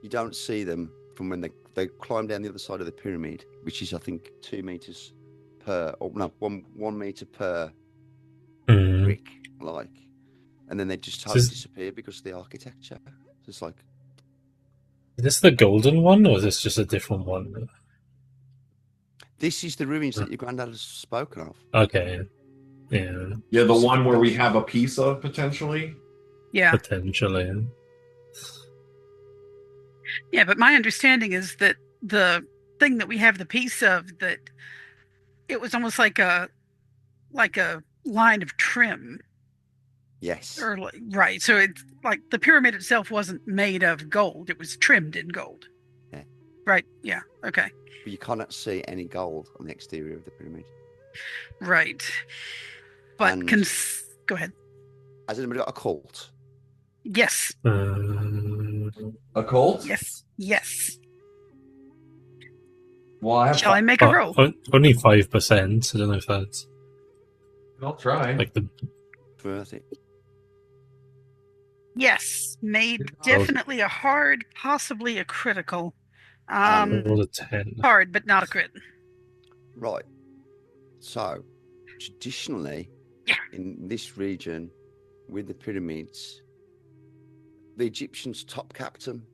You don't see them from when they climb down the other side of the pyramid, which is I think 2 meters per, or no, 1 meter per brick, like, and then they just totally disappear because of the architecture. So it's like, Is this the golden one, or is this just a different one? this is the ruins that your granddad has spoken of. Okay. Yeah. Yeah, the one where we have a piece of potentially. Yeah. Potentially. Yeah, but my understanding is that the thing that we have the piece of, that it was almost like a line of trim. Yes. Early, right. So it's like the pyramid itself wasn't made of gold. It was trimmed in gold. Yeah. Right. Yeah. Okay. But you cannot see any gold on the exterior of the pyramid. Right. But And- go ahead. Has anybody got a cult? Yes. A cult? Yes. Yes. Well, I have Shall I make a roll? Only 5%. I don't know if that's I'll try. like the. Worth it. Yes. Made definitely a hard, possibly a critical. Roll a 10. Hard, but not a crit. Right. So, traditionally, in this region, with the pyramids, the Egyptians top capped them,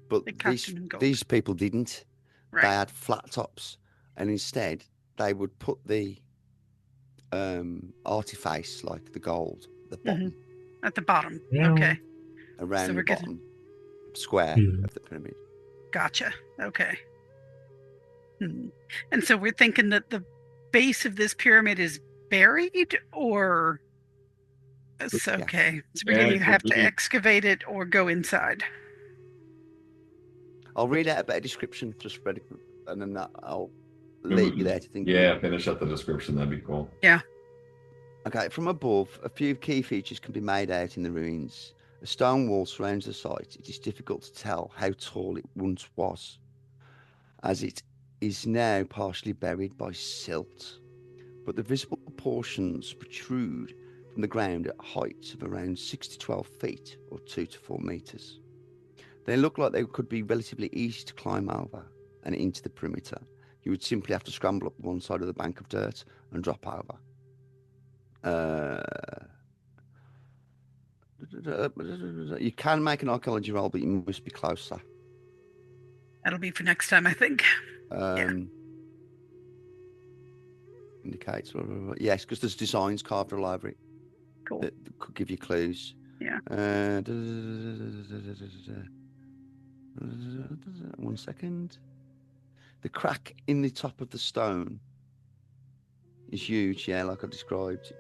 but They capped them in gold. these people didn't. Right. They had flat tops, and instead they would put the artiface, like the gold, the bottom, At the bottom. Yeah. Okay. around So the we're getting- bottom square Hmm. of the pyramid. Gotcha. Okay. And so we're thinking that the base of this pyramid is buried, or it's Yeah. okay. So we're Yeah, going it to could have to be. excavate it or go inside. I'll read out a better description to spread it, and then I'll Maybe leave we you can- there to think. Yeah, finish up the description. That'd be cool. Okay, from above, a few key features can be made out in the ruins. A stone wall surrounds the site. It is difficult to tell how tall it once was, as it is now partially buried by silt. But the visible portions protrude from the ground at heights of around 6 to 12 feet, or 2 to 4 meters. They look like they could be relatively easy to climb over and into the perimeter. You would simply have to scramble up one side of the bank of dirt and drop over. You can make an archaeology roll, but you must be closer. That'll be for next time, I think. Indicates, yes, because there's designs carved all over it Cool. that could give you clues. Yeah. 1 second. The crack in the top of the stone is huge, yeah, like I described.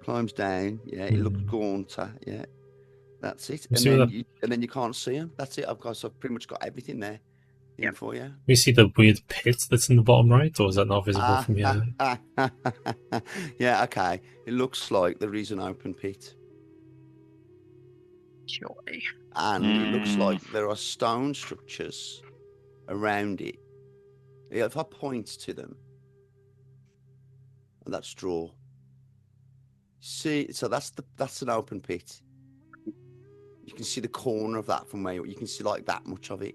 Climbs down, yeah, it looks gaunter, yeah. That's it. You see And then you can't see them. That's it. I've pretty much got everything there. Yep. For you. We see the weird pit that's in the bottom right, or is that not visible from here? Yeah, okay. It looks like there is an open pit. Joy. And it looks like there are stone structures around it. If I point to them, and that's draw. See, so that's an open pit. You can see the corner of that from where you can see like that much of it.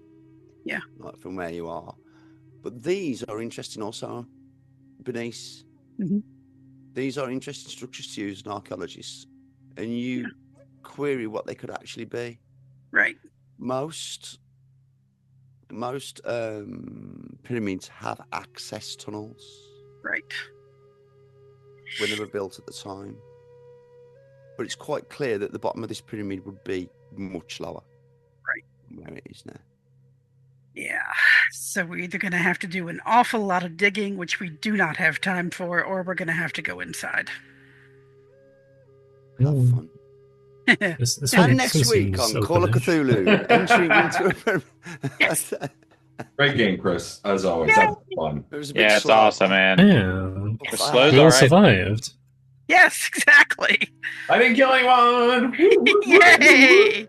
Yeah. Like from where you are. But these are interesting also, Bernice. Mm-hmm. These are interesting structures to use as an archaeologist. And you query what they could actually be. Right. Most pyramids have access tunnels. Right. When they were built at the time. But it's quite clear that the bottom of this pyramid would be much lower. Right. Than where it is now. Yeah. So we're either going to have to do an awful lot of digging, which we do not have time for, or we're going to have to go inside. Have fun. And next week on Call of Cthulhu, entering into a Yes. Great game, Chris. As always, that was fun. It was a bit Yeah, it's slow. awesome, man. Yeah. The slow's We all all right. survived. Yes, exactly. I didn't kill anyone. Yay!